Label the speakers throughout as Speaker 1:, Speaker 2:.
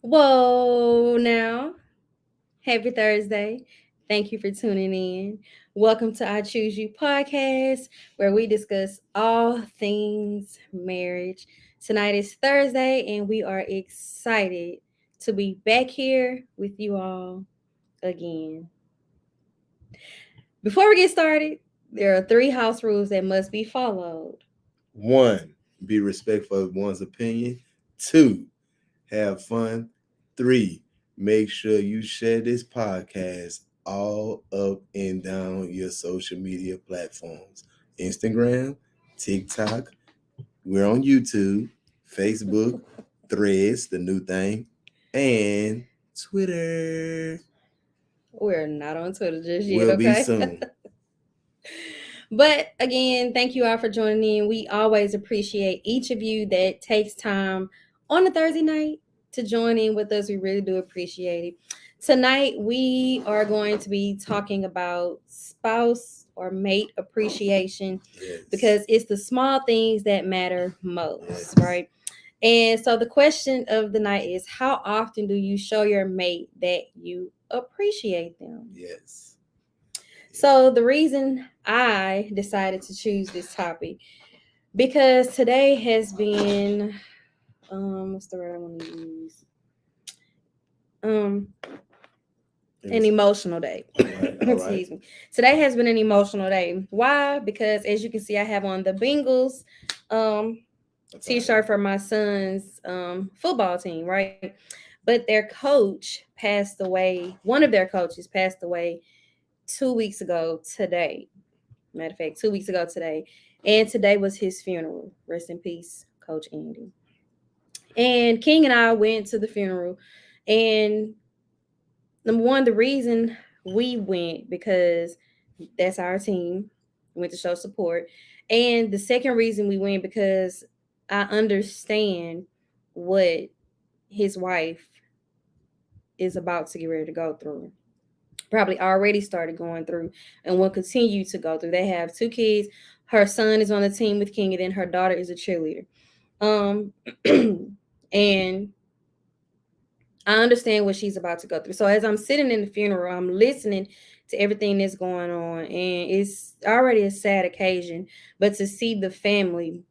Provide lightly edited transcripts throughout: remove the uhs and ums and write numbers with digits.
Speaker 1: Whoa, now. Happy Thursday. Thank you for tuning in. Welcome to I Choose You podcast, where we discuss all things marriage. Tonight is Thursday, and we are excited to be back here with you all again. Before we get started, there are three house rules that must be followed.
Speaker 2: One, be respectful of one's opinion. Two, have fun. Three, make sure you share this podcast all up and down your social media platforms Instagram, TikTok, we're on YouTube, Facebook, Threads, the new thing, and Twitter.
Speaker 1: We're not on Twitter just yet,
Speaker 2: Will be
Speaker 1: okay?
Speaker 2: soon.
Speaker 1: But again, thank you all for joining in. We always appreciate each of you that takes time on a Thursday night to join in with us. We really do appreciate it. Tonight, we are going to be talking about spouse or mate appreciation
Speaker 2: Yes.
Speaker 1: because it's the small things that matter most,
Speaker 2: Yes.
Speaker 1: right? And so, the question of the night is, how often do you show your mate that you appreciate them?
Speaker 2: Yes.
Speaker 1: So the reason I decided to choose this topic because today has been what's the word I want to use? Um an emotional day.
Speaker 2: All right. All right.
Speaker 1: Excuse me. Today has been an emotional day. Why? Because as you can see, I have on the Bengals um t-shirt for my son's football team, right? But their coach passed away. One of their coaches passed away 2 weeks ago today. Matter of fact, 2 weeks ago today. And today was his funeral. Rest in peace, Coach Andy. And King and I went to the funeral. And number one, the reason we went because that's our team. We went to show support. And the second reason we went because I understand what his wife is about to get ready to go through. Probably already started going through and will continue to go through. They have two kids. Her son is on the team with King, and then her daughter is a cheerleader. Um, and I understand what she's about to go through. So as I'm sitting in the funeral, I'm listening to everything that's going on, and it's already a sad occasion. But to see the family,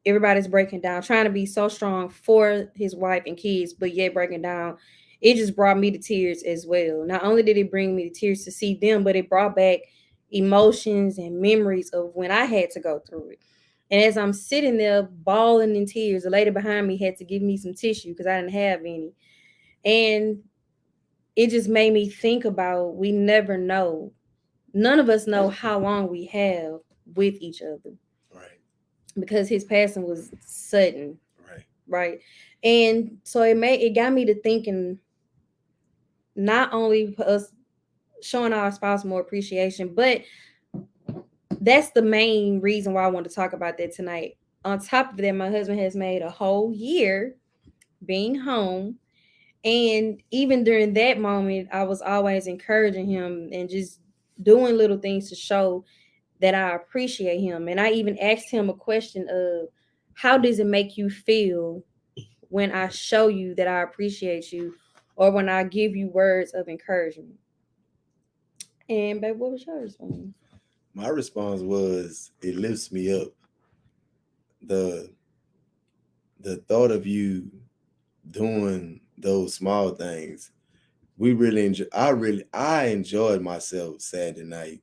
Speaker 1: everybody's breaking down, trying to be so strong for his wife and kids, but yet breaking down. It just brought me to tears as well. Not only did it bring me to tears to see them, but it brought back emotions and memories of when I had to go through it. And as I'm sitting there bawling in tears, the lady behind me had to give me some tissue because I didn't have any. And it just made me think about we never know. None of us know how long we have with each other
Speaker 2: Right.
Speaker 1: because his passing was sudden,
Speaker 2: Right.
Speaker 1: right? And so it got me to thinking not only for us showing our spouse more appreciation, but that's the main reason why I want to talk about that tonight. On top of that, my husband has made a whole year being home. And even during that moment, I was always encouraging him and just doing little things to show that I appreciate him. And I even asked him a question of how does it make you feel when I show you that I appreciate you or when I give you words of encouragement? And babe, what was your response?
Speaker 2: My response was, it lifts me up. The the thought of you doing those small things, we really enjoy. I enjoyed myself Saturday night.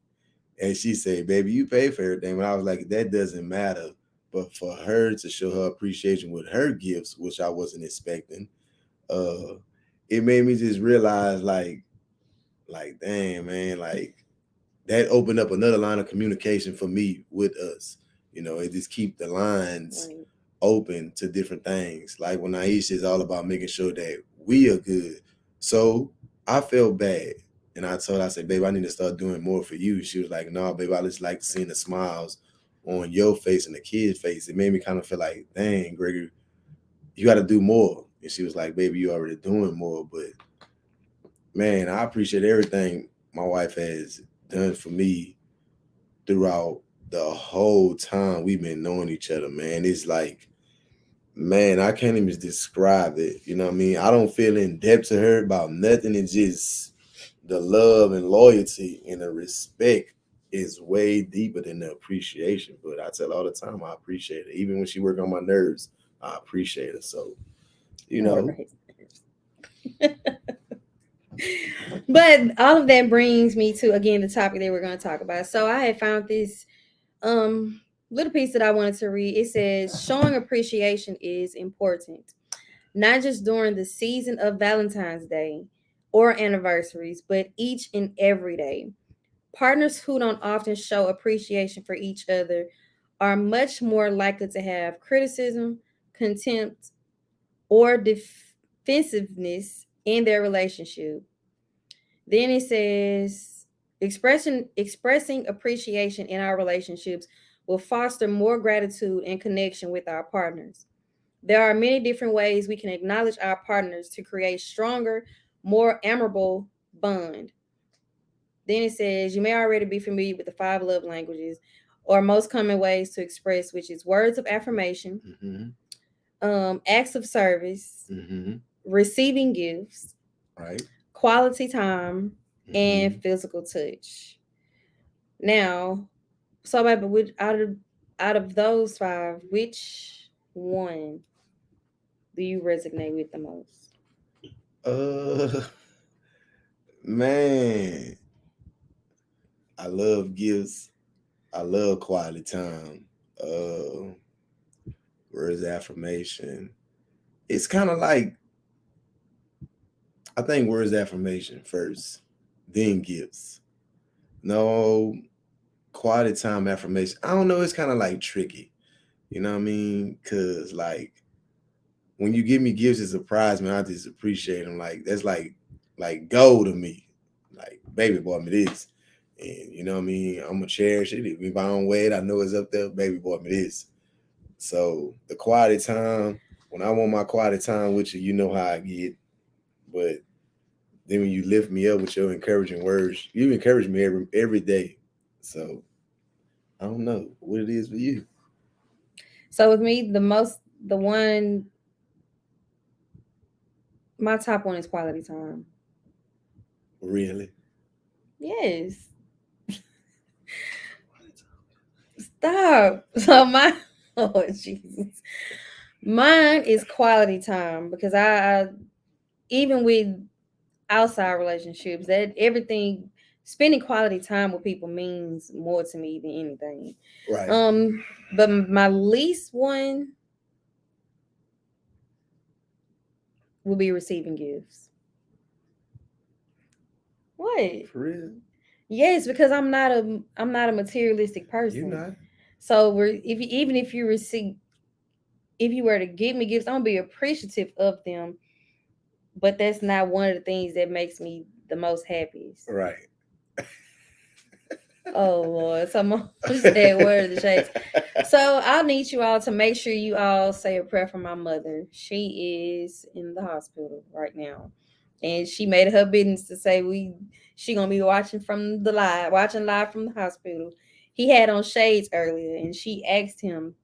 Speaker 2: And she said, "Baby, you pay for everything." But I was like, "That doesn't matter." But for her to show her appreciation with her gifts, which I wasn't expecting, uh, it made me just realize, dang man, like that opened up another line of communication for me with us. It just keep the lines
Speaker 1: Right.
Speaker 2: open to different things. Like when Aisha is all about making sure that we are good. So I felt bad. And I told her, I said, "Babe, I need to start doing more for you." She was like, "No, babe, I just like seeing the smiles on your face and the kid's face." It made me kind of feel like, dang, Gregory, you got to do more. And she was like, "Baby, you already doing more." But man, I appreciate everything my wife has done for me throughout the whole time we've been knowing each other, man. It's like, Man, I can't even describe it. You know what I mean? I don't feel in depth to her about nothing. It's just the love and loyalty and the respect is way deeper than the appreciation. But I tell her all the time I appreciate it. Even when she work on my nerves, I appreciate her. So, you know,
Speaker 1: Right. But all of that brings me to again the topic that we're going to talk about. So I had found this little piece that I wanted to read. It says showing appreciation is important, not just during the season of Valentine's Day or anniversaries, but each and every day. Partners who don't often show appreciation for each other are much more likely to have criticism, contempt, or defensiveness in their relationship. Then it says expressing appreciation in our relationships will foster more gratitude and connection with our partners. There are many different ways we can acknowledge our partners to create stronger, more amicable bond. Then it says you may already be familiar with the five love languages or most common ways to express, which is words of affirmation,
Speaker 2: hmm
Speaker 1: acts of service,
Speaker 2: hmm
Speaker 1: receiving gifts,
Speaker 2: right?
Speaker 1: quality time, and
Speaker 2: hmm
Speaker 1: physical touch. Now, so baby, which out of those five, which one do you resonate with the most?
Speaker 2: Uh, man, I love gifts. I love quality time. Uh, words of affirmation. It's kind of like I think words of affirmation first, then gifts. No quality time affirmation. I don't know. It's kind of like tricky. You know what I mean? Cause like when you give me gifts as a prize, man, I just appreciate them. Like that's like gold to me. Like baby bought me this. And you know what I mean? I'm gonna cherish it. If I don't wear it, I know it's up there. Baby bought me this. So the quality time, when I want my quality time with you, you know how I get. But then when you lift me up with your encouraging words, you encourage me every day. So I don't know what it is for you.
Speaker 1: So with me, the one, my top one is quality time.
Speaker 2: Really?
Speaker 1: Yes, stop. So my, oh Jesus, mine is quality time because I even with outside relationships, that everything, spending quality time with people means more to me than anything.
Speaker 2: Right.
Speaker 1: But my least one will be receiving gifts. What?
Speaker 2: For real?
Speaker 1: Yes, because I'm not a materialistic
Speaker 2: You
Speaker 1: person.
Speaker 2: not?
Speaker 1: So even if you receive, if you were to give me gifts, I'm gonna be appreciative of them. But that's not one of the things that makes me the most happiest.
Speaker 2: Right.
Speaker 1: Oh Lord, someone said word of the shades. So I'll need you all to make sure you all say a prayer for my mother. She is in the hospital right now, and she made it her business to say she gonna be watching live from the hospital. He had on shades earlier, and she asked him.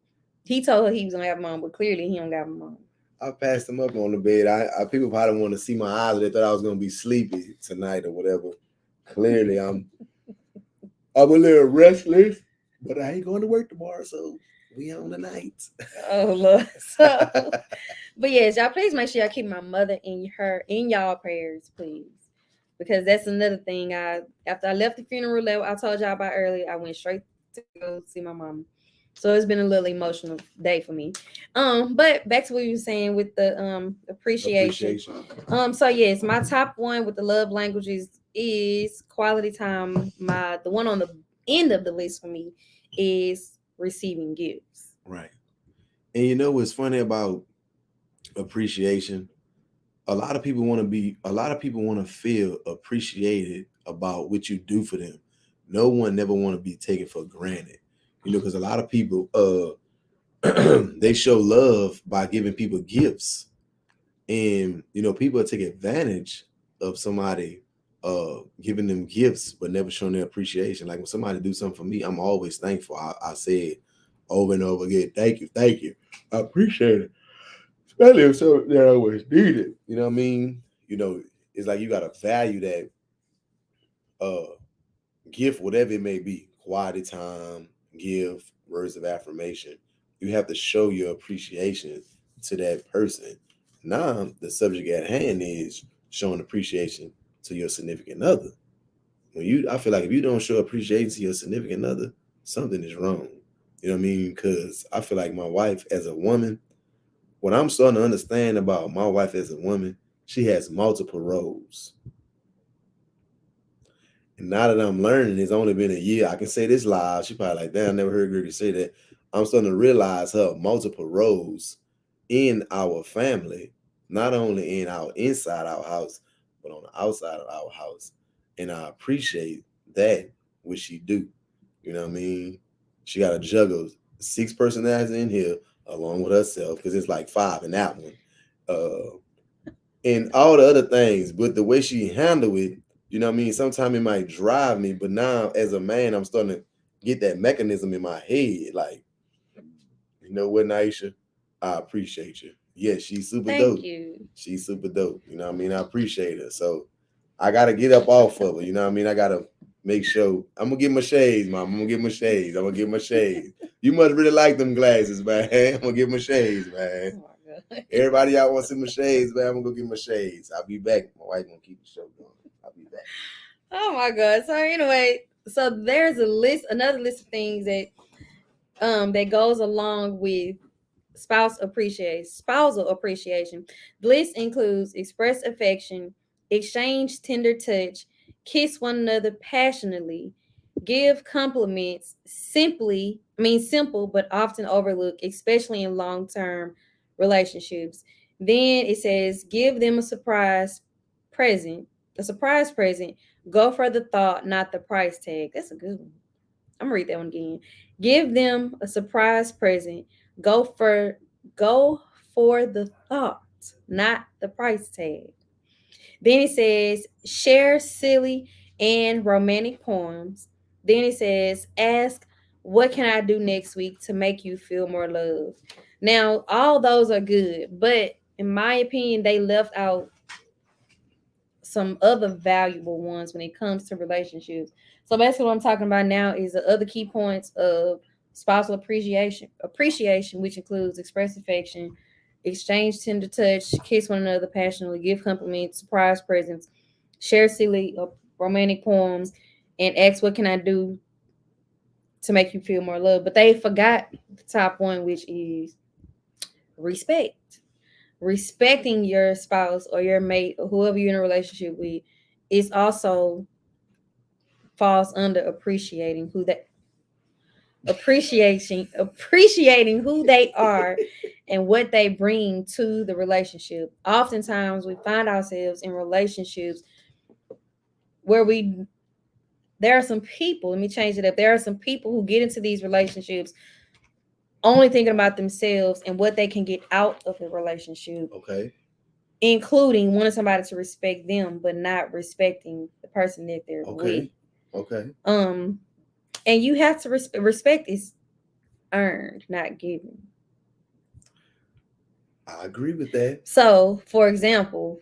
Speaker 1: He told her he was gonna have mom, but clearly he don't got mom.
Speaker 2: I passed them up on the bed. I people probably want to see my eyes. They thought I was gonna be sleepy tonight or whatever. Clearly, I'm a little restless, but I ain't going to work tomorrow, so we on the night.
Speaker 1: Oh Lord. So, but yes, y'all please make sure y'all keep my mother in y'all prayers, please. Because that's another thing. After I left the funeral that I told y'all about earlier, I went straight to go see my mom. So it's been a little emotional day for me. But back to what you were saying with the appreciation.
Speaker 2: Appreciation.
Speaker 1: So yes, my top one with the love languages is quality time. The one on the end of the list for me is receiving gifts.
Speaker 2: Right. And you know what's funny about appreciation? A lot of people want to feel appreciated about what you do for them. No one never want to be taken for granted. You know, because a lot of people they show love by giving people gifts. And you know, people take advantage of somebody giving them gifts but never showing their appreciation. Like when somebody do something for me, I'm always thankful. I say it over and over again, thank you, I appreciate it. especially if so that always needed. You know what I mean? You know, it's like you gotta value that uh gift, whatever it may be, quality time, give, words of affirmation. You have to show your appreciation to that person. Now, the subject at hand is showing appreciation to your significant other. I feel like if you don't show appreciation to your significant other, something is wrong. You know what I mean? Because I feel like my wife as a woman, what I'm starting to understand about my wife as a woman, she has multiple roles. And now that I'm learning, it's only been a year. I can say this live. She probably like, damn, I never heard Gregory say that. I'm starting to realize her multiple roles in our family, not only in our inside our house, but on the outside of our house. And I appreciate that what she do. You know what I mean? She got to juggle 6 personalities in here along with herself because it's like 5 in that one. And all the other things, but the way she handle it, you know what I mean? Sometimes it might drive me, but now as a man, I'm starting to get that mechanism in my head. Like, you know what, Naisha? I appreciate you. Yes, she's super
Speaker 1: Thank
Speaker 2: dope.
Speaker 1: you.
Speaker 2: She's super dope. You know what I mean? I appreciate her. So I gotta get up off of her. You know what I mean? I gotta make sure I'm gonna get my shades, mom. I'm gonna get my shades. I'm gonna get my shades. You must really like them glasses, man. I'm gonna get my shades, man.
Speaker 1: Oh my God.
Speaker 2: Everybody out wants to see my shades, man. I'm gonna go get my shades. I'll be back. My wife gonna keep the show going. I'll be back.
Speaker 1: Oh my God. So anyway, so there's another list of things that goes along with spousal appreciation. The list includes express affection, exchange tender touch, kiss one another passionately, give compliments, simple but often overlooked, especially in long-term relationships. Then it says give them present, a surprise present. Go for the thought, not the price tag. That's a good one. I'm gonna read that one again. Give them a surprise present. Go for go for the thought, not the price tag. Then it says share silly and romantic poems. Then it says ask what can I do next week to make you feel more loved. Now all those are good, but in my opinion, they left out some other valuable ones when it comes to relationships. So basically, what I'm talking about now is the other key points of spousal appreciation, which includes express affection, exchange tender touch, kiss one another passionately, give compliments, surprise presents, share silly romantic poems, and ask what can I do to make you feel more love. But they forgot the top one, which is respect. Respecting your spouse or your mate or whoever you're in a relationship with is also falls under appreciating who they are and what they bring to the relationship. Oftentimes we find ourselves in relationships where there are some people, let me change it up. There are some people who get into these relationships only thinking about themselves and what they can get out of the relationship,
Speaker 2: Okay.
Speaker 1: including wanting somebody to respect them, but not respecting the person that they're with.
Speaker 2: Okay. Okay.
Speaker 1: And you have to respect is earned, not given.
Speaker 2: I agree with that.
Speaker 1: So, for example,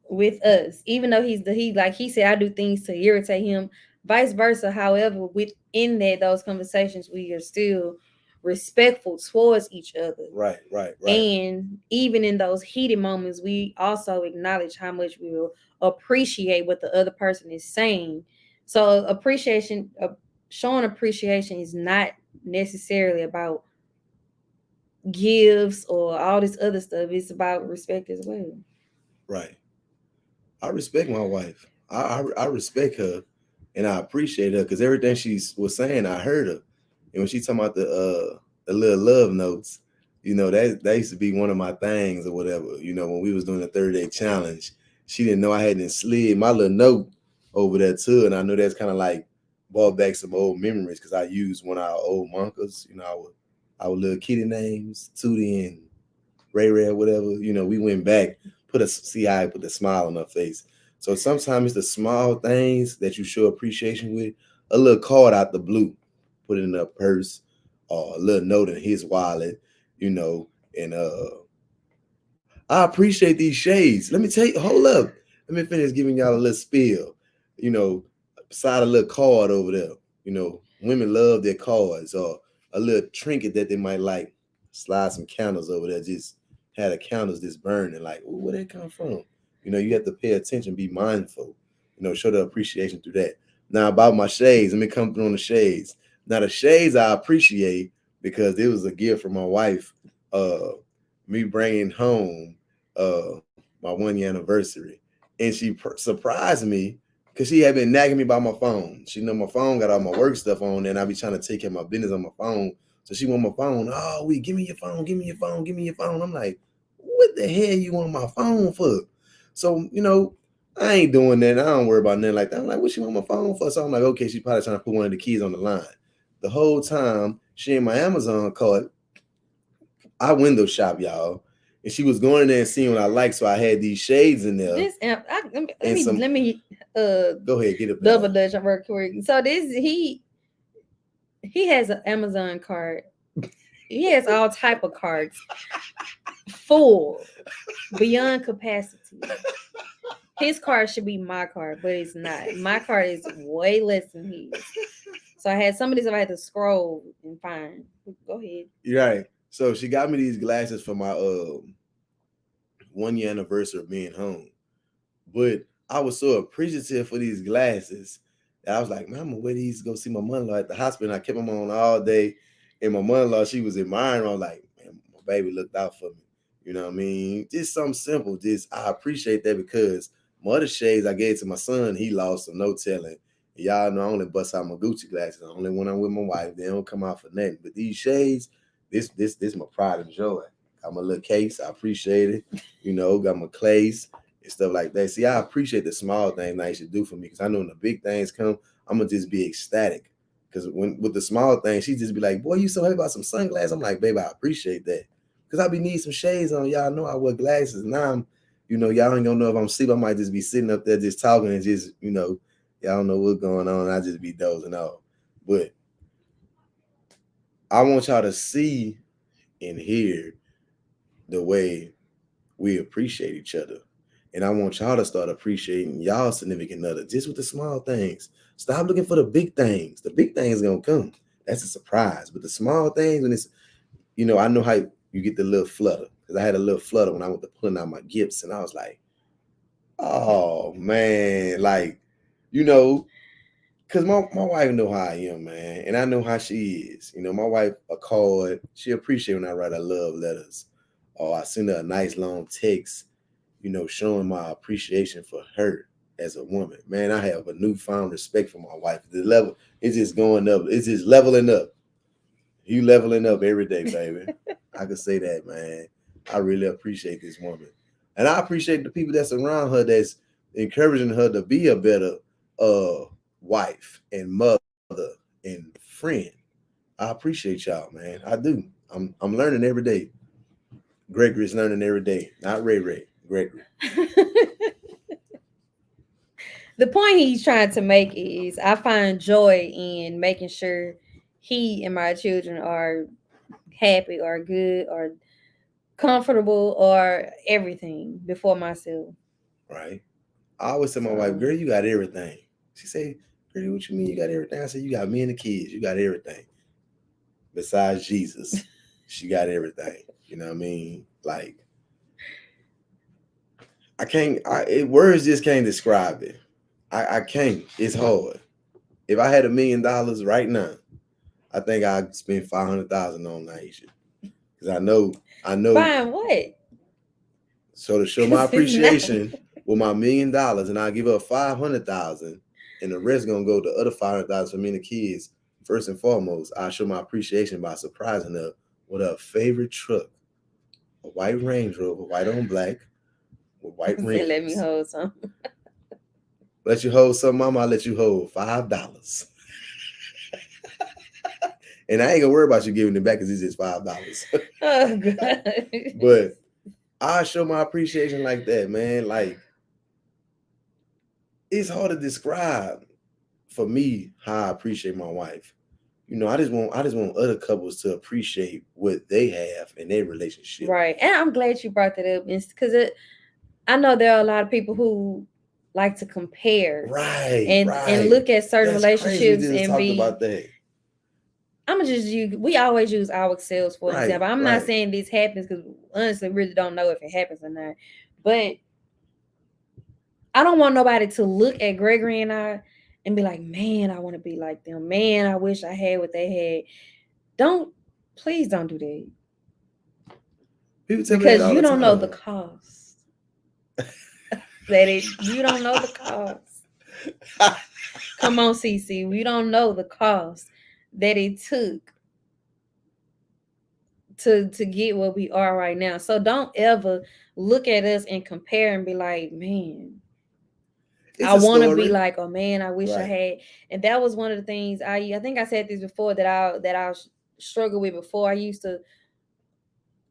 Speaker 1: with us, even though he like he said, I do things to irritate him, vice versa. However, within those conversations, we are still respectful towards each other.
Speaker 2: Right. Right. Right.
Speaker 1: And even in those heated moments, we also acknowledge how much we will appreciate what the other person is saying. So showing appreciation is not necessarily about gifts or all this other stuff. It's about respect as well.
Speaker 2: Right. I respect my wife. I respect her, and I appreciate her because everything she was saying, I heard her. And when she talking about the little love notes, you know that used to be one of my things or whatever. You know, when we was doing the 30-day challenge, she didn't know I hadn't slid my little note over there too, and I know that's kind of like brought back some old memories because I used one of our old monkers. You know, our little kitty names, Tootie and Ray Ray or whatever. You know, we went back, see how I put a smile on her face. So sometimes it's the small things that you show appreciation with. A little card out the blue, put it in a purse, or a little note in his wallet, you know, and I appreciate these shades. Let me tell you, hold up. Let me finish giving y'all a little spiel. You know, beside a little card over there. You know, women love their cards or a little trinket that they might like. Slide some candles over there. Just had the candles just burning. Like, ooh, where they come from? You know, you have to pay attention, be mindful. You know, show the appreciation through that. Now about my shades, let me come through on the shades. Now the shades I appreciate because it was a gift from my wife. Me bringing home my 1 year anniversary, and she surprised me because she had been nagging me about my phone. She know my phone got all my work stuff on there, and I be trying to take care of my business on my phone. So she want my phone. Oh, give me your phone, give me your phone, give me your phone. I'm like, what the hell you want my phone for? So you know, I ain't doing that. I don't worry about nothing like that. I'm like, what she want my phone for? So I'm like, okay, she probably trying to put one of the kids on the line. The whole time she in my Amazon cart, I window shop, y'all. And she was going in there and seeing what I like, so I had these shades in there.
Speaker 1: This let me
Speaker 2: go ahead, get it.
Speaker 1: Double Dutch real quick. So this he has an Amazon card. He has all type of cards, full, beyond capacity. His card should be my card, but it's not. My card is way less than his. So I had some of these I had to scroll and find. Go ahead.
Speaker 2: You're right. So she got me these glasses for my 1 year anniversary of being home. But I was so appreciative for these glasses that I was like, man, I'm gonna wear these to go see my mother-in-law at the hospital. And I kept them on all day. And my mother-in-law, she was admiring them. I was like, man, my baby looked out for me. You know what I mean? Just something simple. Just I appreciate that because my other shades I gave to my son, he lost, so no telling. Y'all know I only bust out my Gucci glasses. Only when I'm with my wife, they don't come out for nothing. But these shades, this my pride and joy. Got my little case, I appreciate it. You know, got my clays and stuff like that. See, I appreciate the small things that should do for me because I know when the big things come, I'm gonna just be ecstatic. Because when with the small things, she just be like, "Boy, you so happy about some sunglasses?" I'm like, "Baby, I appreciate that." Because I be need some shades on. Y'all know I wear glasses. Now I'm, you know, y'all ain't gonna know if I'm asleep. I might just be sitting up there just talking and just, you know, y'all don't know what's going on. I just be dozing off. But I want y'all to see and hear the way we appreciate each other. And I want y'all to start appreciating y'all significant other just with the small things. Stop looking for the big things. The big things gonna come. That's a surprise. But the small things, when it's, you know, I know how you get the little flutter. Because I had a little flutter when I went to pulling out my gifts, and I was like, oh man, like, you know, because my wife know how I am, man. And I know how she is. You know, my wife a card, she appreciate when I write her love letters. Or I send her a nice long text, you know, showing my appreciation for her as a woman. Man, I have a newfound respect for my wife. The level is just going up. It's just leveling up. You leveling up every day, baby. I could say that, man. I really appreciate this woman. And I appreciate the people that's around her that's encouraging her to be a better wife and mother and friend. I appreciate y'all, man. I do. I'm learning every day. Gregory's learning every day, not Ray. Gregory.
Speaker 1: The point he's trying to make is I find joy in making sure he and my children are happy or good or comfortable or everything before myself.
Speaker 2: Right. I always tell my wife, girl, you got everything. She say, girl, what you mean you got everything? I said, you got me and the kids. You got everything. Besides Jesus, she got everything. You know what I mean? Like, I can't, words just can't describe it. I can't. It's hard. If I had $1 million right now, I think I'd spend 500,000 on Naisha. Because I know.
Speaker 1: Buying what?
Speaker 2: So to show my appreciation with my $1 million, and I'll give her 500,000, and the rest gonna go to other 500,000 for me and the kids. First and foremost, I show my appreciation by surprising her with her favorite truck, a white Range Rover, white on black, with white rims.
Speaker 1: Let me hold some.
Speaker 2: Let you hold some, mama. I'll let you hold $5. And I ain't gonna worry about you giving it back because it's just $5.
Speaker 1: Oh God.
Speaker 2: But I show my appreciation like that, man. Like, it's hard to describe for me how I appreciate my wife. I just want other couples to appreciate what they have in their relationship.
Speaker 1: Right. And I'm glad you brought that up because I know there are a lot of people who like to compare
Speaker 2: Right.
Speaker 1: and look at certain
Speaker 2: That's crazy. We
Speaker 1: relationships
Speaker 2: just
Speaker 1: and
Speaker 2: talked
Speaker 1: be.
Speaker 2: about that.
Speaker 1: I'm gonna just use. We always use ourselves for an
Speaker 2: Right,
Speaker 1: example. I'm not
Speaker 2: right.
Speaker 1: saying this happens because honestly, really don't know if it happens or not. But I don't want nobody to look at Gregory and I and be like, "Man, I want to be like them. Man, I wish I had what they had." Please don't do that
Speaker 2: People tell me that
Speaker 1: because
Speaker 2: all
Speaker 1: you
Speaker 2: the
Speaker 1: don't know the
Speaker 2: time.
Speaker 1: cost. You don't know the cost. Come on, CC. We don't know the cost that it took to get where we are right now. So don't ever look at us and compare and be like, man,
Speaker 2: It's
Speaker 1: I
Speaker 2: a
Speaker 1: want to be
Speaker 2: story.
Speaker 1: like, oh man, I wish I
Speaker 2: Right.
Speaker 1: had. And that was one of the things I think I said this before that I struggled with before. I used to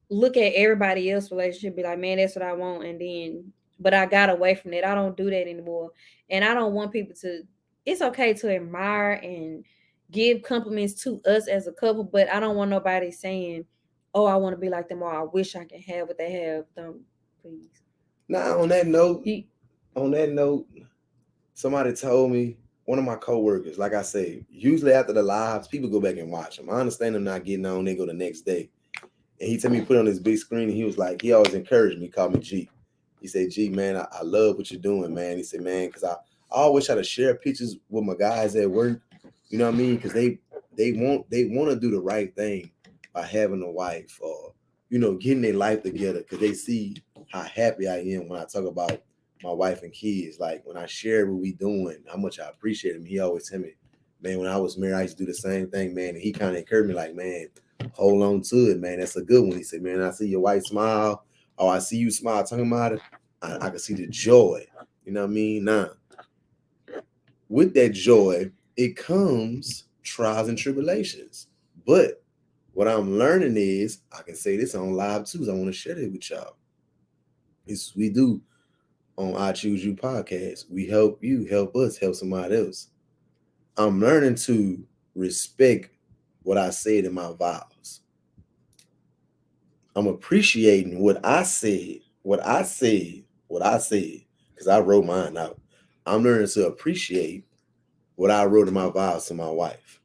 Speaker 1: look at everybody else's relationship, be like, man, that's what I want, and then but I got away from that. I don't do that anymore. And I don't want people to. It's okay to admire and give compliments to us as a couple, but I don't want nobody saying, oh, I want to be like them, or I wish I could have what they have. Don't, please.
Speaker 2: Now on that note, somebody told me, one of my coworkers, like I say, usually after the lives, people go back and watch them. I understand them not getting on, they go the next day. And he told me to put on his big screen, and he was like, he always encouraged me, called me G. He said, G, man, I love what you're doing, man. He said, man, because I always try to share pictures with my guys at work. You know what I mean? Because they want to do the right thing by having a wife or, getting their life together, because they see how happy I am when I talk about my wife and kids. Like when I share what we doing, how much I appreciate him. He always tell me, man, when I was married, I used to do the same thing, man. And he kind of encouraged me like, man, hold on to it, man. That's a good one. He said, man, I see your wife smile. Oh, I see you smile talking about it. I can see the joy. You know what I mean? Now, with that joy, it comes trials and tribulations. But what I'm learning is, I can say this on live too, I want to share it with y'all. It's we do on I Choose You podcast. We help you, help us, help somebody else. I'm learning to respect what I said in my vows. I'm appreciating what I said, because I wrote mine out. I'm learning to appreciate what I wrote in my vows to my wife.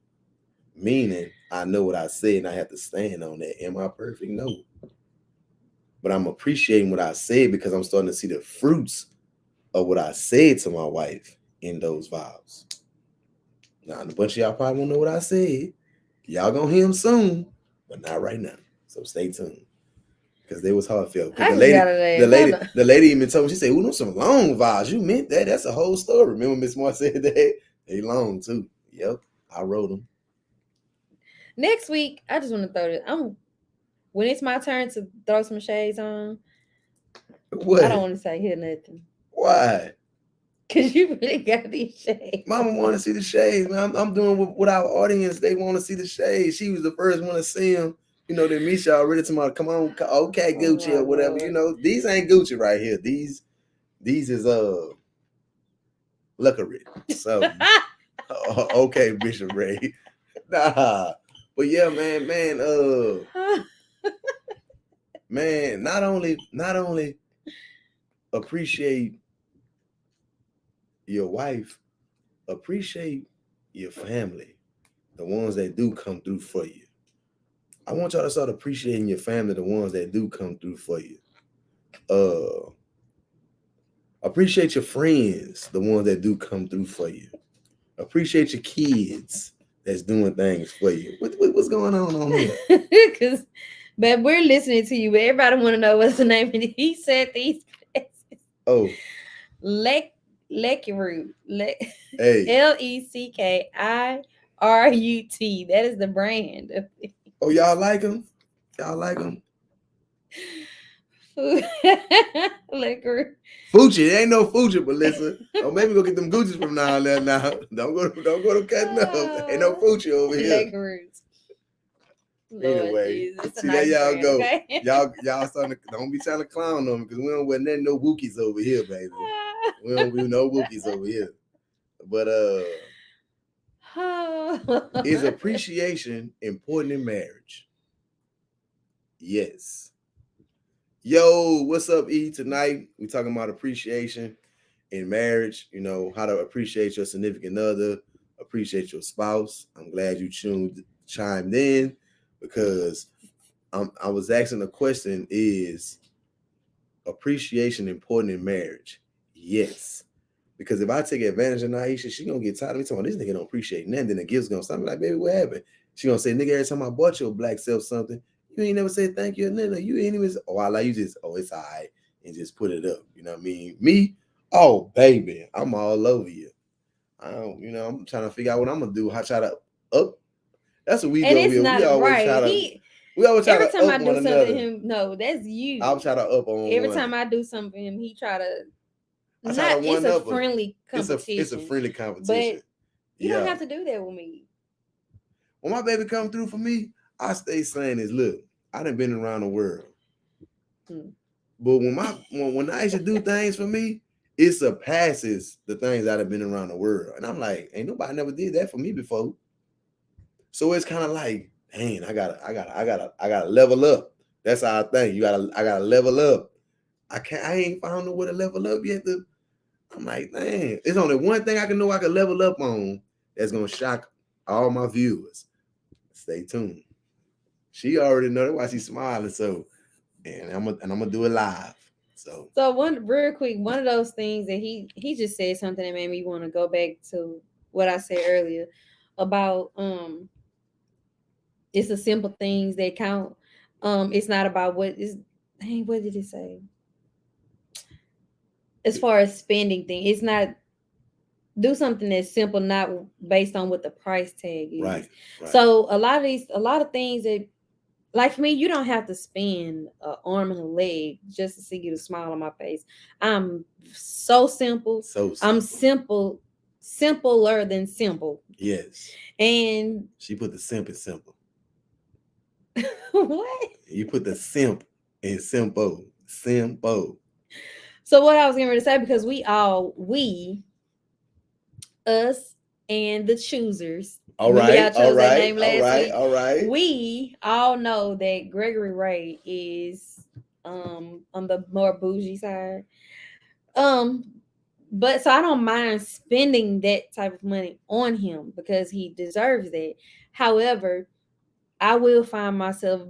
Speaker 2: Meaning, I know what I said and I have to stand on that. Am I perfect? No. But I'm appreciating what I said because I'm starting to see the fruits of what I said to my wife in those vows. Now, a bunch of y'all probably won't know what I said. Y'all gonna hear them soon, but not right now. So stay tuned. Because they was heartfelt. Because the lady even told me, she said, "Ooh, those some long vows. You meant that? That's a whole story." Remember Miss Moore said that? They long too. Yep, I wrote them.
Speaker 1: Next week, I just want to throw it. When it's my turn to throw some shades on.
Speaker 2: What?
Speaker 1: I don't want to say here nothing.
Speaker 2: Why?
Speaker 1: Because you really got these shades.
Speaker 2: Mama want to see the shades, man. I'm doing with our audience. They want to see the shades. She was the first one to see them. They Misha already tomorrow. Come on, okay, Gucci or whatever.
Speaker 1: Lord.
Speaker 2: These ain't Gucci right here. These is Luckary. So okay, Bishop Ray. Nah. But yeah, man, man, not only appreciate your wife, appreciate your family, the ones that do come through for you. I want y'all to start appreciating your family, the ones that do come through for you. Appreciate your friends, the ones that do come through for you. Appreciate your kids that's doing things for you. What's going on here?
Speaker 1: Because, but we're listening to you. But everybody want to know what's the name. And he said these places.
Speaker 2: Oh,
Speaker 1: Leckrut.
Speaker 2: Hey.
Speaker 1: LECKIRUT. That is the brand.
Speaker 2: Oh, y'all like them? Y'all like them?
Speaker 1: Leckrut.
Speaker 2: Fuji, it ain't no Fuji, but listen. Oh, maybe go get them Gucci's from now and then. Now, don't go to cutting up. Ain't no Fuji over here.
Speaker 1: Leckrut.
Speaker 2: Anyway, see there y'all go. Okay? Y'all starting to, don't be trying to clown on them because we don't wear no Wookiees over here, baby. We don't do no Wookiees over here. But Is appreciation important in marriage? Yes. Yo, what's up, E? Tonight we talking about appreciation in marriage. You know how to appreciate your significant other, appreciate your spouse. I'm glad you chimed in because I was asking the question: is appreciation important in marriage? Yes. Because if I take advantage of Naisha, she gonna get tired of me talking, this nigga don't appreciate nothing. Then the gift's gonna stop. I'm like, baby, what happened? She gonna say, nigga, every time I bought your black self something, you ain't never said thank you or nothing. You ain't even, I like you just, it's all right, and just put it up. You know what I mean? Me, oh baby, I'm all over you. I'm trying to figure out what I'm gonna do. How try to up. That's what we
Speaker 1: and
Speaker 2: do.
Speaker 1: it's not
Speaker 2: We always
Speaker 1: right.
Speaker 2: try to. We always try
Speaker 1: Every
Speaker 2: to
Speaker 1: time
Speaker 2: up
Speaker 1: I do
Speaker 2: one
Speaker 1: something
Speaker 2: another.
Speaker 1: to him, no, that's you.
Speaker 2: I'll try to up on
Speaker 1: every
Speaker 2: one.
Speaker 1: time I do something for him, he try to.
Speaker 2: I try to one
Speaker 1: It's a
Speaker 2: up
Speaker 1: friendly competition.
Speaker 2: It's a friendly competition.
Speaker 1: But you don't have to do that with me.
Speaker 2: When my baby come through for me, I stay saying is, look, I done been around the world. But when Aisha do things for me, it surpasses the things that have been around the world. And I'm like, ain't nobody never did that for me before. So it's kind of like, dang, I gotta level up. That's how I think. I gotta level up. I ain't found no way to level up yet. I'm like, man, it's only one thing I can know I can level up on that's gonna shock all my viewers. Stay tuned. She already know that's why she's smiling. So, and I'm gonna do it live. So
Speaker 1: one real quick, one of those things that he just said something that made me want to go back to what I said earlier about it's the simple things that count. It's not about what is. Dang, what did it say? As far as spending thing, it's not do something that's simple, not based on what the price tag is.
Speaker 2: Right.
Speaker 1: So a lot of things that, like for me, you don't have to spend an arm and a leg just to see you to smile on my face. I'm so simple. I'm simple, simpler than simple.
Speaker 2: Yes.
Speaker 1: And
Speaker 2: she put the simp in simple.
Speaker 1: What?
Speaker 2: You put the simp in simple. Simple.
Speaker 1: So what I was going to say, because us and the choosers.
Speaker 2: All right.
Speaker 1: We all know that Gregory Ray is on the more bougie side. But so I don't mind spending that type of money on him because he deserves that. However, I will find myself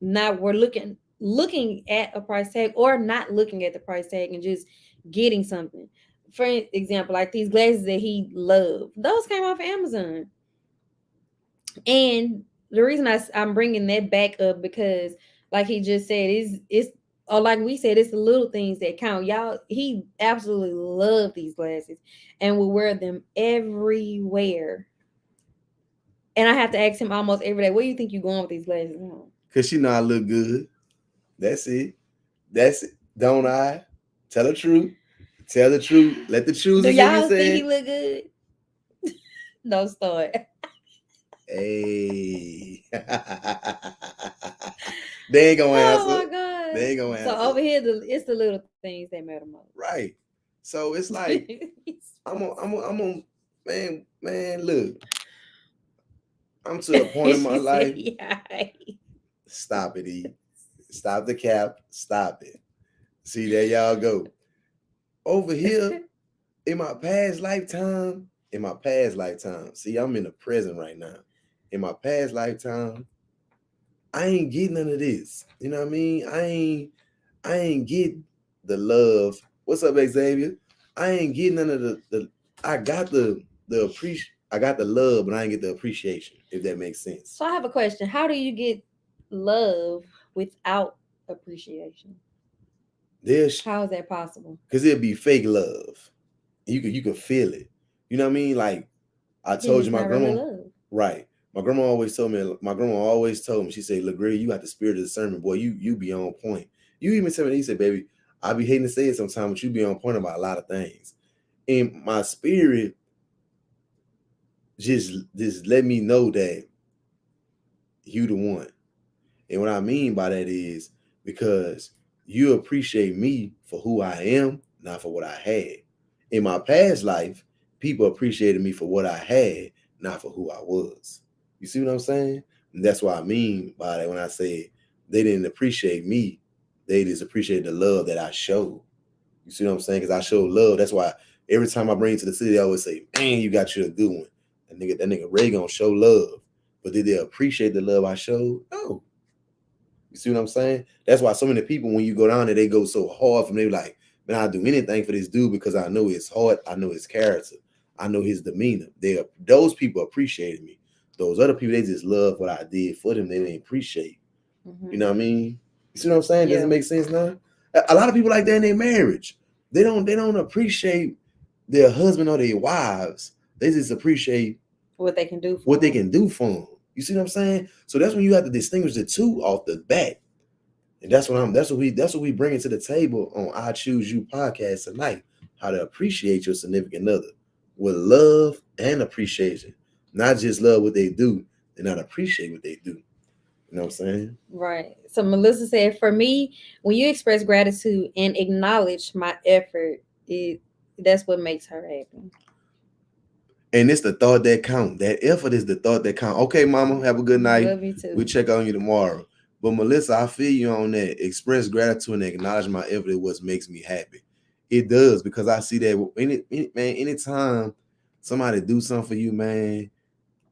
Speaker 1: we're looking at a price tag or not looking at the price tag and just getting something. For example, like these glasses that he loved, those came off of Amazon. And the reason I'm bringing that back up because, like he just said, it's or like we said, it's the little things that count. Y'all, he absolutely loved these glasses and will wear them everywhere. And I have to ask him almost every day, where do you think you're going with these glasses?
Speaker 2: Because she know I look good. That's it. Don't I? Tell the truth. Tell the truth. Let the choosers.
Speaker 1: Do y'all think he look good? Don't start.
Speaker 2: Hey. They ain't gonna answer.
Speaker 1: Oh my God.
Speaker 2: They ain't gonna answer.
Speaker 1: So over here, it's the little things that matter most.
Speaker 2: Right. So it's like I'm on man, look. I'm to a point in my life. Stop it, E. Stop the cap. Stop it. See, there y'all go. Over here, in my past lifetime, see, I'm in the present right now. In my past lifetime, I ain't getting none of this. You know what I mean? I ain't get the love. What's up, Xavier? I ain't getting none of the I got the I got the love, but I ain't get the appreciation, if that makes sense.
Speaker 1: So I have a question. How do you get love without appreciation? How is that possible?
Speaker 2: Because it'd be fake love. You could feel it. You know what I mean? Like I told you, my grandma. Really right. My grandma always told me. She said, "Look, Greg, you got the spirit of discernment, boy. You be on point. You even tell me, he said, baby, I be hating to say it sometimes, but you be on point about a lot of things. And my spirit just let me know that you the one. And what I mean by that is because you appreciate me for who I am, not for what I had. In my past life, people appreciated me for what I had, not for who I was. You see what I'm saying? And that's what I mean by that when I say they didn't appreciate me, they just appreciated the love that I showed. You see what I'm saying? Because I showed love. That's why every time I bring you to the city, I always say, man, you got you a good one. That nigga Ray gonna show love. But did they appreciate the love I showed? No. You see what I'm saying? That's why so many people, when you go down there, they go so hard for me. Like, man, I'll do anything for this dude because I know his heart, I know his character, I know his demeanor. Those people appreciated me. Those other people, they just love what I did for them. They didn't appreciate.
Speaker 1: Mm-hmm.
Speaker 2: You know what I mean? You see what I'm saying?
Speaker 1: Yeah.
Speaker 2: Does it make sense now? A lot of people like that in their marriage. They don't appreciate their husband or their wives. They just appreciate
Speaker 1: what they can do for
Speaker 2: what they
Speaker 1: them.
Speaker 2: can do for them. You see what I'm saying? So that's when you have to distinguish the two off the bat. And that's what we bring to the table on I Choose You podcast tonight. How to appreciate your significant other with love and appreciation. Not just love what they do and not appreciate what they do. You know what I'm saying?
Speaker 1: Right. So Melissa said, for me, when you express gratitude and acknowledge my effort, that's what makes her happy.
Speaker 2: And it's the thought that count. That effort is the thought that count. Okay, mama, have a good night.
Speaker 1: Love you too.
Speaker 2: We'll check on you tomorrow. But Melissa, I feel you on that. Express gratitude and acknowledge my effort is what makes me happy. It does, because I see that anytime somebody do something for you, man,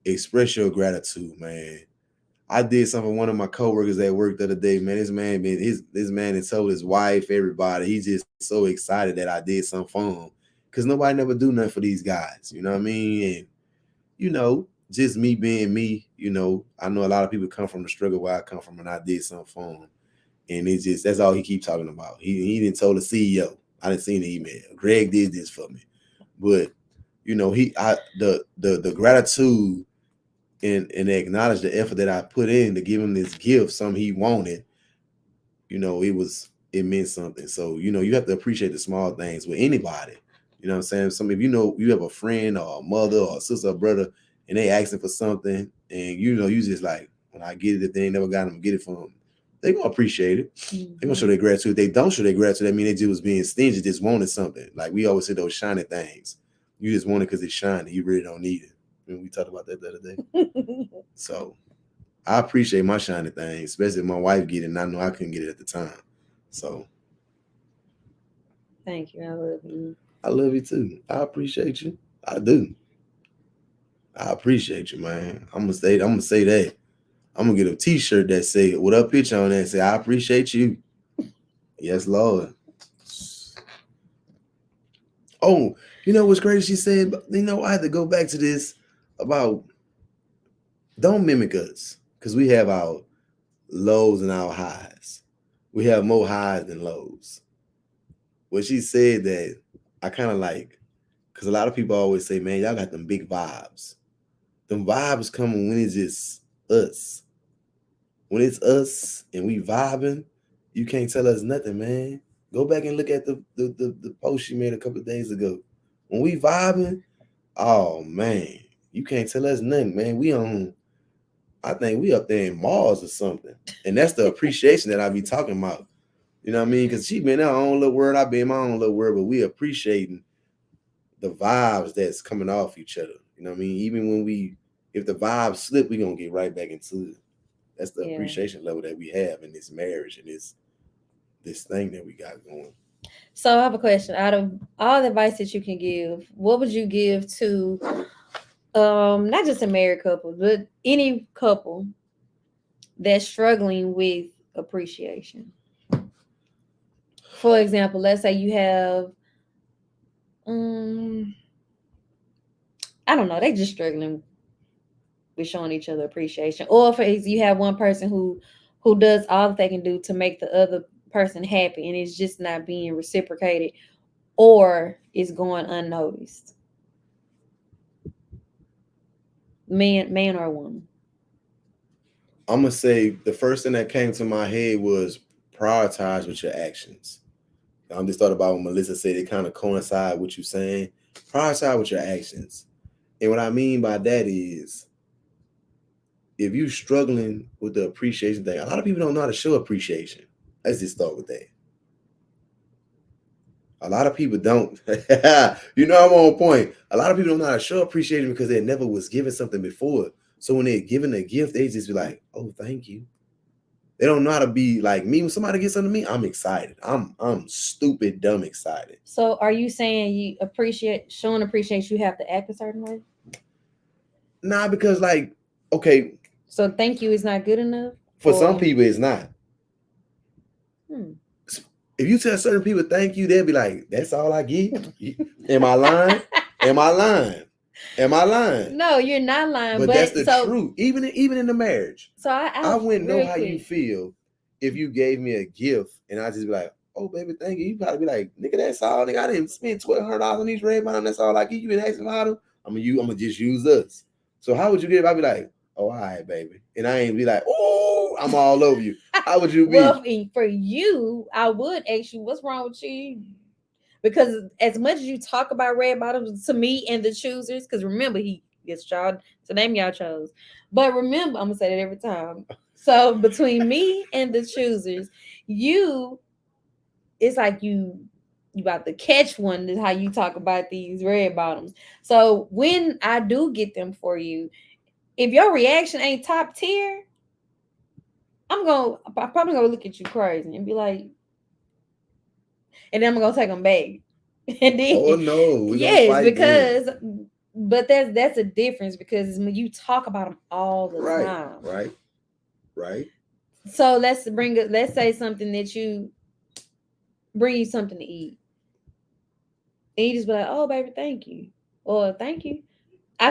Speaker 2: express your gratitude, man. I did something for one of my coworkers at work the other day, man. This man had told his wife, everybody, he's just so excited that I did something for him. Because nobody never do nothing for these guys. You know what I mean? And, just me being me, I know a lot of people come from the struggle where I come from, and I did something for him. And it's just, that's all he keeps talking about. He didn't tell the CEO. I didn't see the email. Greg did this for me. But, the gratitude and acknowledge the effort that I put in to give him this gift, something he wanted, it meant something. So, you have to appreciate the small things with anybody. You know what I'm saying? If you have a friend or a mother or a sister or brother and they asking for something, and you just like, when I get it, if they ain't never got them, get it from them. They gonna appreciate it.
Speaker 1: Mm-hmm.
Speaker 2: They gonna show their gratitude. If they don't show their gratitude, that means they just was being stingy, just wanted something. Like we always say, those shiny things. You just want it because it's shiny. You really don't need it. We talked about that the other day. So I appreciate my shiny things, especially if my wife get it, and I know I couldn't get it at the time. So
Speaker 1: thank you. I love you.
Speaker 2: I love you too. I appreciate you. I do. I appreciate you, man. I'm gonna say that. I'm gonna get a t-shirt that say with a picture on it and say, I appreciate you. Yes, Lord. Oh, you know what's crazy? She said, I had to go back to this about don't mimic us, because we have our lows and our highs. We have more highs than lows. When she said that, I kind of like, because a lot of people always say, man, y'all got them big vibes. Them vibes coming when it's just us. When it's us and we vibing, you can't tell us nothing, man. Go back and look at the post she made a couple of days ago. When we vibing, oh man, you can't tell us nothing, man. I think we up there in Mars or something. And that's the appreciation that I be talking about. You know what I mean? Because she been in her own little world, I be in my own little world, but we appreciating the vibes that's coming off each other. You know what I mean? Even if the vibes slip, we gonna get right back into it. That's the appreciation level that we have in this marriage and this thing that we got going.
Speaker 1: So I have a question. Out of all the advice that you can give, what would you give to not just a married couple, but any couple that's struggling with appreciation? For example, let's say you have I don't know, they just struggling with showing each other appreciation. Or if you have one person who does all that they can do to make the other person happy and it's just not being reciprocated, or it's going unnoticed. Man or woman.
Speaker 2: I'm gonna say the first thing that came to my head was prioritize with your actions. I just thought about what Melissa said. It kind of coincide with you saying prioritize with your actions. And what I mean by that is, if you're struggling with the appreciation thing, a lot of people don't know how to show appreciation. Let's just start with that. A lot of people don't. You know, I'm on point. A lot of people don't know how to show appreciation because they never was given something before. So when they're given a gift, they just be like, "Oh, thank you." They don't know how to be like me. When somebody gets something to me, I'm excited. I'm stupid, dumb excited.
Speaker 1: So are you saying you appreciate showing appreciation? You have to act a certain way.
Speaker 2: Nah, because like, okay,
Speaker 1: So thank you is not good enough.
Speaker 2: for some
Speaker 1: Or
Speaker 2: people it's not.
Speaker 1: hmm.
Speaker 2: If you tell certain people thank you, they'll be like, "That's all I get." Am I lying? Am I lying? Am I lying?
Speaker 1: No, you're not lying.
Speaker 2: But that's
Speaker 1: But
Speaker 2: the
Speaker 1: so
Speaker 2: truth. Even in the marriage,
Speaker 1: so I
Speaker 2: I wouldn't know
Speaker 1: real
Speaker 2: how you
Speaker 1: quick.
Speaker 2: feel if you gave me a gift and I just be like, "Oh, baby, thank you." You probably be like, "Nigga, that's all. Nigga, I didn't spend $1,200 on these red bottoms. That's all I get. You been asking about them. I'm gonna just use us." So how would you get it? I'd be like, "Oh, all right, baby," and I ain't be like, "Oh, I'm all over you." How would you be?
Speaker 1: Well, for you, I would ask you, what's wrong with you? Because as much as you talk about red bottoms to me and the choosers, because remember he gets y'all to name y'all chose. But remember, I'm gonna say that every time. So between me and the choosers, you it's like you about to catch one is how you talk about these red bottoms. So when I do get them for you, if your reaction ain't top tier, I'm probably gonna look at you crazy and be like, and then I'm gonna take them back. And
Speaker 2: Oh
Speaker 1: then
Speaker 2: no, we gonna
Speaker 1: yes,
Speaker 2: fight then.
Speaker 1: because but that's a difference because when you talk about them all the
Speaker 2: Right,
Speaker 1: time.
Speaker 2: right, right.
Speaker 1: So let's say something that you bring you something to eat. And you just be like, oh baby, thank you. Or thank you. I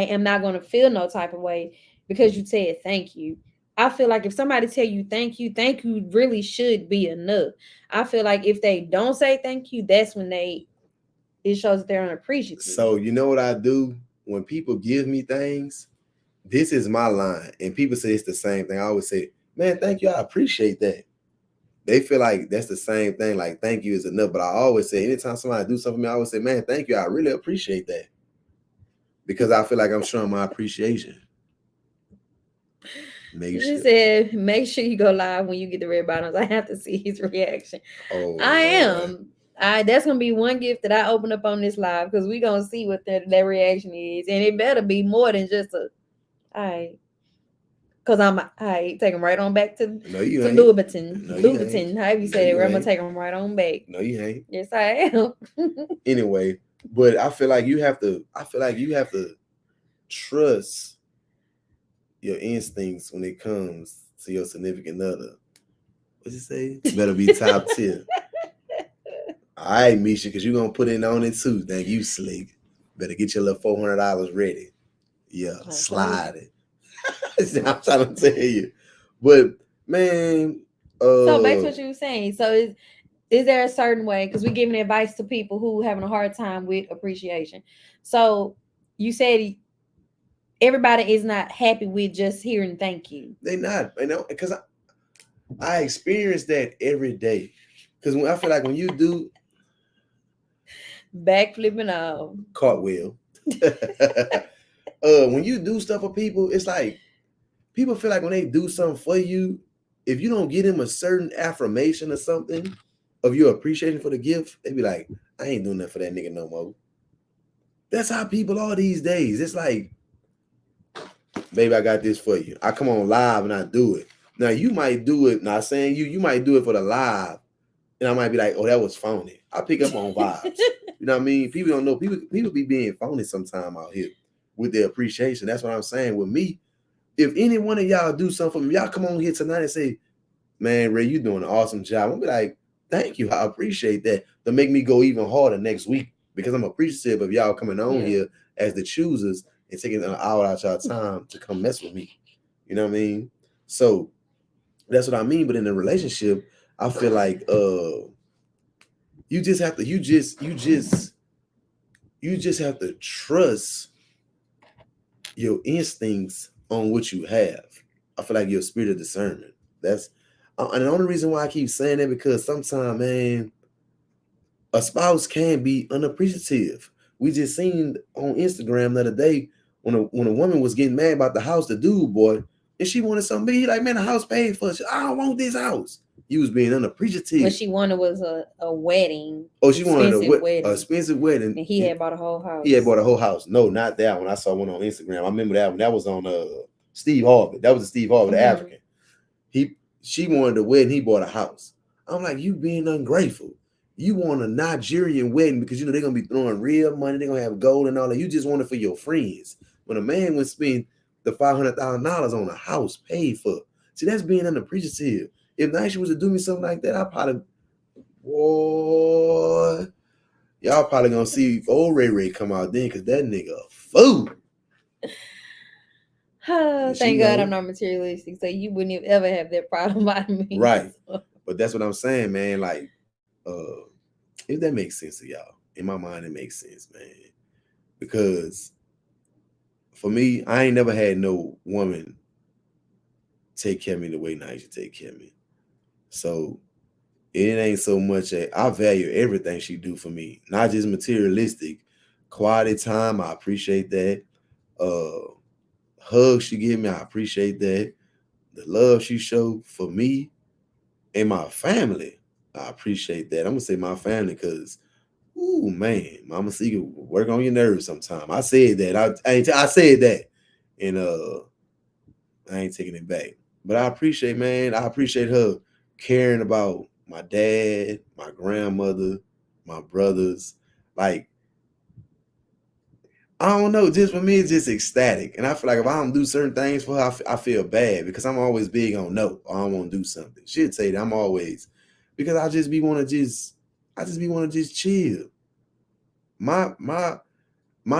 Speaker 1: am not gonna feel no type of way because you said thank you. I feel like if somebody tell you thank you really should be enough. I feel like if they don't say thank you, that's when it shows that they're unappreciative.
Speaker 2: So you know what I do when people give me things? This is my line, and people say it's the same thing. I always say, "Man, thank you. I appreciate that." They feel like that's the same thing. Like, thank you is enough. But I always say, anytime somebody do something for me, I always say, "Man, thank you. I really appreciate that," because I feel like I'm showing my appreciation. Make
Speaker 1: She
Speaker 2: sure.
Speaker 1: said, make sure you go live when you get the red bottoms. I have to see his reaction.
Speaker 2: Oh
Speaker 1: I
Speaker 2: Lord.
Speaker 1: am. That's gonna be one gift that I open up on this live because we're gonna see what their reaction is. And it better be more than just a I because I take them right on back
Speaker 2: No, you
Speaker 1: to
Speaker 2: ain't.
Speaker 1: Louboutin.
Speaker 2: No, you ain't.
Speaker 1: Louboutin, however you
Speaker 2: No,
Speaker 1: say it,
Speaker 2: you
Speaker 1: I'm gonna
Speaker 2: ain't.
Speaker 1: take them right on back.
Speaker 2: No, you ain't.
Speaker 1: Yes, I am.
Speaker 2: Anyway, but I feel like you have to. I feel like you have to trust your instincts when it comes to your significant other. What you say? Better be top tier. All right, Misha, because you're gonna put in on it too. Thank you, Slick. Better get your little $400 ready. Yeah, slide it. I'm trying to tell you. But man,
Speaker 1: So back to what you were saying. So is there a certain way because we're giving advice to people who having a hard time with appreciation? So you said everybody is not happy with just hearing thank you.
Speaker 2: they not, you know, because I experience that every day. Because when I feel like when you do
Speaker 1: Backflipping off.
Speaker 2: cartwheel, when you do stuff for people, it's like people feel like when they do something for you, if you don't give them a certain affirmation or something of your appreciation for the gift, they be like, I ain't doing that for that nigga no more. That's how people are these days. It's like, baby, I got this for you. I come on live and I do it. Now you might do it, not saying you might do it for the live, and I might be like, oh, that was phony. I pick up on vibes. You know what I mean? People don't know. People be being phony sometime out here with their appreciation. That's what I'm saying. With me, if any one of y'all do something for me, y'all come on here tonight and say, man, Ray, you doing an awesome job. I'll be like, thank you. I appreciate that. To make me go even harder next week because I'm appreciative of y'all coming on here as the choosers and taking an hour out y'all time to come mess with me. You know what I mean? So that's what I mean. But in a relationship, I feel like you just have to have to trust your instincts on what you have. I feel like your spirit of discernment. That's and the only reason why I keep saying that because sometimes, man, a spouse can be unappreciative. We just seen on Instagram the other day when a woman was getting mad about the house, the dude boy, and she wanted something big. He like, man, the house paid for it. I don't want this house. You was being unappreciative.
Speaker 1: What she wanted was a wedding.
Speaker 2: Oh, she wanted
Speaker 1: wedding.
Speaker 2: a expensive wedding.
Speaker 1: And he had bought a whole house.
Speaker 2: He had bought a whole house. No, not that one. I saw one on Instagram. I remember that one. That was on Steve Harvey. That was the Steve Harvey, the African. She wanted a wedding. He bought a house. I'm like, you being ungrateful. You want a Nigerian wedding because you know they're gonna be throwing real money. They're gonna have gold and all that. You just want it for your friends. When a man would spend the $500,000 on a house paid for, see, that's being unappreciative. If Nisha was to do me something like that, I probably, boy, y'all probably gonna see old Ray Ray come out then because that nigga a fool.
Speaker 1: Thank God I'm not materialistic, so you wouldn't ever have that problem by me.
Speaker 2: Right. But that's what I'm saying, man. Like, if that makes sense to y'all, in my mind, it makes sense, man. Because for me, I ain't never had no woman take care of me the way Nisha take care of me. So it ain't so much I value everything she do for me, not just materialistic. Quality time, I appreciate that. Hugs she give me, I appreciate that. The love she show for me and my family, I appreciate that. I'm gonna say my family because, ooh man, Mama C work on your nerves sometime. I said that. I said that, and I ain't taking it back. But I appreciate, man. I appreciate her caring about my dad, my grandmother, my brothers. Like, I don't know. Just for me, it's just ecstatic. And I feel like if I don't do certain things for her, I feel bad because I'm always big on no. I don't want to do something. She'd say that I'm always, because I just be want to just chill. My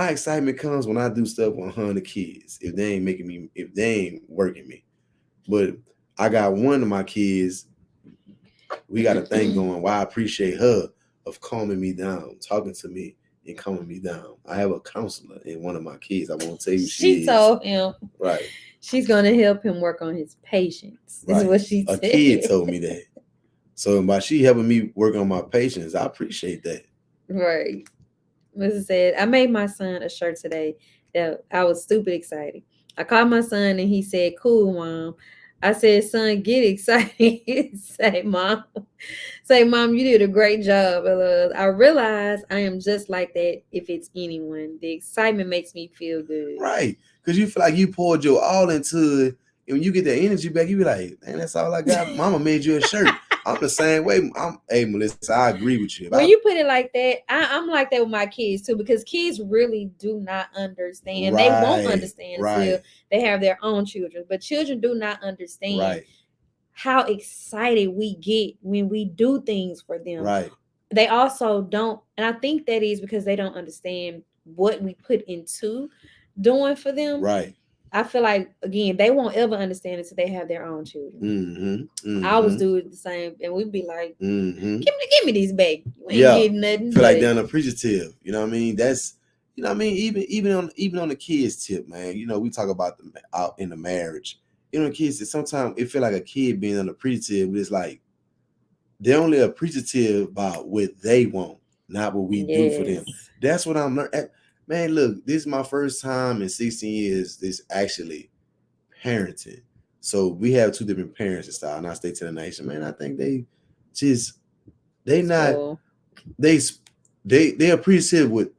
Speaker 2: excitement comes when I do stuff with her and the kids. If they ain't working me. But I got one of my kids. We got a thing going where I appreciate her of calming me down, talking to me and calming me down. I have a counselor in one of my kids. I won't tell you she
Speaker 1: told him.
Speaker 2: Right.
Speaker 1: She's going to help him work on his patience. Right. Is what she said.
Speaker 2: A kid told me that. So by she helping me work on my patience, I appreciate that.
Speaker 1: Right. Mrs. said, I made my son a shirt today that I was stupid excited. I called my son and he said, cool, Mom. I said, son, get excited. Say, Mom, you did a great job. I realize I am just like that if it's anyone. The excitement makes me feel good.
Speaker 2: Right. Because you feel like you poured your all into it. And when you get that energy back, you be like, man, that's all I got. Mama made you a shirt. I'm the same way. Hey, Melissa, I agree with you.
Speaker 1: When you put it like that, I'm like that with my kids too, because kids really do not understand. Right, they won't understand until they have their own children. But children do not understand how excited we get when we do things for them.
Speaker 2: Right.
Speaker 1: They also don't, and I think that is because they don't understand what we put into doing for them.
Speaker 2: Right.
Speaker 1: I feel like, again, they won't ever understand it until they have their own children. I always do it the same, and we'd be like, give me these back. You ain't getting nothing.
Speaker 2: Feel like they're unappreciative. You know what I mean? That's, you know what I mean? Even on the kids tip, man. You know, we talk about out in the marriage. You know, the kids, sometimes it feel like a kid being unappreciative, but it's like they're only appreciative about what they want, not what we do for them. That's what I'm learning. Man, look, this is my first time in 16 years this actually parenting. So we have two different parenting styles. And I stay to the nation, man. I think they appreciate what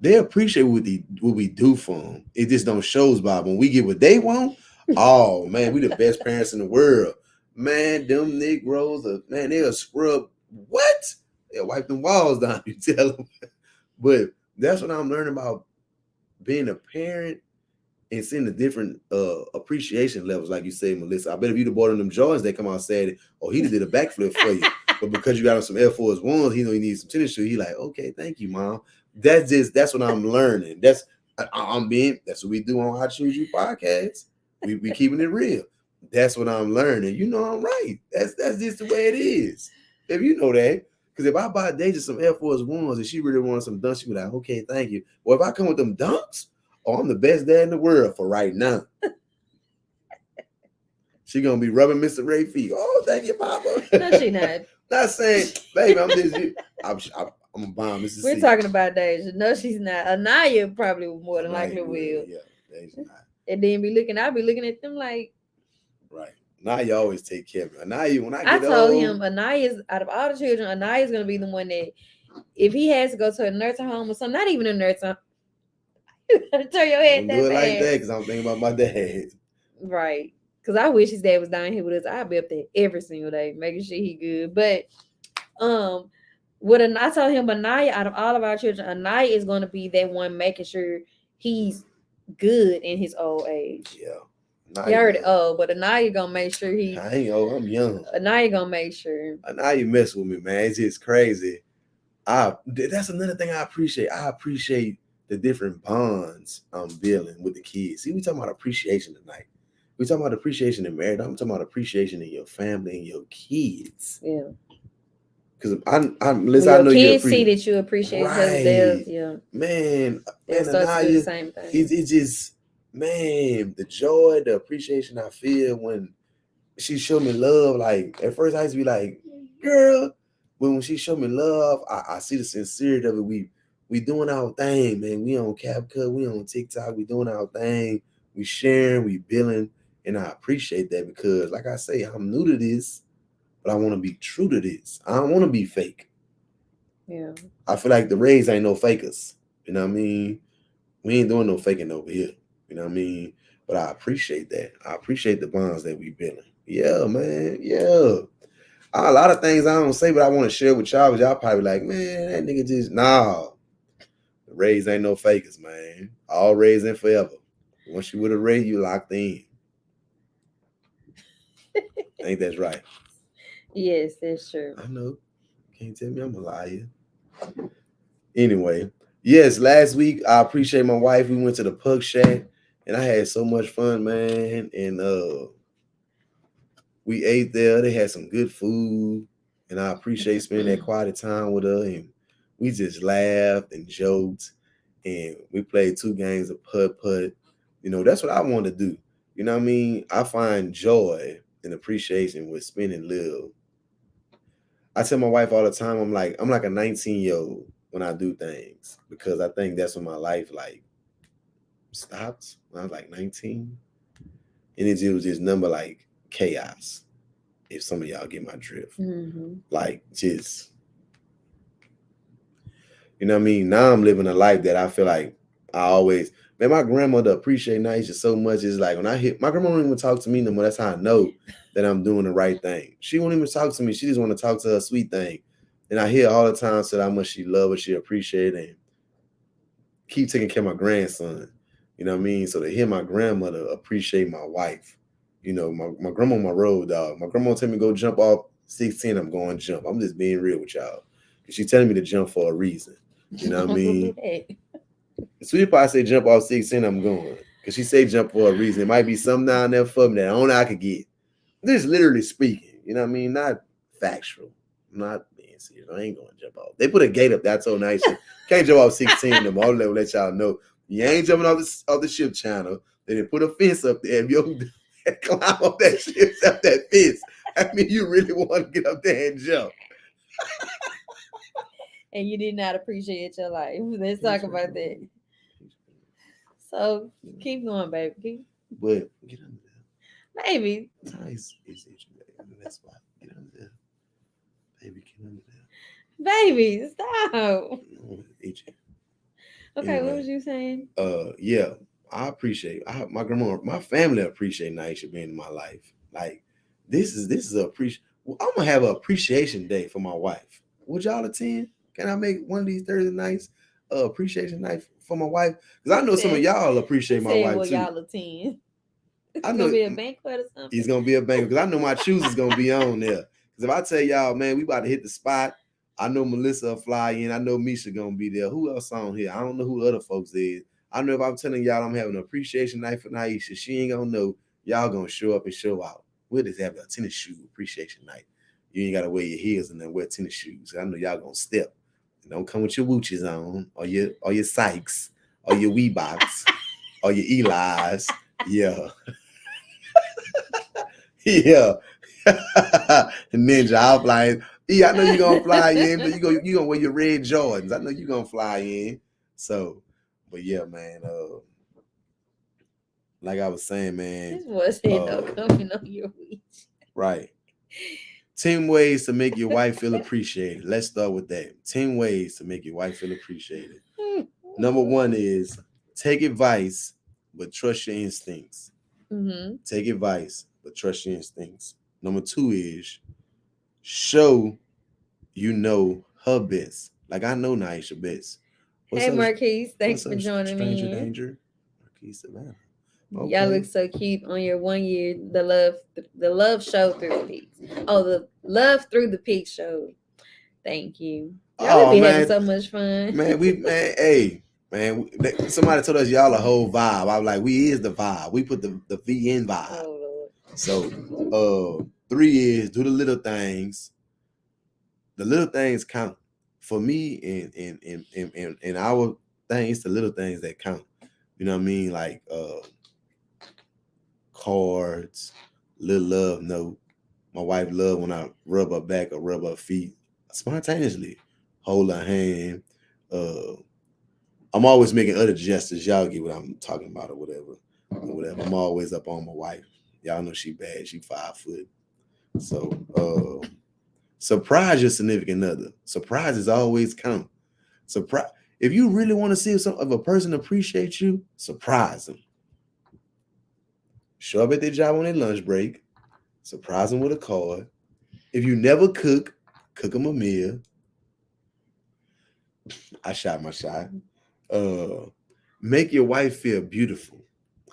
Speaker 2: we do for them. It just don't shows by when we get what they want. Oh man, we the best parents in the world. Man, them Negroes, man, they'll scrub what? They'll wipe them walls down, you tell them. But that's what I'm learning about being a parent and seeing the different appreciation levels, like you say, Melissa. I bet if you'd have bought them Jordans, they come out saying, oh, he did a backflip for you. But because you got him some Air Force Ones, he know he needs some tennis shoes. He like, okay, thank you, Mom. That's what I'm learning. That's what we do on I Choose You podcast. We keeping it real. That's what I'm learning. You know I'm right. That's just the way it is. If you know that. Because if I buy Deja some Air Force Ones and she really wants some dunks, she be like, okay, thank you. Well, if I come with them dunks, oh, I'm the best dad in the world for right now. She gonna be rubbing Mr. Ray feet. Oh, thank you, Papa.
Speaker 1: No, she not.
Speaker 2: Not saying, baby, I'm just I'm a bomb.
Speaker 1: We're talking about Deja. No, she's not. Anaya probably more than likely will.
Speaker 2: Yeah, Deja not.
Speaker 1: And then I'll be looking at them like,
Speaker 2: right. Anaya always take care of me. Anaya, when I
Speaker 1: I
Speaker 2: get
Speaker 1: told
Speaker 2: old,
Speaker 1: him Anaya's out of all the children, Anaya's gonna be the one that if he has to go to a nursing home or something, not even a nursing home, you gotta turn your head
Speaker 2: don't
Speaker 1: that
Speaker 2: do it like that
Speaker 1: fast.
Speaker 2: because I'm thinking about my dad.
Speaker 1: Right. Because I wish his dad was down here with us. I'd be up there every single day, making sure he good. But I told him Anaya, out of all of our children, Anaya is gonna be that one making sure he's good in his old age.
Speaker 2: Yeah.
Speaker 1: He already old, but Anaya gonna make sure he.
Speaker 2: I ain't old. I'm young.
Speaker 1: Anaya gonna make sure.
Speaker 2: Anaya mess with me, man. It's just crazy. That's another thing I appreciate. I appreciate the different bonds I'm building with the kids. See, we talking about appreciation tonight. We talking about appreciation in marriage. I'm talking about appreciation in your family and your kids.
Speaker 1: Yeah.
Speaker 2: Because
Speaker 1: Listen, I know kids see that you appreciate
Speaker 2: right.
Speaker 1: Yeah.
Speaker 2: Man,
Speaker 1: they'll start to do the same thing.
Speaker 2: It's just, man, the joy, the appreciation I feel when she showed me love. Like at first I used to be like, girl, but when she showed me love, I see the sincerity of it. We doing our thing, man. We on CapCut, we on TikTok, we doing our thing, we sharing, we building, and I appreciate that because, like I say, I'm new to this, but I want to be true to this. I don't want to be fake.
Speaker 1: Yeah.
Speaker 2: I feel like the Rays ain't no fakers. You know what I mean? We ain't doing no faking over here. You know what I mean? But I appreciate that. I appreciate the bonds that we building. Yeah, man. Yeah. A lot of things I don't say, but I want to share with y'all. But y'all probably like, man, that nigga just nah. The Rays ain't no fakers, man. All Rays in forever. Once you with a Ray, you locked in. I think that's right.
Speaker 1: Yes, that's true.
Speaker 2: I know. Can't tell me I'm a liar. Anyway, yes, last week I appreciate my wife. We went to the Puck Shack and I had so much fun, man. And we ate there. They had some good food. And I appreciate spending that quality time with her. And we just laughed and joked. And we played 2 games of putt-putt. You know, that's what I want to do. You know what I mean? I find joy and appreciation with spending little. I tell my wife all the time, I'm like a 19-year-old when I do things because I think that's when my life like stopped when I was like 19. And it was just number like chaos. If some of y'all get my drift.
Speaker 1: Mm-hmm.
Speaker 2: Like just, you know what I mean? Now I'm living a life that I feel like I always, man, my grandmother appreciate Naisha so much. It's like when I hit, my grandma don't even talk to me no more. That's how I know that I'm doing the right thing. She won't even talk to me. She just want to talk to her sweet thing. And I hear all the time said how much she love her, she appreciate it, and keep taking care of my grandson. You know what I mean? So to hear my grandmother appreciate my wife, you know, my grandma, my road dog. My grandma tell me go jump off 16. I'm going to jump. I'm just being real with y'all. She's telling me to jump for a reason. You know what I mean? Sweetie Pie say jump off 16. I'm going. Because she say jump for a reason. It might be something down there for me that I don't know I could get. This is literally speaking. You know what I mean? Not factual. I'm not being serious. I ain't going to jump off. They put a gate up. That's so nice. Can't jump off 16 no more. I'll let y'all know. You ain't jumping off the ship channel. They didn't put a fence up there. If you climb up that ship, up that fence, I mean, you really want to get up there and jump.
Speaker 1: And you did not appreciate your life. Let's talk about that. So keep going, baby.
Speaker 2: But get under there.
Speaker 1: Baby.
Speaker 2: Nice. That's why. Get under there. Baby, get under there.
Speaker 1: Baby, stop. Okay,
Speaker 2: anyway,
Speaker 1: what was you saying?
Speaker 2: Yeah, I appreciate my grandma, my family appreciate Naisha being in my life. Like this is a I'm gonna have an appreciation day for my wife. Would y'all attend? Can I make one of these Thursday nights appreciation night for my wife? Because I know some of y'all appreciate my wife too.
Speaker 1: Y'all attend. It's
Speaker 2: I know
Speaker 1: gonna be a banquet or something.
Speaker 2: It's gonna be a banquet because I know my shoes is gonna be on there. Because if I tell y'all, man, we about to hit the spot. I know Melissa will fly in. I know Misha gonna be there. Who else on here? I don't know who other folks is. I know if I'm telling y'all I'm having an appreciation night for Naisha, she ain't gonna know. Y'all gonna show up and show out. We'll just have a tennis shoe appreciation night. You ain't gotta wear your heels and then wear tennis shoes. I know y'all gonna step. Don't come with your Woochies on, or your Sykes, or your Weebox, or your Eli's. Yeah. Yeah. Ninja, I'll fly in. Yeah, I know you're gonna fly in, but you gonna wear your red Jordans. I know you're gonna fly in. So, but yeah, man. like I was saying,
Speaker 1: This
Speaker 2: man.
Speaker 1: was no coming on your week.
Speaker 2: Right. 10 ways to make your wife feel appreciated. Let's start with that. 10 ways to make your wife feel appreciated. Number 1 is take advice, but trust your instincts.
Speaker 1: Mm-hmm.
Speaker 2: Take advice, but trust your instincts. Number 2 is show you know her best. Like I know Naisha best.
Speaker 1: Hey, Marquise, thanks for joining
Speaker 2: Stranger
Speaker 1: me.
Speaker 2: Danger? Marquise Savannah.
Speaker 1: Y'all
Speaker 2: Okay.
Speaker 1: look so cute on your 1 year. The love show through the peaks. Oh, the love through the peaks show. Thank you. Y'all be having so much fun.
Speaker 2: Man, hey, man, somebody told us y'all a whole vibe. I was like, we is the vibe. We put the V in vibe.
Speaker 1: Oh, Lord.
Speaker 2: So, 3 is do the little things. The little things count. For me, in our thing, it's the little things that count. You know what I mean? Like cards, little love note. My wife love when I rub her back or rub her feet spontaneously. Hold her hand. I'm always making other gestures. Y'all get what I'm talking about or whatever. I'm always up on my wife. Y'all know she bad. She 5 foot. So surprise your significant other. Surprises always count. Surprise. If you really want to see if a person appreciates you, surprise them. Show up at their job on their lunch break. Surprise them with a card. If you never cook them a meal. I shot my shot. Make your wife feel beautiful.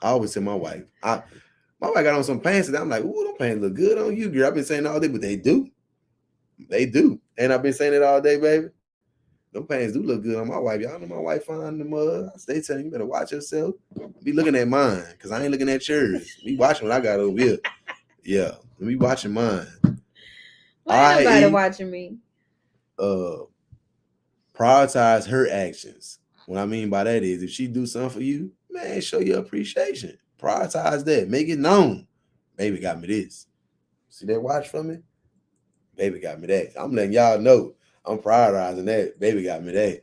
Speaker 2: I always tell my wife, my wife got on some pants and I'm like, ooh, them pants look good on you, girl. I've been saying all day, but they do. They do. And I've been saying it all day, baby. Them pants do look good on my wife. Y'all know my wife fine them. I stay telling you better watch yourself. Be looking at mine, because I ain't looking at yours. Be watching what I got over here. Yeah. Be watching mine.
Speaker 1: Why ain't nobody watching me?
Speaker 2: Prioritize her actions. What I mean by that is if she do something for you, man, show your appreciation. Prioritize that. Make it known. Baby got me this. See that watch from me? Baby got me that. I'm letting y'all know. I'm prioritizing that. Baby got me that.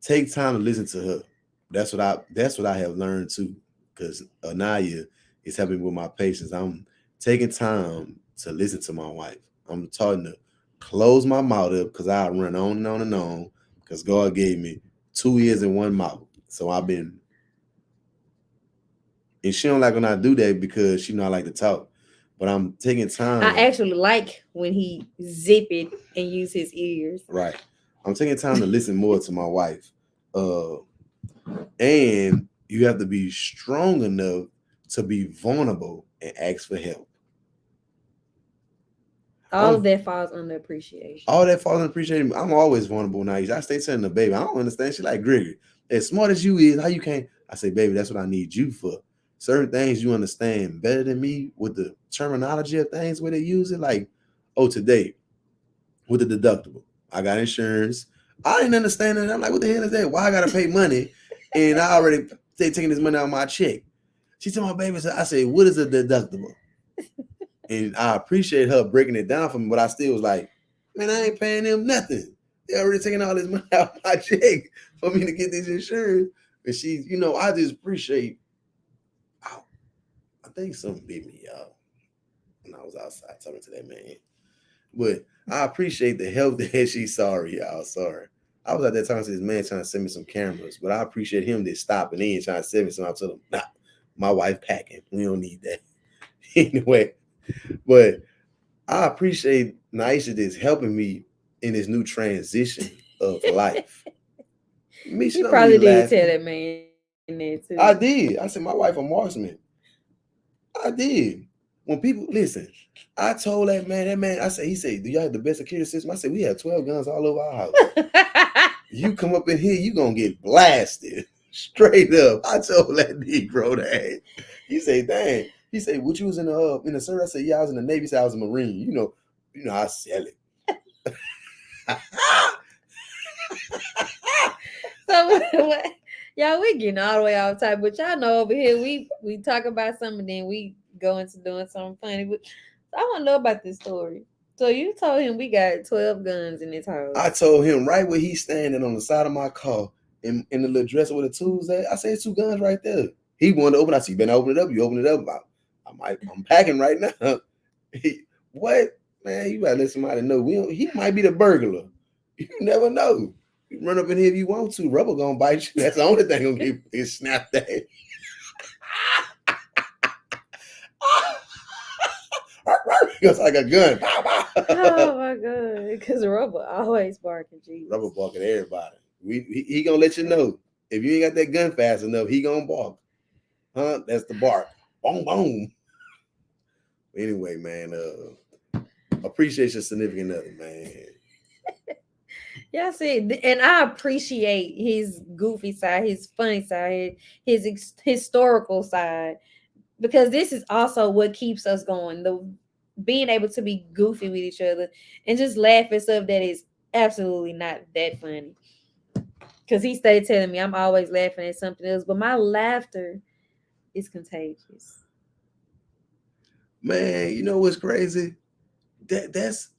Speaker 2: Take time to listen to her. That's what I have learned too. Because Anaya is helping me with my patience. I'm taking time to listen to my wife. I'm starting to close my mouth up because I run on and on and on. Because God gave me 2 ears and 1 mouth. So I've been. And she don't like when I do that because she know I like to talk. But I'm taking time.
Speaker 1: I actually like when he zip it and use his ears.
Speaker 2: Right. I'm taking time to listen more to my wife. And you have to be strong enough to be vulnerable and ask for help.
Speaker 1: All of that falls under appreciation.
Speaker 2: All that falls under appreciation. I'm always vulnerable now. I stay telling the baby, I don't understand. She like, Gregory, as smart as you is, how you can't? I say, baby, that's what I need you for. Certain things you understand better than me with the terminology of things where they use it. Like, today, with the deductible, I got insurance. I didn't understand it. I'm like, what the hell is that? Why I gotta pay money? And I already taking this money out of my check. She told my baby, I say, what is a deductible? And I appreciate her breaking it down for me, but I still was like, man, I ain't paying them nothing. They already taking all this money out of my check for me to get this insurance. And she, I just appreciate. I think something beat me, y'all, when I was outside talking to that man. But I appreciate the help that she's sorry, y'all. Sorry. I was at that time to this man trying to send me some cameras, but I appreciate him just stopping in trying to send me some. I told him, nah, my wife packing. We don't need that. Anyway, but I appreciate Naisha just helping me in this new transition of life.
Speaker 1: You probably did tell that man that too.
Speaker 2: I did. I said, my wife a marksman. I did. When people listen, I told that man, he said, do y'all have the best security system? I said, we have 12 guns all over our house. You come up in here, you gonna get blasted. Straight up. I told that Negro that. He said, dang. He said, what you was in the service? I said, yeah, I was in the Navy, so I was a Marine. You know, I sell it.
Speaker 1: So what? Y'all, we getting all the way off type, but y'all know over here we talk about something, then we go into doing something funny. But I want to know about this story. So you told him we got 12 guns in this house.
Speaker 2: I told him right where he's standing on the side of my car in the little dresser with the tools at. I said, 2 guns right there. He wanted to open. I said, "You better open it up. You open it up. I'm packing right now." What, man? You gotta let somebody know. He might be the burglar. You never know. You run up in here if you want to. Rubber gonna bite you. That's the only thing gonna get snapped at. It's like a gun.
Speaker 1: Oh my god! Because Rubber always barking. Jesus.
Speaker 2: Rubber barking at everybody. He gonna let you know if you ain't got that gun fast enough. He gonna bark. Huh? That's the bark. Boom, boom. Anyway, man. Appreciate your significant other, man.
Speaker 1: Yeah, see, and I appreciate his goofy side, his funny side, his historical side, because this is also what keeps us going. The being able to be goofy with each other and just laugh at stuff that is absolutely not that funny. Because he stayed telling me I'm always laughing at something else, but my laughter is contagious.
Speaker 2: Man, you know what's crazy? That's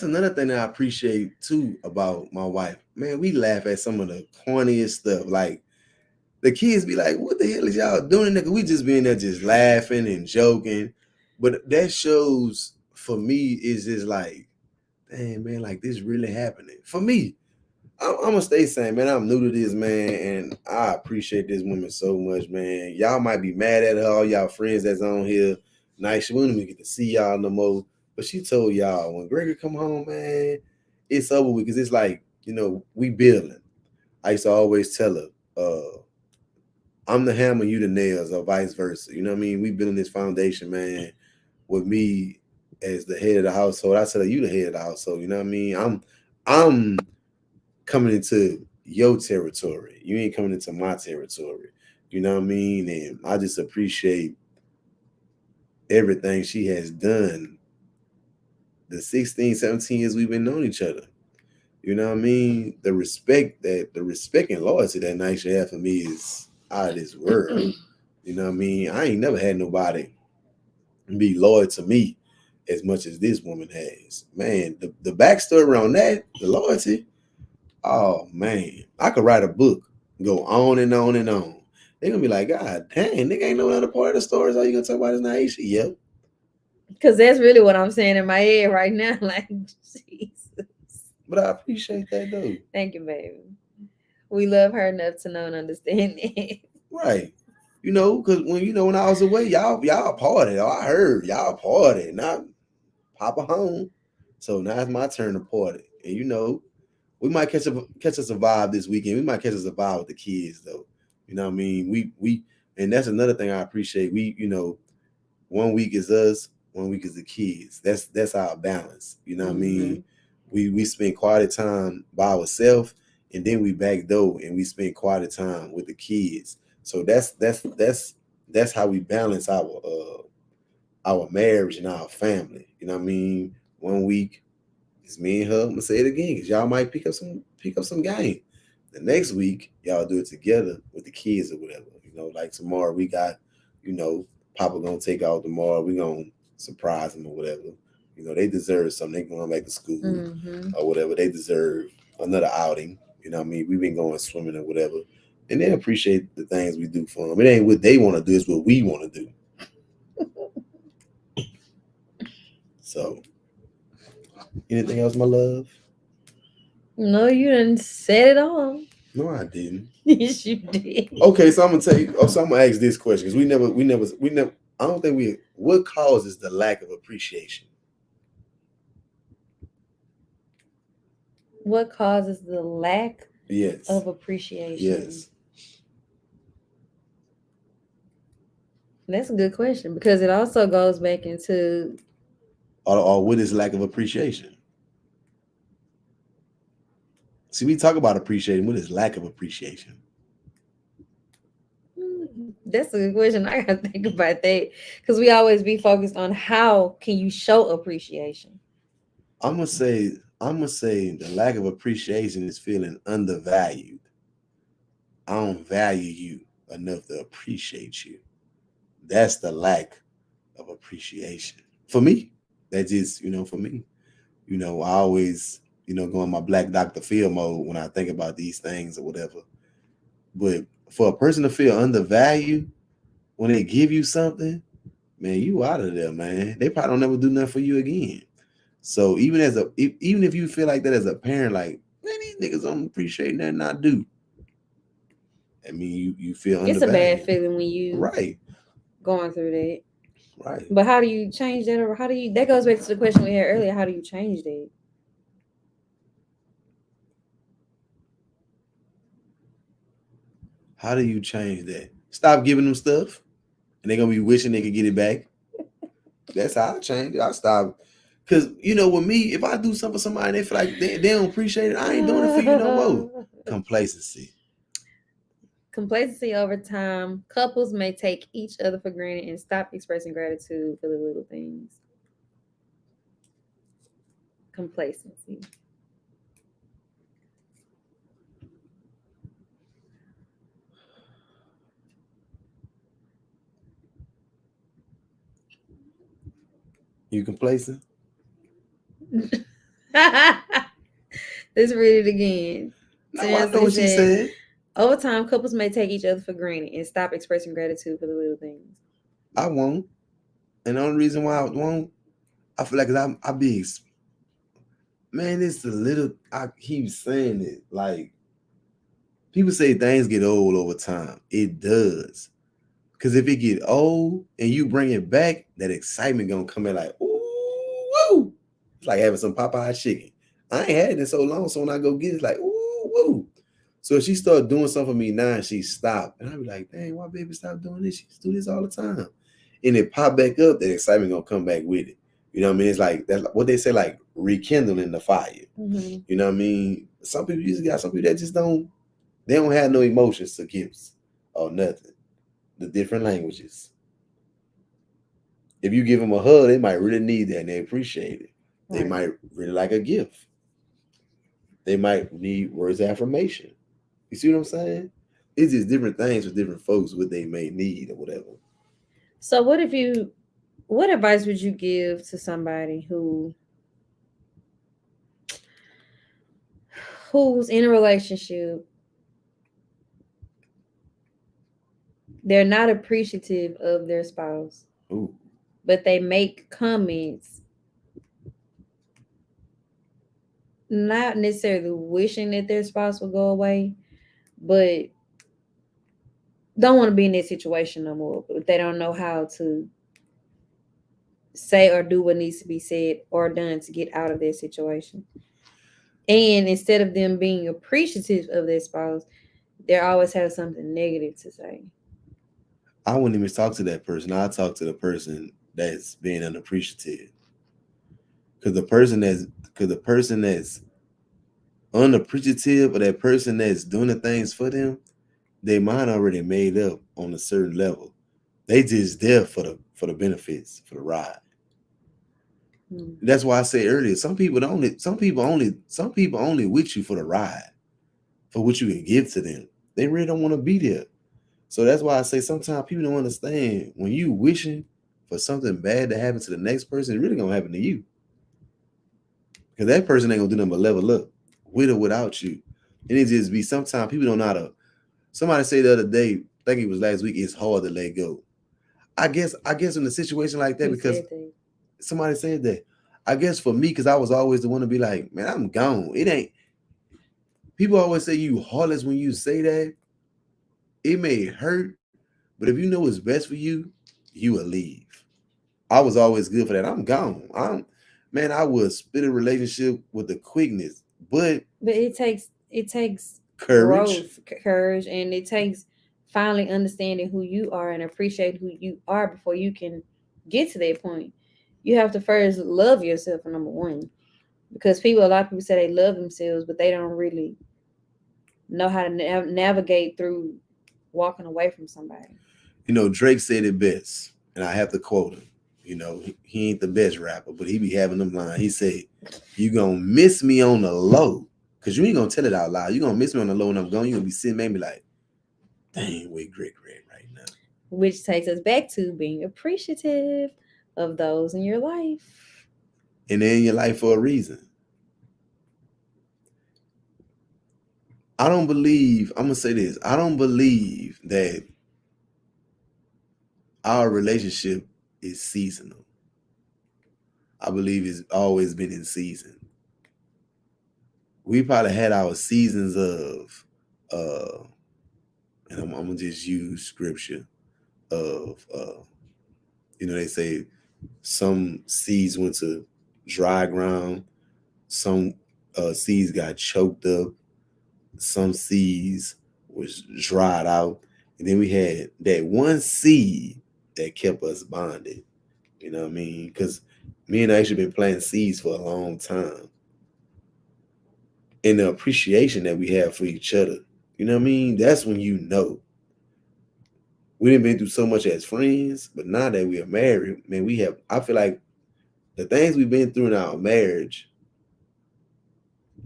Speaker 2: another thing that I appreciate too about my wife. Man, we laugh at some of the corniest stuff. Like the kids be like, "What the hell is y'all doing, nigga?" We just being there just laughing and joking. But that shows for me is just like, damn, man, like this really happening. For me, I'm gonna stay saying, man, I'm new to this, man, and I appreciate this woman so much, man. Y'all might be mad at her, all y'all friends that's on here. Nice, she wouldn't even get to see y'all no more. But she told y'all when Gregory come home, man, it's over with, because it's like, we building. I used to always tell her, I'm the hammer, you the nails, or vice versa. You know what I mean? We building this foundation, man, with me as the head of the household. I said, you the head of the household. You know what I mean? I'm coming into your territory. You ain't coming into my territory. You know what I mean? And I just appreciate everything she has done the 16, 17 years we've been knowing each other. You know what I mean? The respect and loyalty that Nisha had for me is out of this world. You know what I mean? I ain't never had nobody be loyal to me as much as this woman has. Man, the backstory around that, the loyalty, oh man, I could write a book, go on and on and on. They're gonna be like, God dang, nigga ain't no other part of the story. All you gonna talk about is Naisha? Yep.
Speaker 1: Because that's really what I'm saying in my head right now. Like, Jesus.
Speaker 2: But I appreciate that though.
Speaker 1: Thank you, baby. We love her enough to know and understand it.
Speaker 2: Right. Because when I was away, y'all partied. I heard y'all partied, not Papa home. So now it's my turn to party. And we might catch us a vibe this weekend. We might catch us a vibe with the kids though. You know what I mean? We and that's another thing I appreciate. We, 1 week is us, 1 week is the kids. That's our balance. You know what I mean? We spend quality time by ourselves, and then we backdoor and we spend quality time with the kids. So that's how we balance our marriage and our family. You know what I mean? 1 week it's me and her. I'm gonna say it again because y'all might pick up some game. The next week y'all do it together with the kids or whatever. Like tomorrow we got, Papa gonna take out tomorrow. We gonna surprise them or whatever. They deserve something. They going back to school or whatever. They deserve another outing. You know what I mean? We've been going swimming or whatever. And they appreciate the things we do for them. It ain't what they want to do, it's what we want to do. So, anything else, my love?
Speaker 1: No, you didn't say it all.
Speaker 2: No, I didn't.
Speaker 1: Yes, you did.
Speaker 2: Okay, so I'm gonna ask this question because we never. I don't think what causes the lack of appreciation?
Speaker 1: What causes the lack
Speaker 2: Yes.
Speaker 1: of appreciation?
Speaker 2: Yes.
Speaker 1: That's a good question because it also goes back into
Speaker 2: or what is lack of appreciation? See, we talk about appreciating. What is lack of appreciation?
Speaker 1: That's a good question. I gotta think about that because we always be focused on how can you show appreciation.
Speaker 2: I'm gonna say the lack of appreciation is feeling undervalued. I don't value you enough to appreciate you. That's the lack of appreciation for me. That's just for me. I always go in my Black Dr. Phil mode when I think about these things or whatever. But for a person to feel undervalued, when they give you something, man, you out of there, man. They probably don't never do nothing for you again. So even even if you feel like that as a parent, like, man, these niggas don't appreciate nothing I do. I mean, you feel
Speaker 1: It's a bad
Speaker 2: undervalued.
Speaker 1: feeling when you
Speaker 2: Right.
Speaker 1: going through that.
Speaker 2: Right.
Speaker 1: But how do you change that, or how do you? That goes back to the question we had earlier. How do you change that?
Speaker 2: How do you change that? Stop giving them stuff, and they're gonna be wishing they could get it back. That's how I change it. I stop. Cause with me, if I do something for somebody, they feel like they don't appreciate it. I ain't doing it for you no more. Complacency.
Speaker 1: Complacency over time. Couples may take each other for granted and stop expressing gratitude for the little things. Complacency.
Speaker 2: You complacent?
Speaker 1: Let's read it again.
Speaker 2: No, I know what she said.
Speaker 1: Over time, couples may take each other for granted and stop expressing gratitude for the little things.
Speaker 2: I won't. And the only reason why I won't, I feel like I be, man, it's the little, I keep saying it. Like, people say things get old over time. It does. Because if it get old and you bring it back, that excitement gonna come in like, ooh, woo. It's like having some Popeye chicken. I ain't had it in so long, so when I go get it, it's like, ooh, woo. So if she start doing something for me now and she stopped, and I be like, dang, why baby stop doing this? She used to do this all the time. And it pop back up, that excitement gonna come back with it. You know what I mean? It's like that's what they say, like rekindling the fire.
Speaker 1: Mm-hmm.
Speaker 2: You know what I mean? Some people just got some people that just don't have no emotions to gifts or nothing. The different languages. If you give them a hug, they might really need that and they appreciate it. They might really like a gift. They might need words of affirmation. You see what I'm saying? It's just different things for different folks, what they may need or whatever.
Speaker 1: So what advice would you give to somebody who's in a relationship? They're not appreciative of their spouse.
Speaker 2: Ooh.
Speaker 1: But they make comments not necessarily wishing that their spouse will go away, but don't want to be in that situation no more. But they don't know how to say or do what needs to be said or done to get out of their situation. And instead of them being appreciative of their spouse, they always have something negative to say.
Speaker 2: I wouldn't even talk to that person. I'll talk to the person that's being unappreciative. Because the person that's unappreciative, or that person that's doing the things for them, their mind already made up on a certain level. They just there for the benefits, for the ride. That's why I said earlier, some people only with you for the ride, for what you can give to them. They really don't want to be there. So that's why I say sometimes people don't understand, when you wishing for something bad to happen to the next person, it's really gonna happen to you. Because that person ain't gonna do nothing but level up, with or without you. And it just be, sometimes people don't know how to. Somebody said the other day, I think it was last week, it's hard to let go. I guess in a situation like that, because somebody said that. I guess for me, because I was always the one to be like, man, I'm gone. It ain't. People always say you heartless when you say that. It may hurt, but if you know what's best for you, you will leave. I was always good for that. I'm gone. I would split a relationship with the quickness, but
Speaker 1: it takes courage, and it takes finally understanding who you are and appreciate who you are before you can get to that point. You have to first love yourself, number one, because a lot of people say they love themselves, but they don't really know how to navigate through walking away from somebody.
Speaker 2: Drake said it best, and I have to quote him. He ain't the best rapper, but he be having them lines. He said, "You gonna miss me on the low, cause you ain't gonna tell it out loud. You gonna miss me on the low, and I'm gone. You gonna be sitting maybe like, dang, where Greg right now."
Speaker 1: Which takes us back to being appreciative of those in your life.
Speaker 2: And they're in your life for a reason. I'm gonna say this. I don't believe that our relationship is seasonal. I believe it's always been in season. We probably had our seasons of, and I'm gonna just use scripture of, they say some seeds went to dry ground, some seeds got choked up, some seeds was dried out, and then we had that one seed that kept us bonded. You know what I mean? Because me and I actually been planting seeds for a long time, and the appreciation that we have for each other. You know what I mean? That's when you know. We didn't been through so much as friends, but now that we are married, man, we have. I feel like the things we've been through in our marriage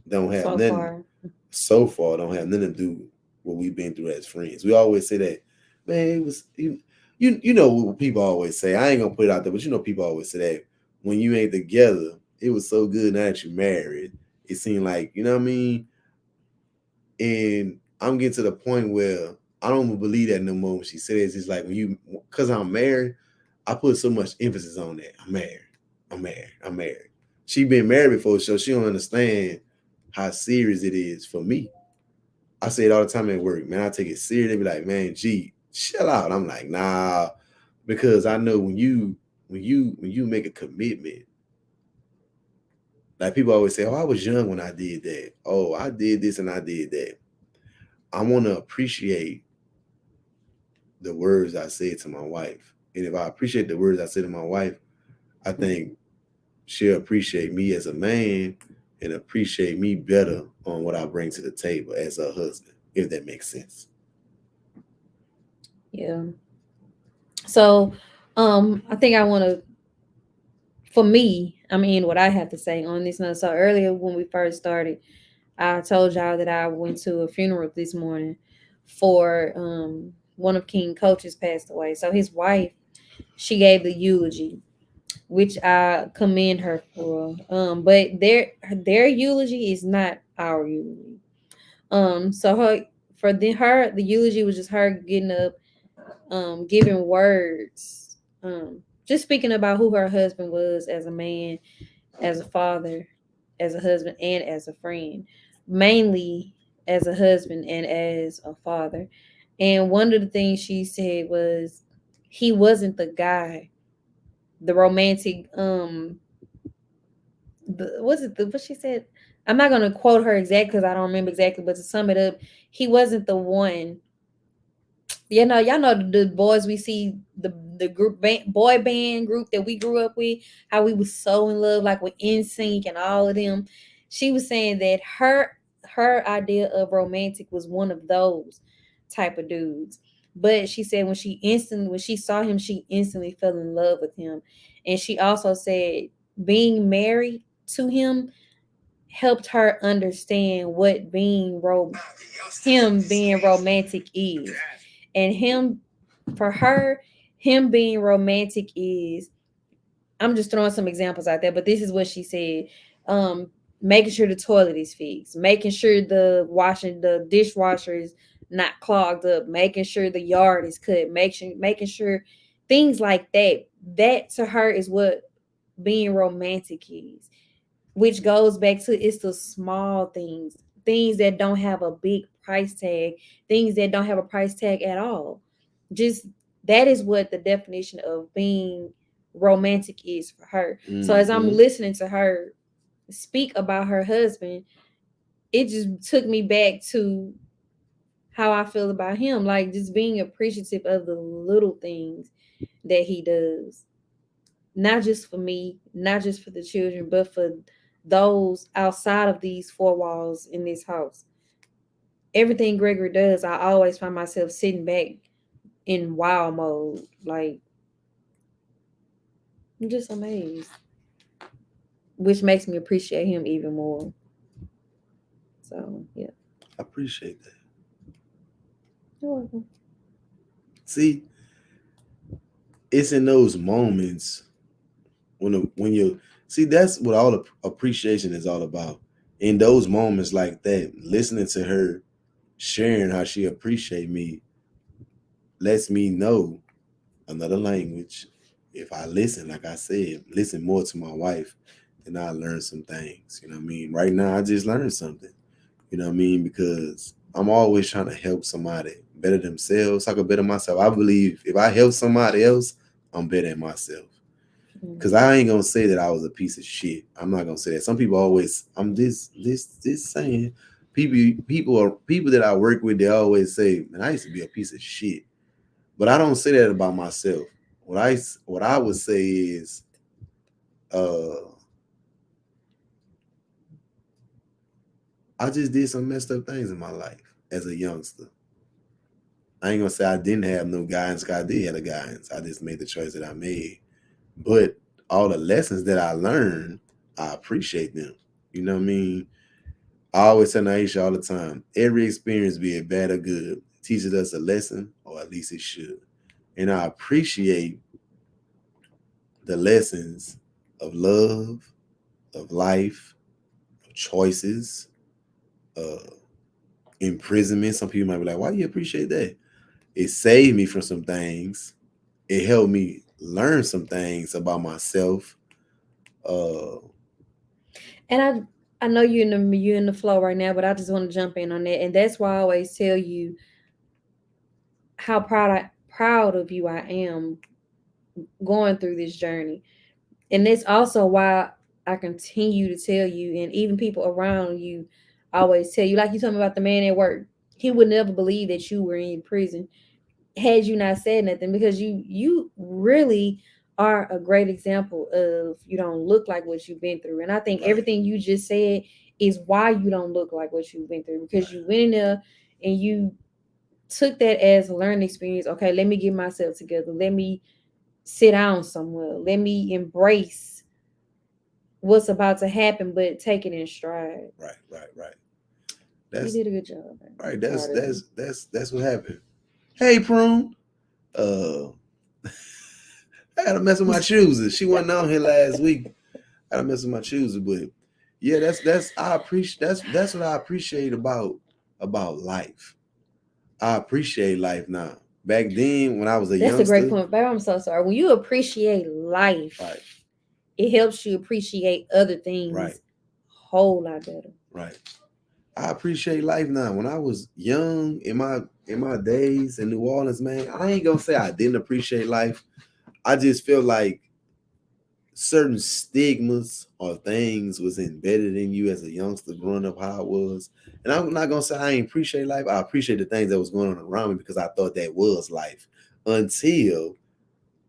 Speaker 2: don't have
Speaker 1: So
Speaker 2: nothing.
Speaker 1: far.
Speaker 2: So far, don't have nothing to do with what we've been through as friends. We always say that, man. It was you know what people always say. I ain't gonna put it out there, but you know people always say that when you ain't together, it was so good. Now that you married, it seemed like, you know what I mean. And I'm getting to the point where I don't even believe that no more. When she says it's like because I'm married, I put so much emphasis on that. I'm married. I'm married. I'm married. She been married before, so she don't understand how serious it is for me. I say it all the time at work, man. I take it serious. They be like, man, gee, chill out. I'm like, nah, because I know when you make a commitment, like people always say, oh, I was young when I did that. Oh, I did this and I did that. I want to appreciate the words I said to my wife. And if I appreciate the words I said to my wife, I think she'll appreciate me as a man and appreciate me better on what I bring to the table as a husband, if that makes sense.
Speaker 1: Yeah. So, I think I want to, for me, I mean, what I have to say on this note. So earlier when we first started, I told y'all that I went to a funeral this morning for one of King Coaches passed away. So his wife, she gave the eulogy, which I commend her for. But their eulogy is not our eulogy. So the eulogy was just her getting up, giving words, just speaking about who her husband was as a man, as a father, as a husband, and as a friend. Mainly as a husband and as a father. And one of the things she said was he wasn't the guy, the romantic, what she said? I'm not gonna quote her exactly because I don't remember exactly, but to sum it up, he wasn't the one. Y'all know the boys we see, the boy band group that we grew up with, how we was so in love, like with NSYNC and all of them. She was saying that her idea of romantic was one of those type of dudes. But she said when she saw him, she instantly fell in love with him. And she also said being married to him helped her understand what him being romantic is. And for her, him being romantic is, I'm just throwing some examples out there, but this is what she said. Um, Making sure the toilet is fixed, making sure the dishwasher is not clogged up, making sure the yard is cut, making sure things like that. That to her is what being romantic is, which goes back to it's the small things that don't have a big price tag, things that don't have a price tag at all. Just that is what the definition of being romantic is for her.
Speaker 2: Mm-hmm.
Speaker 1: So as I'm listening to her speak about her husband, it just took me back to how I feel about him, like just being appreciative of the little things that he does, not just for me, not just for the children, but for those outside of these four walls in this house. Everything Gregory does, I always find myself sitting back in wow mode. Like, I'm just amazed, which makes me appreciate him even more. So, yeah.
Speaker 2: I appreciate that.
Speaker 1: You're welcome.
Speaker 2: See, it's in those moments when you see, that's what all the appreciation is all about. In those moments like that, listening to her sharing how she appreciate me lets me know another language. If I listen, like I said, listen more to my wife, then I learn some things. You know what I mean? Right now, I just learned something. You know what I mean? Because I'm always trying to help somebody better themselves. I could better myself. I believe if I help somebody else, I'm better than myself. Cause I ain't gonna say that I was a piece of shit. I'm not gonna say that. Some people always, I'm this saying. People that I work with, they always say, "Man, I used to be a piece of shit," but I don't say that about myself. What I would say is, uh, I just did some messed up things in my life as a youngster. I ain't gonna say I didn't have no guidance. 'Cause I did have a guidance. I just made the choice that I made. But all the lessons that I learned, I appreciate them. You know what I mean? I always tell Naisha all the time, every experience, be it bad or good, teaches us a lesson, or at least it should. And I appreciate the lessons of love, of life, of choices, uh, imprisonment. Some people might be like, why do you appreciate that? It saved me from some things. It helped me learn some things about myself. Uh,
Speaker 1: And I know you're in the flow right now, but I just want to jump in on that. And that's why I always tell you how proud of you I am going through this journey. And that's also why I continue to tell you, and even people around you always tell you, like you told me about the man at work. He would never believe that you were in prison had you not said nothing, because you really are a great example of you don't look like what you've been through. And I think
Speaker 2: right,
Speaker 1: everything you just said is why you don't look like what you've been through, because
Speaker 2: right,
Speaker 1: you went in there and you took that as a learning experience. Okay, let me get myself together. Let me sit down somewhere. Let me embrace what's about to happen, but take it in stride.
Speaker 2: right.
Speaker 1: You
Speaker 2: That's
Speaker 1: did a good job, man.
Speaker 2: right.
Speaker 1: I'm
Speaker 2: That's
Speaker 1: proud of
Speaker 2: that's
Speaker 1: you.
Speaker 2: that's that's what happened. Hey, Prune. Uh, I had to mess with my choosers. She wasn't on here last week. I had to mess with my choosers, but yeah, that's what I appreciate about life. I appreciate life now. Back then, when I was a
Speaker 1: That's a great
Speaker 2: youngster,
Speaker 1: point, babe. I'm so sorry. When you appreciate life,
Speaker 2: right,
Speaker 1: it helps you appreciate other
Speaker 2: right,
Speaker 1: things a whole lot better.
Speaker 2: right. I appreciate life now. When I was young in my days in New Orleans, man, I ain't gonna say I didn't appreciate life. I just feel like certain stigmas or things was embedded in you as a youngster growing up how it was. And I'm not gonna say I ain't appreciate life. I appreciate the things that was going on around me because I thought that was life. Until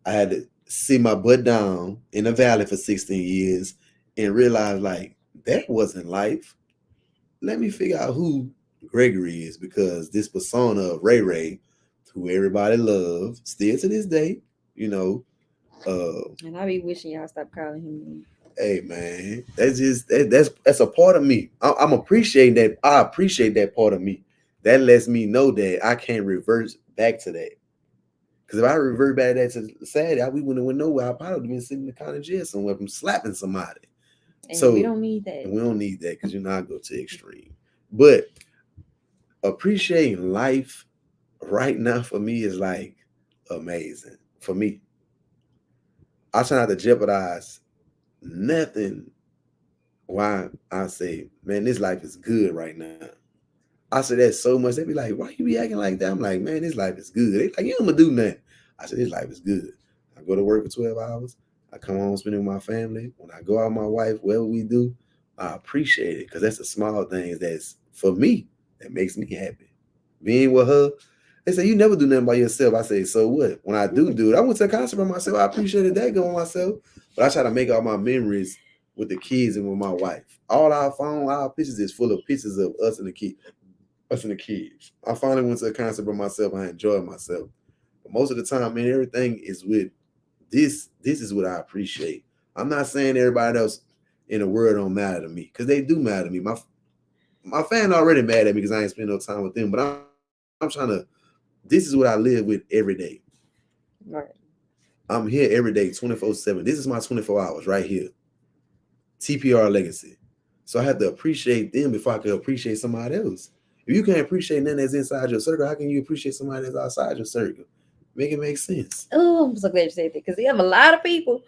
Speaker 2: I had to see my butt down in the valley for 16 years and realize like that wasn't life. Let me figure out who Gregory is, because this persona of Ray Ray, who everybody loves, still to this day, you know,
Speaker 1: And I be wishing y'all stop calling him.
Speaker 2: hey man, that's a part of me. I'm appreciating that. I appreciate that part of me. That lets me know that I can't reverse back to that. Because if I revert back to that to Saturday, we wouldn't have went nowhere. I probably would have been sitting in the county jail somewhere from slapping somebody.
Speaker 1: And we
Speaker 2: So,
Speaker 1: don't need that.
Speaker 2: and we don't need that because you know I go to extreme. But appreciating life right now for me is like amazing. For me, I try not to jeopardize nothing. Why I say, man, this life is good right now. I say that so much. They be like, why you be acting like that? I'm like, man, this life is good. They like, you don't do nothing. I said, this life is good. I go to work for 12 hours. I come home spending with my family. When I go out with my wife, whatever we do, I appreciate it because that's the small things that's for me that makes me happy. Being with her, they say you never do nothing by yourself. I say, so what? When I do it, I went to a concert by myself. I appreciated that going myself, but I try to make all my memories with the kids and with my wife. All our pictures is full of pictures of us and the kids. I finally went to a concert by myself. I enjoyed myself. But most of the time, man, everything is with this. This is what I appreciate. I'm not saying everybody else in the world don't matter to me, because they do matter to me. My fan already mad at me because I ain't spend no time with them. But I'm trying to. This is what I live with every day.
Speaker 1: Right.
Speaker 2: I'm here every day, 24/7. This is my 24 hours right here. TPR legacy. So I have to appreciate them before I can appreciate somebody else. If you can't appreciate nothing that's inside your circle, how can you appreciate somebody that's outside your circle? Make it make sense.
Speaker 1: Oh, I'm so glad you said that because you have a lot of people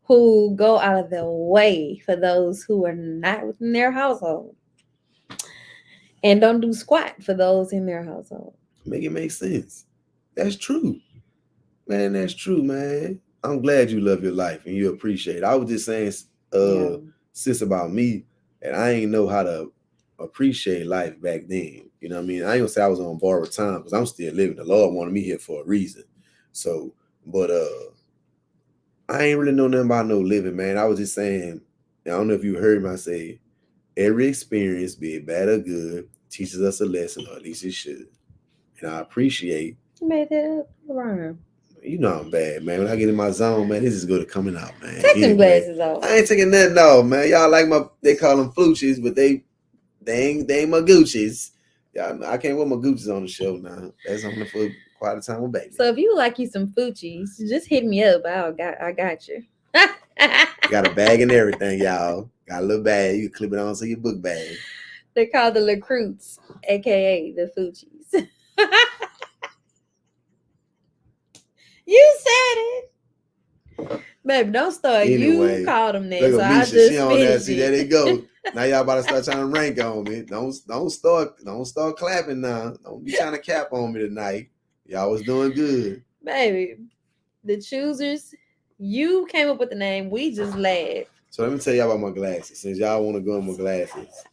Speaker 1: who go out of their way for those who are not within their household and don't do squat for those in their household.
Speaker 2: Make it make sense. That's true. Man, that's true, man. I'm glad you love your life and you appreciate it. I was just saying,
Speaker 1: Yeah.
Speaker 2: sis, about me, and I ain't know how to appreciate life back then. You know what I mean? I ain't gonna say I was on borrowed time because I'm still living. The Lord wanted me here for a reason. So, but I ain't really know nothing about no living, man. I was just saying, I don't know if you heard me say, every experience, be it bad or good, teaches us a lesson, or at least it should. And I appreciate.
Speaker 1: You made that up, Ryan.
Speaker 2: You know I'm bad, man. When I get in my zone, man, this is good at coming out, man.
Speaker 1: Take them
Speaker 2: Anyway,
Speaker 1: glasses off.
Speaker 2: I ain't taking nothing off, man. Y'all like they call them floochies, but they ain't my Gucci's. Y'all, I can't wear my Gucci's on the show now. That's only for quite a time with baby.
Speaker 1: So if you like you some Fuchis, just hit me up. I got you.
Speaker 2: Got a bag and everything, y'all. Got a little bag. You can clip it on to your book bag.
Speaker 1: They're called the Recruits, aka the Fuchis. You said it. Baby, don't start.
Speaker 2: Anyway,
Speaker 1: you called them that.
Speaker 2: Look
Speaker 1: So
Speaker 2: at
Speaker 1: I
Speaker 2: Misha.
Speaker 1: just
Speaker 2: She on there.
Speaker 1: finished
Speaker 2: See,
Speaker 1: it.
Speaker 2: there they go. Now y'all about to start trying to rank on me. Don't start clapping now. Don't be trying to cap on me tonight. Y'all was doing good.
Speaker 1: Baby, the choosers, you came up with the name. We just laughed.
Speaker 2: So let me tell y'all about my glasses. Since y'all want to go in my glasses.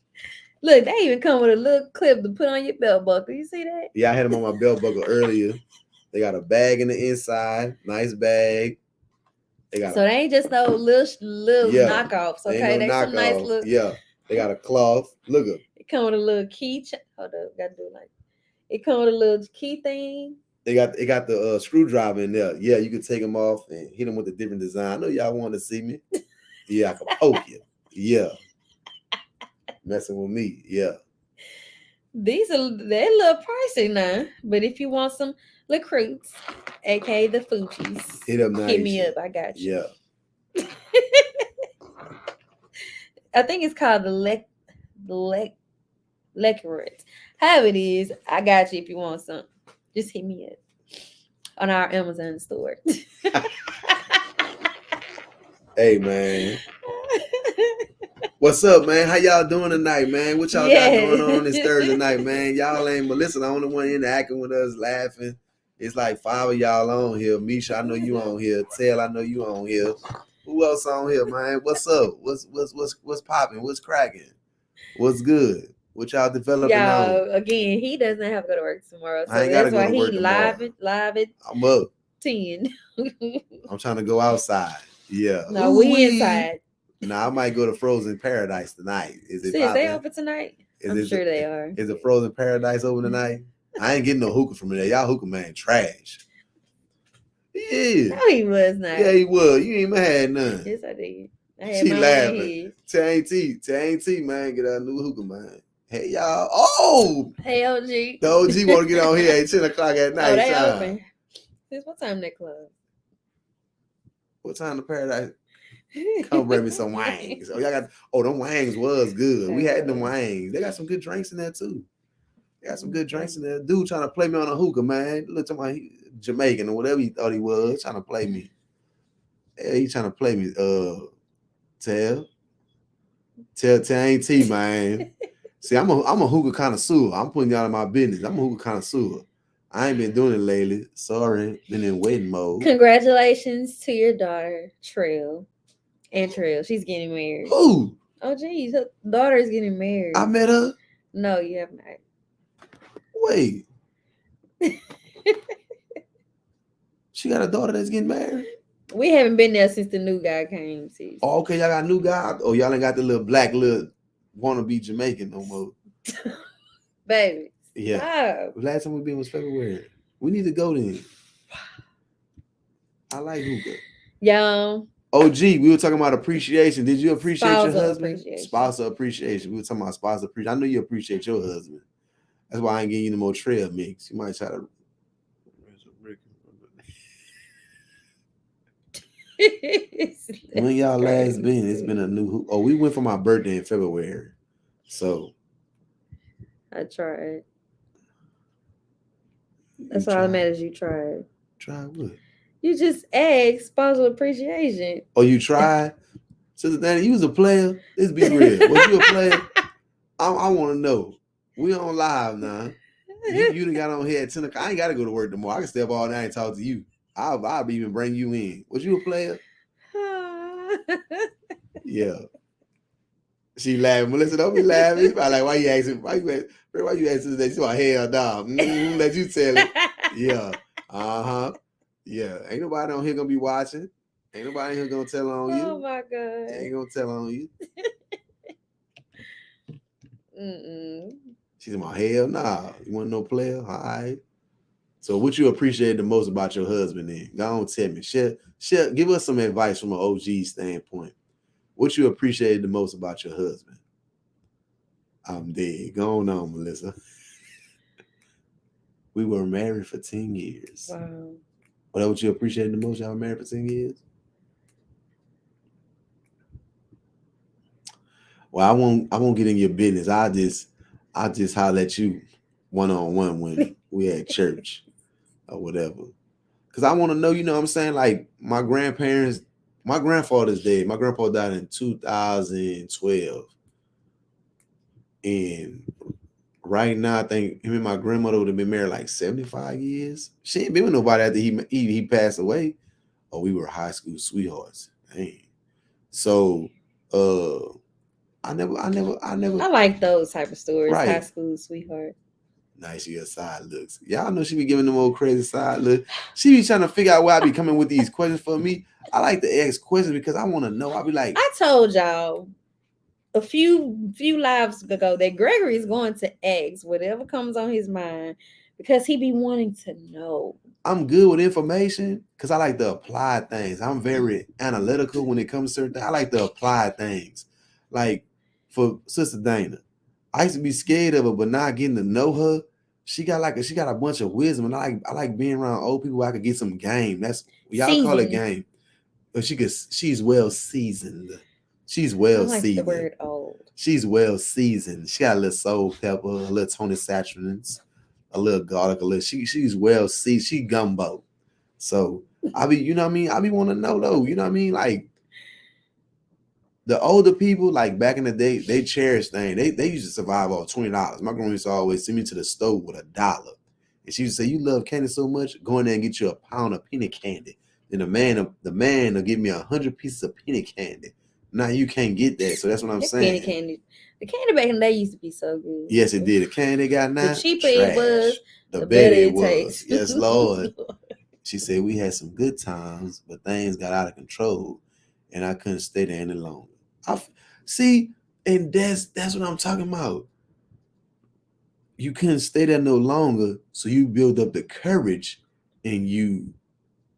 Speaker 1: Look, they even come with a little clip to put on your belt buckle. You see that?
Speaker 2: Yeah, I had them on my belt buckle earlier. They got a bag in the inside. Nice bag. They got
Speaker 1: so they ain't just no little knockoffs. Okay, they some nice look.
Speaker 2: Yeah, they got a cloth. Look up.
Speaker 1: It come with a little key. Hold up, gotta do it like. It come with a little key thing.
Speaker 2: It got the screwdriver in there. Yeah, you could take them off and hit them with a different design. I know y'all want to see me. Yeah, I can poke you. Yeah, messing with me. Yeah.
Speaker 1: They're a little pricey now, but if you want some Recruits, aka the Fuchis, hit me up. I got you.
Speaker 2: Yeah.
Speaker 1: I think it's called the Lecurate. However it is, I got you if you want some. Just hit me up on our Amazon store.
Speaker 2: Hey, man. What's up, man? How y'all doing tonight, man? What y'all got going on this Thursday night, man? Y'all ain't, but listen, the only one interacting with us, laughing. It's like 5 of y'all on here. Misha, I know you on here. Tell, I know you on here. Who else on here, man? What's up? What's popping? What's cracking? What's good? What y'all developing on?
Speaker 1: Again, he doesn't have to go to work tomorrow, so
Speaker 2: I ain't gotta
Speaker 1: that's
Speaker 2: go
Speaker 1: why
Speaker 2: to work
Speaker 1: he
Speaker 2: tomorrow.
Speaker 1: live at
Speaker 2: I'm up.
Speaker 1: 10.
Speaker 2: I'm trying to go outside. Yeah.
Speaker 1: No, we inside.
Speaker 2: Nah, I might go to Frozen Paradise tonight. Is it?
Speaker 1: Is they open tonight? I'm sure they are.
Speaker 2: Is it Frozen Paradise open tonight? I ain't getting no hookah from there. Y'all hookah man trash. Yeah.
Speaker 1: No, he was not.
Speaker 2: Yeah, he was. You ain't even had none.
Speaker 1: Yes, I did. I had
Speaker 2: She
Speaker 1: mine
Speaker 2: laughing. T, man, get a new hookah, man. Hey, y'all. Oh!
Speaker 1: Hey, OG.
Speaker 2: The OG want to get on here at 10 o'clock at night.
Speaker 1: Oh, they open. Since what time they close?
Speaker 2: What time the Paradise? Come bring me some wangs. Oh, y'all got. Oh, them wangs was good. We had them wangs. They got some good drinks in there too. They got some good drinks in there. Dude trying to play me on a hookah, man. Look to my Jamaican or whatever he thought he was trying to play me. Yeah, he trying to play me. Tell ain't T, man. See, I'm a hookah connoisseur. I'm putting y'all in my business. I'm a hookah connoisseur. I ain't been doing it lately. Sorry, been in waiting mode.
Speaker 1: Congratulations to your daughter, Trill. And Trill, she's getting married.
Speaker 2: Who?
Speaker 1: Oh, geez, her daughter is getting married.
Speaker 2: I met her.
Speaker 1: No, you have not.
Speaker 2: Wait. She got a daughter that's getting married?
Speaker 1: We haven't been there since the new guy came. Sis.
Speaker 2: Oh, okay, y'all got a new guy? Oh, y'all ain't got the little black little wannabe Jamaican no more.
Speaker 1: Baby.
Speaker 2: Yeah.
Speaker 1: Stop.
Speaker 2: Last time we been was February. We need to go then. I like hookah.
Speaker 1: Y'all.
Speaker 2: OG, we were talking about appreciation. Did you appreciate
Speaker 1: Spousal
Speaker 2: your husband?
Speaker 1: appreciation.
Speaker 2: Spousal appreciation. We were talking about spousal appreciation. I know you appreciate your husband. That's why I ain't getting you no more trail mix. You might try to. When y'all last been? It's been a new hookah. Oh, we went for my birthday in February. So.
Speaker 1: I tried. That's all that matters. You tried.
Speaker 2: Try what?
Speaker 1: You just asked spousal appreciation.
Speaker 2: Oh, you tried? Sister Danny, you was a player. Let's be real. Was you a player? I want to know. We on live now. You done got on here at 10 o'clock. I ain't got to go to work tomorrow. I can stay up all night and talk to you. I'll even bring you in. Was you a player? Yeah. She laughing. Melissa, don't be laughing. I like, why you asking that? She's like, hell no. Let you tell it. Yeah. Uh-huh. Yeah. Ain't nobody on here gonna be watching. Ain't nobody here gonna tell on you.
Speaker 1: Oh my God.
Speaker 2: Ain't gonna tell on you. She's like, hell nah. You want no player? All right. So what you appreciate the most about your husband then? Go on, tell me. Share, give us some advice from an OG standpoint. What you appreciate the most about your husband? I'm dead. Go on, Melissa. We were married for 10 years.
Speaker 1: Wow.
Speaker 2: What you appreciate the most? Y'all were married for 10 years? Well, I won't get in your business. I'll just holler at you one-on-one when we at church or whatever. Because I want to know, you know what I'm saying? Like my grandfather's dead. My grandpa died in 2012. And right now, I think him and my grandmother would have been married like 75 years. She ain't been with nobody after he passed away. Oh, we were high school sweethearts. Dang. So I
Speaker 1: like those type of stories.
Speaker 2: Right.
Speaker 1: High school sweetheart.
Speaker 2: Nice, your side looks. Y'all know she be giving them old crazy side look. She be trying to figure out why I be coming with these questions for me. I like to ask questions because I want to know. I be like,
Speaker 1: I told y'all a few lives ago that Gregory is going to ask whatever comes on his mind because he be wanting to know.
Speaker 2: I'm good with information because I like to apply things. I'm very analytical when it comes to certain things. I like to apply things. Like for Sister Dana, I used to be scared of her, but now getting to know her, she got a bunch of wisdom, and I like being around old people where I could get some game. That's y'all call it game. But she's well seasoned. She's well seasoned.
Speaker 1: The word old.
Speaker 2: She's well seasoned. She got a little soul pepper, a little Tony Saturnins, a little garlic, a little. She's well seasoned. She gumbo. So I be, you know what I mean? I be want to know though, you know what I mean? Like the older people, like back in the day, they cherish things. They used to survive off $20. My grandma used to always send me to the store with $1. And she used to say, you love candy so much, go in there and get you a pound of penny candy. Then the man will give me 100 pieces of penny candy. Now you can't get that. So that's what I'm saying.
Speaker 1: Penny candy. The candy back in the day used to be so good.
Speaker 2: Yes, it did. The candy they got now,
Speaker 1: the cheaper it was,
Speaker 2: the better it was. Yes, Lord. She said we had some good times, but things got out of control, and I couldn't stay there any longer. See, and that's what I'm talking about. You couldn't stay there no longer, so you build up the courage, and you,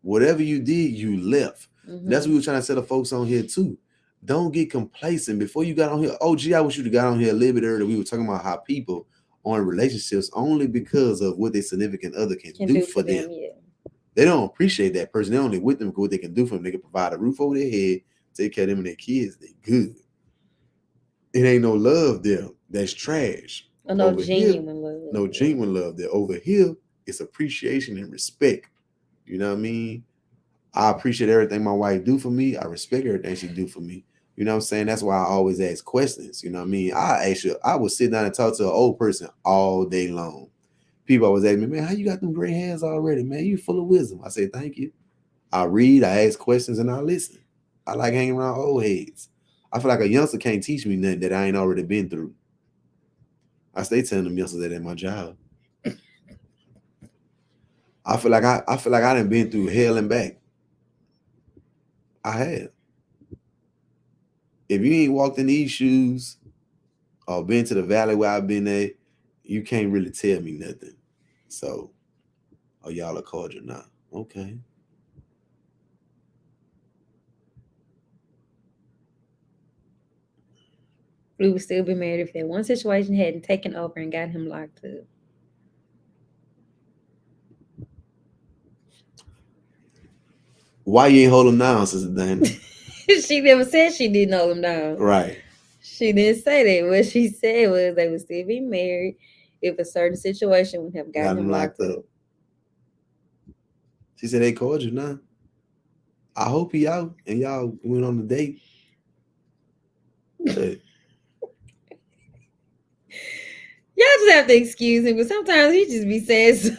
Speaker 2: whatever you did, you left. Mm-hmm. That's what we were trying to set the folks on here too. Don't get complacent. Before you got on here, OG, I wish you'd have got on here a little bit earlier. We were talking about how people are in relationships only because of what their significant other can do for them. Yeah. They don't appreciate that person. They're only with them because what they can do for them. They can provide a roof over their head, take care of them and their kids. They good. It ain't no love there. That's trash.
Speaker 1: No genuine love.
Speaker 2: No genuine love there. Over here, it's appreciation and respect. You know what I mean? I appreciate everything my wife do for me. I respect everything she do for me. You know what I'm saying? That's why I always ask questions. You know what I mean? I would sit down and talk to an old person all day long. People always ask me, man, how you got them gray hairs already, man? You full of wisdom. I say, thank you. I read, I ask questions, and I listen. I like hanging around old heads. I feel like a youngster can't teach me nothing that I ain't already been through. I stay telling them youngsters that at my job. I feel like I done been through hell and back. I have. If you ain't walked in these shoes or been to the valley where I've been at, you can't really tell me nothing. So, oh, y'all are cordial now. Okay.
Speaker 1: We would still be married if that one situation hadn't taken over and got him locked up.
Speaker 2: Why you ain't hold him down, Sister Dana?
Speaker 1: She never said she didn't hold him down.
Speaker 2: Right.
Speaker 1: She didn't say that. What she said was they would still be married if a certain situation would have gotten him locked up.
Speaker 2: She said they called you now. I hope he out and y'all went on the date. But
Speaker 1: Y'all just have to excuse him, but sometimes he just be saying stuff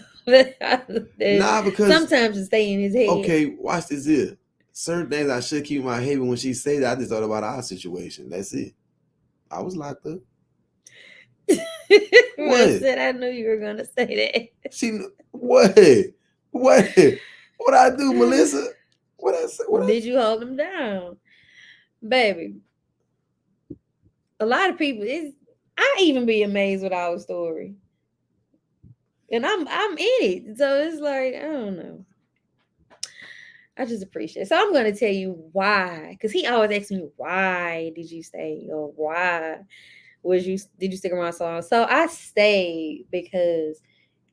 Speaker 2: nah, because
Speaker 1: sometimes it stay in his head.
Speaker 2: okay, watch this here. Certain things I should keep in my head, but when she say that, I just thought about our situation. That's it. I was locked up.
Speaker 1: What? Said I knew you were gonna say that.
Speaker 2: She what? What? What I do, Melissa? What I say? What
Speaker 1: Did you hold him down, baby? A lot of people I even be amazed with our story, and I'm in it, so it's like I don't know. I just appreciate it. So I'm gonna tell you why, because he always asks me why did you stay or why did you stick around so long? So I stayed because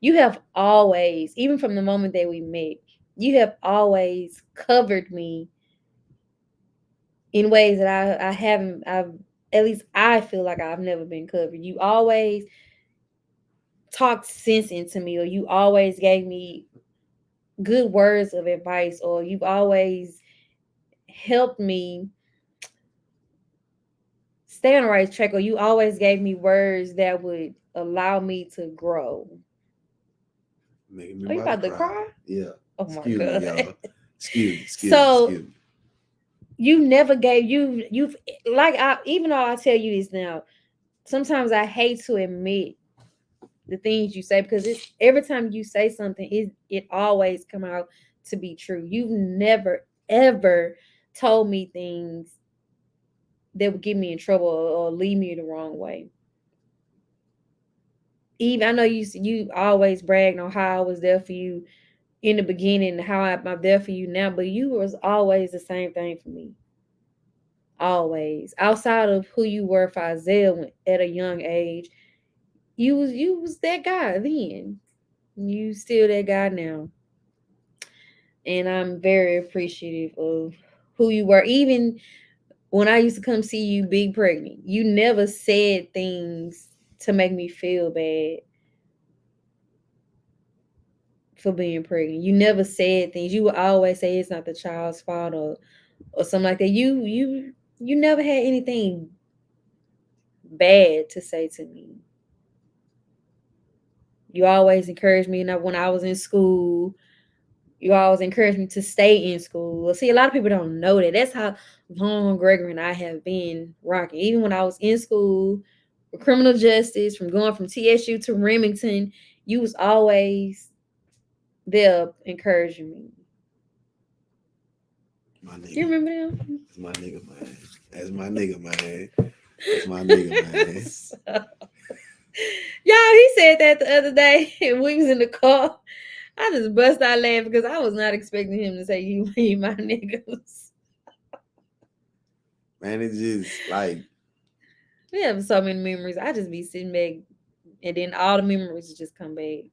Speaker 1: you have always, even from the moment that we met, you have always covered me in ways that I haven't. At least I feel like I've never been covered. You always talked sense into me, or you always gave me good words of advice, or you've always helped me stay on the right track, or you always gave me words that would allow me to grow.
Speaker 2: Making me
Speaker 1: Are you about to cry?
Speaker 2: Yeah.
Speaker 1: Oh my God.
Speaker 2: Me, excuse
Speaker 1: me. You never gave you've like even though I tell you this now, sometimes I hate to admit the things you say, because it's every time you say something, it always come out to be true. You've never ever told me things that would get me in trouble or lead me the wrong way. Even I know you always bragged on how I was there for you in the beginning, how I'm there for you now, but you was always the same thing for me. Always. Outside of who you were for Isaiah at a young age, you was that guy then. You still that guy now. And I'm very appreciative of who you were. Even when I used to come see you big pregnant, you never said things to make me feel bad for being pregnant. You never said things. You would always say it's not the child's fault or something like that. You never had anything bad to say to me. You always encouraged me. And when I was in school, you always encouraged me to stay in school. Well, see, a lot of people don't know that. That's how long Gregory and I have been rocking. Even when I was in school for criminal justice, from going from TSU to Remington, you was always there encouraging me.
Speaker 2: My nigga.
Speaker 1: You remember them?
Speaker 2: That's my nigga, man. That's my nigga, man. That's my nigga, man.
Speaker 1: So, y'all, he said that the other day when we was in the car. I just bust out laughing because I was not expecting him to say you my niggas.
Speaker 2: Man, it's just like
Speaker 1: we have so many memories. I just be sitting back, and then all the memories just come back.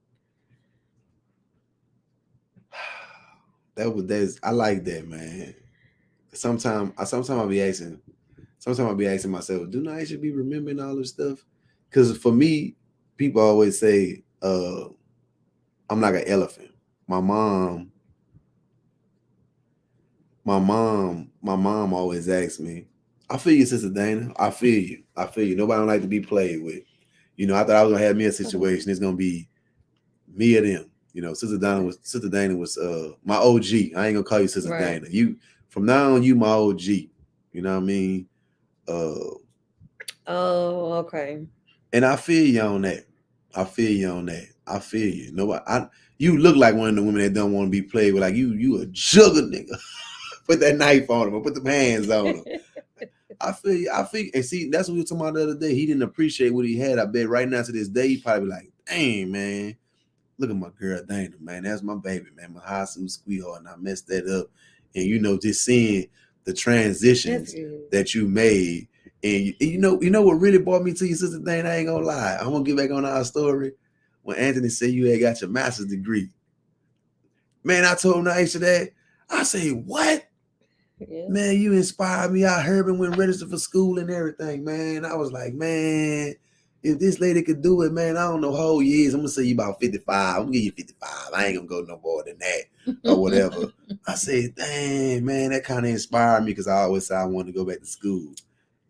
Speaker 2: That's I like that, man. Sometimes I be asking myself, do I should be remembering all this stuff? Because for me, people always say, I'm like an elephant. My mom always asks me, I feel you, Sister Dana. I feel you. Nobody don't like to be played with. You know, I thought I was gonna have me a situation. It's gonna be me or them. You know, Sister Dana was my OG. I ain't gonna call you Sister Dana. You from now on, you my OG. You know what I mean?
Speaker 1: Oh, okay.
Speaker 2: And I feel you on that. I feel you. Nobody. You look like one of the women that don't want to be played with. Like you a jugger nigga. Put that knife on him or put the hands on him. I feel you. And see, that's what we were talking about the other day. He didn't appreciate what he had. I bet right now to this day, he probably like, dang, man. Look at my girl, Dana, man. That's my baby, man. My high school sweetheart. And I messed that up. And, you know, just seeing the transitions that you made. And, you know what really brought me to you, Sister Dana? I ain't going to lie. I'm going to get back on our story. When Anthony said you had got your master's degree. Man, I told him Aisha that. I say, what? Yeah. Man, you inspired me. I heard him when registered for school and everything, man. I was like, man, if this lady could do it, man, I don't know how old you is. I'm going to say you about 55. I'm going to give you 55. I ain't going to go no more than that. or whatever. I said, dang, man, that kind of inspired me because I always said I wanted to go back to school.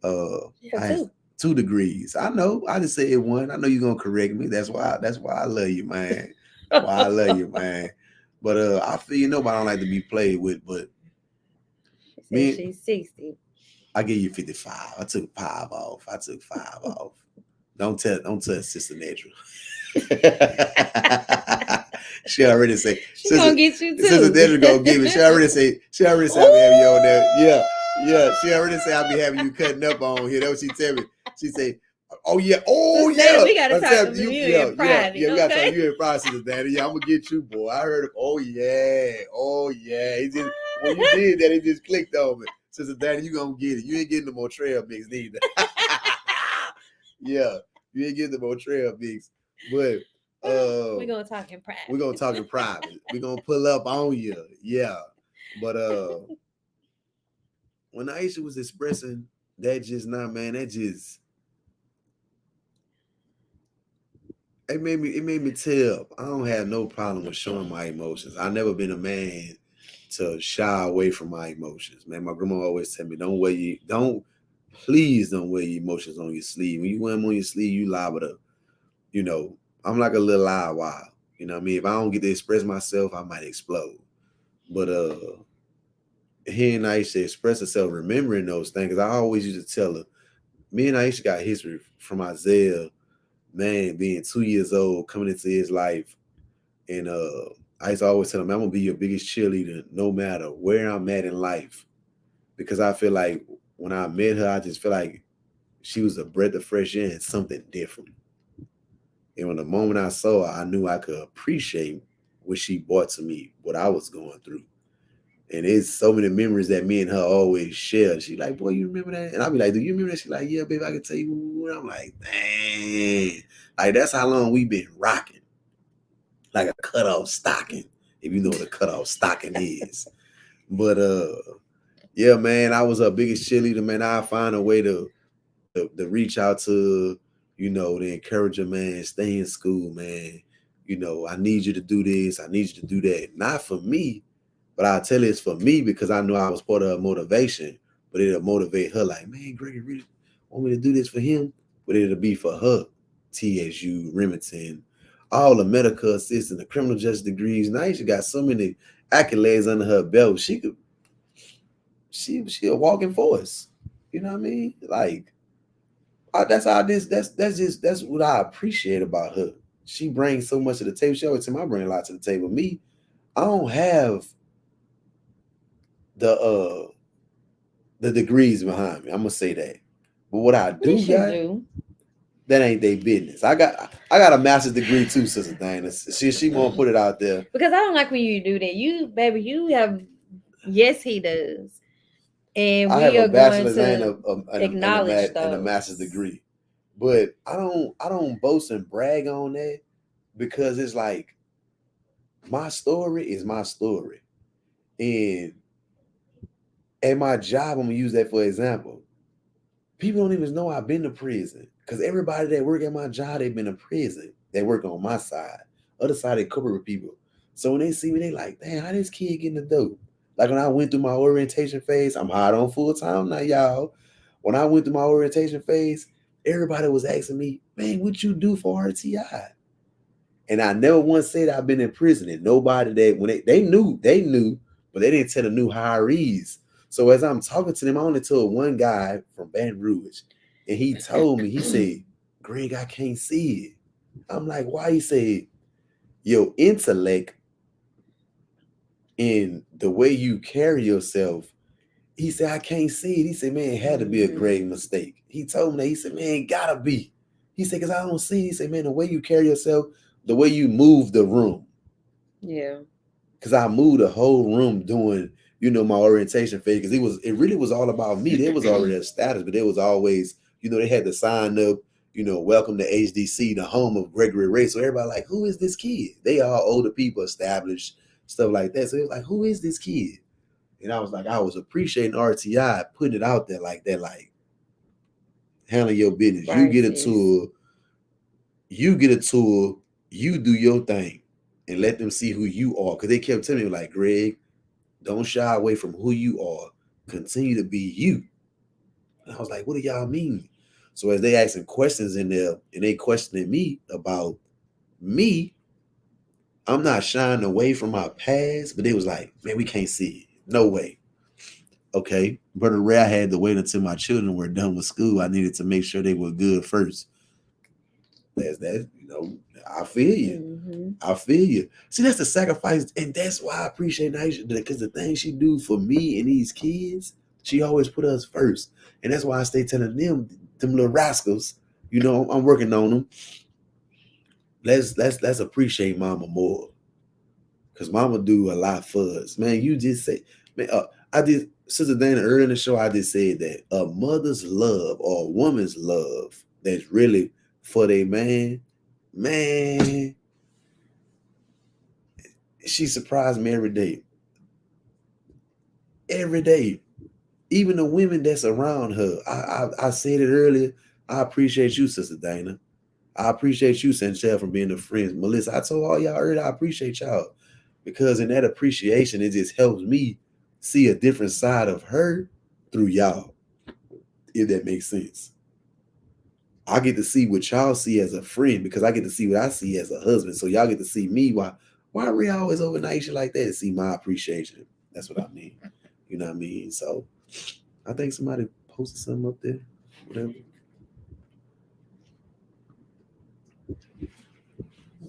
Speaker 2: I had 2 degrees. I know. I just said one. I know you're gonna correct me. That's why I love you, man. Why I love you, man. But I feel nobody don't like to be played with, but
Speaker 1: me, she's 60.
Speaker 2: I give you 55. I took 5 off. Don't touch Sister Nedra. She already say
Speaker 1: she gonna get you too.
Speaker 2: Sister Nedra gonna give it. She already say I'll be having you on there. Yeah. She already say I'll be having you cutting up on here. That's what she tell me. She say, oh yeah.
Speaker 1: We gotta talk to you in private.
Speaker 2: Yeah, we gotta talk to you in private, Sister Daddy. Yeah, I'm gonna get you, boy. I heard it. Oh yeah. He just when you did that, it just clicked on me. Sister Daddy, you gonna get it. You ain't getting the more trail mix neither. Yeah, you ain't getting the more trail mix. But
Speaker 1: we're gonna talk in private.
Speaker 2: We're gonna pull up on you. Yeah. But when Aisha was expressing that just now, man, it made me tell. I don't have no problem with showing my emotions. I've never been a man to shy away from my emotions. Man, my grandma always tell me, please don't wear your emotions on your sleeve. When you wear them on your sleeve, you liable to, I'm like a little live wire. You know what I mean? If I don't get to express myself, I might explode. But hearing Aisha express herself, remembering those things, because I always used to tell her, me and Aisha got history from Isaiah, man, being 2 years old, coming into his life. And I used to always tell him, I'm going to be your biggest cheerleader no matter where I'm at in life. Because I feel like when I met her, I just feel like she was a breath of fresh air and something different. And when the moment I saw her, I knew I could appreciate what she brought to me, what I was going through. And it's so many memories that me and her always share. She like, boy, you remember that? And I'll be like, do you remember that? She like, yeah, baby, I can tell you. And I'm like, dang. Like, that's how long we've been rocking. Like a cutoff stocking, if you know what a cutoff stocking is. But yeah, man, I was her biggest cheerleader, man. I find a way to reach out to, to encourage her, man, stay in school, man. I need you to do this. I need you to do that. Not for me, but I'll tell you it's for me because I know I was part of her motivation. But it'll motivate her like, man, Gregory really want me to do this for him? But it'll be for her. TSU, Remington, all the medical assistant, the criminal justice degrees. Now she got so many accolades under her belt. She a walking force. You know what I mean? Like, that's what I appreciate about her. She brings so much to the table. She always tell me I bring a lot to the table. Me, I don't have the degrees behind me. I'm gonna say that. But what I do got, that ain't their business. I got a master's degree too, Sister Dana. She won't put it out there.
Speaker 1: Because I don't like when you do that. You have, yes, he does. And
Speaker 2: I have a bachelor's and a master's degree. But I don't boast and brag on that because it's like my story is my story. And at my job, I'm gonna use that for example. People don't even know I've been to prison because everybody that work at my job, they've been to prison. They work on my side. Other side, they corporate people. So when they see me, they like, damn, how this kid getting the dope? Like when I went through my orientation phase, I'm hired on full time now, y'all. When I went through my orientation phase, everybody was asking me, man, what you do for RTI? And I never once said I've been in prison. And nobody that when they knew, but they didn't tell the new hirees. So as I'm talking to them, I only told one guy from Baton Rouge, and he told me, he said, Greg, I can't see it. I'm like, why? He said, your intellect and the way you carry yourself, he said, I can't see it. He said, man, it had to be a grave mistake. He told me that. He said, man, it gotta be. He said, because I don't see it. He said, man, the way you carry yourself, the way you move the room.
Speaker 1: Yeah.
Speaker 2: Because I moved the whole room doing, my orientation phase. Because it really was all about me. They was already established, but it was always, they had to sign up, welcome to HDC, the home of Gregory Ray. So everybody like, who is this kid? They are older people, established, stuff like that. So it was like, who is this kid? And I was like, I was appreciating RTI, putting it out there like that, like, handling your business. Right, you get a tour, you do your thing. and let them see who you are. Because they kept telling me, like, Greg, don't shy away from who you are. Continue to be you. And I was like, what do y'all mean? So as they asking questions in there and they questioning me about me, I'm not shying away from my past, but they was like, man, we can't see it. No way. Okay. Brother Ray, I had to wait until my children were done with school. I needed to make sure they were good first. That's that, I feel you.
Speaker 1: Mm-hmm.
Speaker 2: I feel you. See, that's the sacrifice, and that's why I appreciate Naisha, because the things she do for me and these kids, she always put us first. And that's why I stay telling them little rascals, I'm working on them. Let's appreciate Mama more. Because Mama do a lot for us. Man, you just say, man, I did, Sister Dana, earlier in the show, I just said that a mother's love or a woman's love that's really for their man, she surprised me every day. Every day. Even the women that's around her. I said it earlier. I appreciate you, Sister Dana. I appreciate you, Sanchelle, for being a friend. Melissa, I told all y'all earlier, I appreciate y'all. Because in that appreciation, it just helps me see a different side of her through y'all. If that makes sense. I get to see what y'all see as a friend because I get to see what I see as a husband. So y'all get to see me. Why are we always over Naisha like that? See my appreciation. That's what I mean. You know what I mean? So I think somebody posted something up there. Whatever.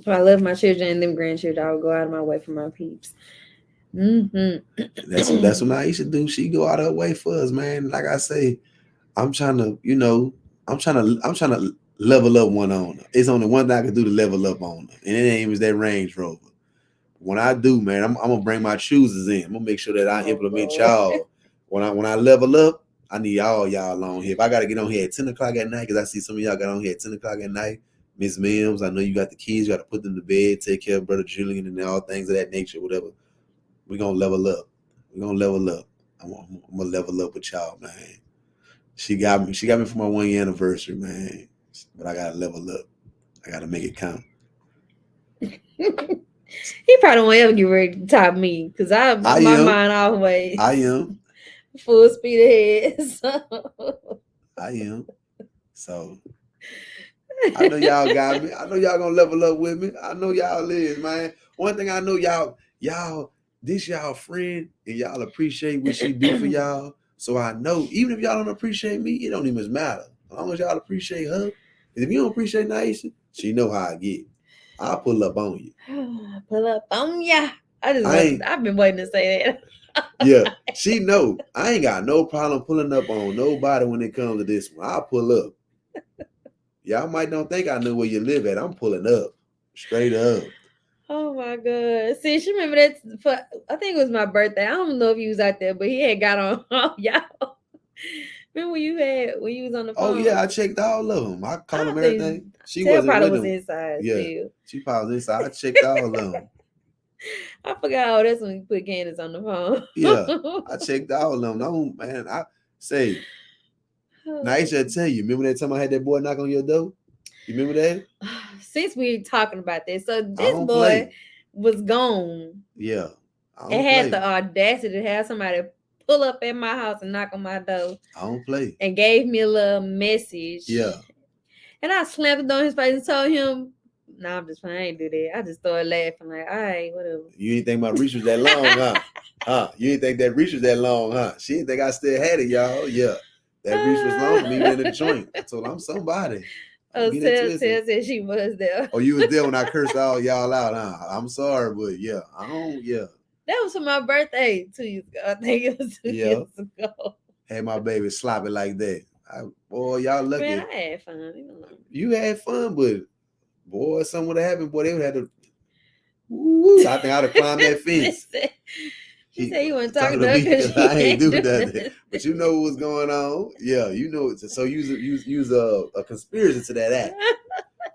Speaker 1: I love my children and them grandchildren. I will go out of my way for my peeps. Mm-hmm.
Speaker 2: That's what Naisha do. She go out of her way for us, man. Like I say, I'm trying to level up one on her. It's only one thing I can do to level up on her, and it ain't even that Range Rover. When I do, man, I'm gonna bring my choosers in. I'm gonna make sure that I implement y'all. When I level up, I need all y'all on here. If I gotta get on here at 10 o'clock at night, because I see some of y'all got on here at 10 o'clock at night. Miss Mims, I know you got the kids, you gotta put them to bed, take care of Brother Julian and all things of that nature, whatever. We're gonna level up. We're gonna level up. I'm gonna level up with y'all, man. She got me for my 1 year anniversary, man. But I gotta level up. I gotta make it count.
Speaker 1: He probably won't ever get ready to top me because my mind always.
Speaker 2: I am.
Speaker 1: Full speed ahead. So.
Speaker 2: I am. So I know y'all got me. I know y'all gonna level up with me. I know y'all is, man. One thing I know, y'all, this y'all friend, and y'all appreciate what she do for y'all. So I know, even if y'all don't appreciate me, it don't even matter. As long as y'all appreciate her. If you don't appreciate Naisha, she know how I get. I'll pull up on you.
Speaker 1: Pull up on ya. I've been waiting to say that.
Speaker 2: Yeah, she know. I ain't got no problem pulling up on nobody when it comes to this one. I'll pull up. Y'all might don't think I know where you live at. I'm pulling up. Straight up.
Speaker 1: Oh my God. See, she remember that I think it was my birthday. I don't know if he was out there, but he had got on y'all. Remember when you was on the phone?
Speaker 2: Oh yeah, I checked all of them. I called them everything. She wasn't
Speaker 1: probably
Speaker 2: with
Speaker 1: was
Speaker 2: them.
Speaker 1: inside.
Speaker 2: Yeah,
Speaker 1: still.
Speaker 2: she probably was inside. I checked all of them.
Speaker 1: I forgot. Oh, that's when you put Candace on the phone.
Speaker 2: Yeah, I checked all of them. No, man, I say, Naisha, tell you. Remember that time I had that boy knock on your door? You remember that?
Speaker 1: Since we're talking about this, so this boy was gone.
Speaker 2: Yeah,
Speaker 1: and had the audacity to have somebody pull up at my house and knock on my door.
Speaker 2: I don't play.
Speaker 1: And gave me a little message.
Speaker 2: Yeah.
Speaker 1: And I slammed the door in his face and told him, "No, I'm just playing. I ain't do that." I just started laughing like, "All right, whatever."
Speaker 2: You didn't think my reach was that long, huh? You didn't think that reach was that long, huh? She didn't think I still had it, y'all. Yeah. That reach was long for me in the joint. I told her, I'm somebody.
Speaker 1: Tell said she was there.
Speaker 2: Oh, you was there when I cursed all y'all out, huh? I'm sorry, but yeah.
Speaker 1: That was for my birthday 2 years ago. I think it was 2 years ago.
Speaker 2: Had my baby sloppy like that. Boy, y'all lucky.
Speaker 1: Man, I had fun.
Speaker 2: You had fun, but boy, something would have happened. Boy, they would have had to. Woo, I think I'd have climbed that fence.
Speaker 1: He said you weren't talking to me.
Speaker 2: I ain't do nothing. But you know what was going on. Yeah, you know it. So use a conspiracy to that act.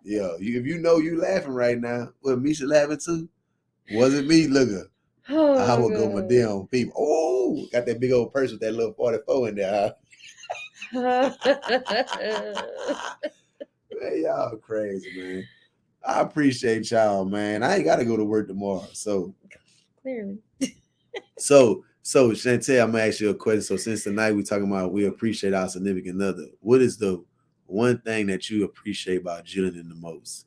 Speaker 2: Yeah, if you know you laughing right now, well, Misha laughing too. Wasn't me, look at. Oh, I would go my damn people. Oh, got that big old purse with that little 44 in there. Huh? Man, y'all crazy, man. I appreciate y'all, man. I ain't gotta go to work tomorrow.
Speaker 1: Clearly.
Speaker 2: So Chantel, I'm gonna ask you a question. So since tonight we talking about we appreciate our significant other, what is the one thing that you appreciate about Jillian the most?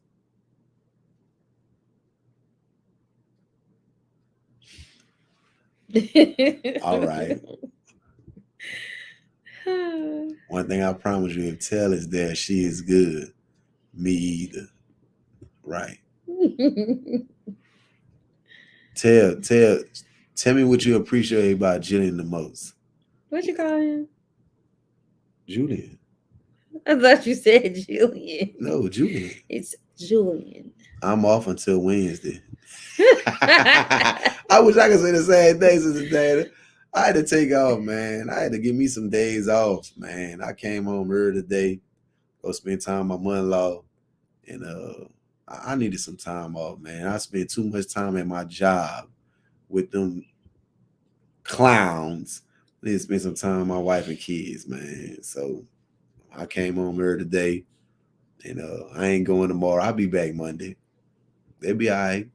Speaker 2: All right. One thing I promise you, if Tell is there, she is good. Me either. Right. Tell me what you appreciate about Jillian the most.
Speaker 1: What you call him?
Speaker 2: Julian.
Speaker 1: I thought you said Julian.
Speaker 2: No, Julian.
Speaker 1: It's Julian.
Speaker 2: I'm off until Wednesday. I wish I could say the same thing as the day. I had to take off, man. I had to give me some days off, man. I came home early today, go spend time with my mother-in-law, and I needed some time off, man. I spent too much time at my job with them clowns. I need to spend some time with my wife and kids, man. So I came home early today, and I ain't going tomorrow. I'll be back Monday. They'll be all right.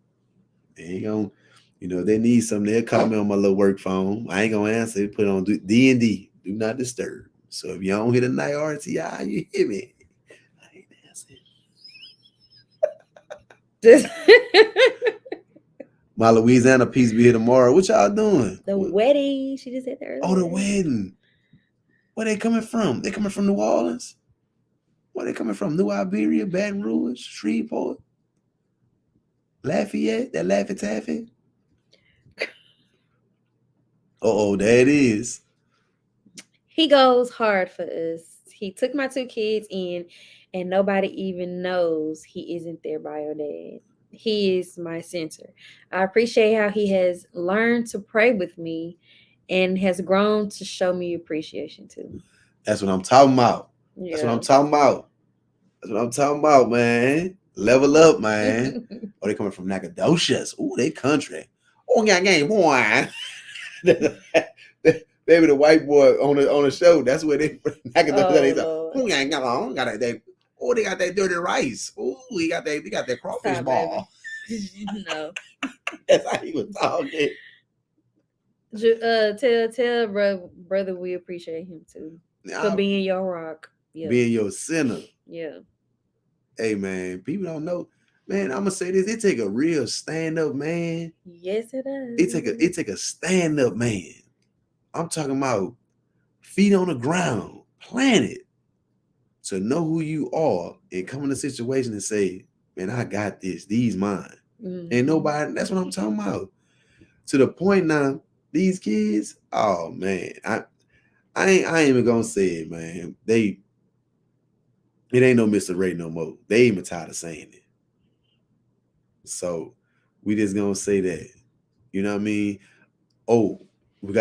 Speaker 2: They ain't gonna, they need something. They'll call me on my little work phone. I ain't gonna answer. Put on D&D. Do not disturb. So if you don't hit a night RTI, you hear me. I ain't answering. My Louisiana piece be here tomorrow. What y'all doing?
Speaker 1: The wedding. She just said that earlier.
Speaker 2: Oh, the wedding. Where they coming from? They coming from New Orleans? Where they coming from? New Iberia, Baton Rouge, Shreveport, Lafayette, that Laffy Taffy? Oh, there it is.
Speaker 1: He goes hard for us. He took my 2 kids in, and nobody even knows he isn't their bio dad. He is my center. I appreciate how he has learned to pray with me and has grown to show me appreciation too.
Speaker 2: That's what I'm talking about.
Speaker 1: Yeah.
Speaker 2: That's what I'm talking about. That's what I'm talking about, man. Level up, man. Oh, they coming from Nacogdoches. Ooh, they country. Oh, yeah, boy. Baby, the white boy on the show. That's where they Nacogdoches. Oh, yeah, they got that dirty rice. Oh, they got that crawfish ball.
Speaker 1: No.
Speaker 2: That's how he was talking.
Speaker 1: Tell brother we appreciate him too for being your rock.
Speaker 2: Yeah. Being your center.
Speaker 1: Yeah.
Speaker 2: Hey man, people don't know. Man, I'm gonna say this. It take a real stand-up man.
Speaker 1: Yes, it does.
Speaker 2: It take a stand-up man. I'm talking about feet on the ground, planet, to know who you are and come in a situation and say, man, I got this. These mine. Mm-hmm. Ain't nobody. That's what I'm talking about. To the point now, these kids, oh man, I ain't even gonna say it, man. It ain't no Mr. Ray no more. They even tired of saying it. So we just gonna say that. You know what I mean? Oh, they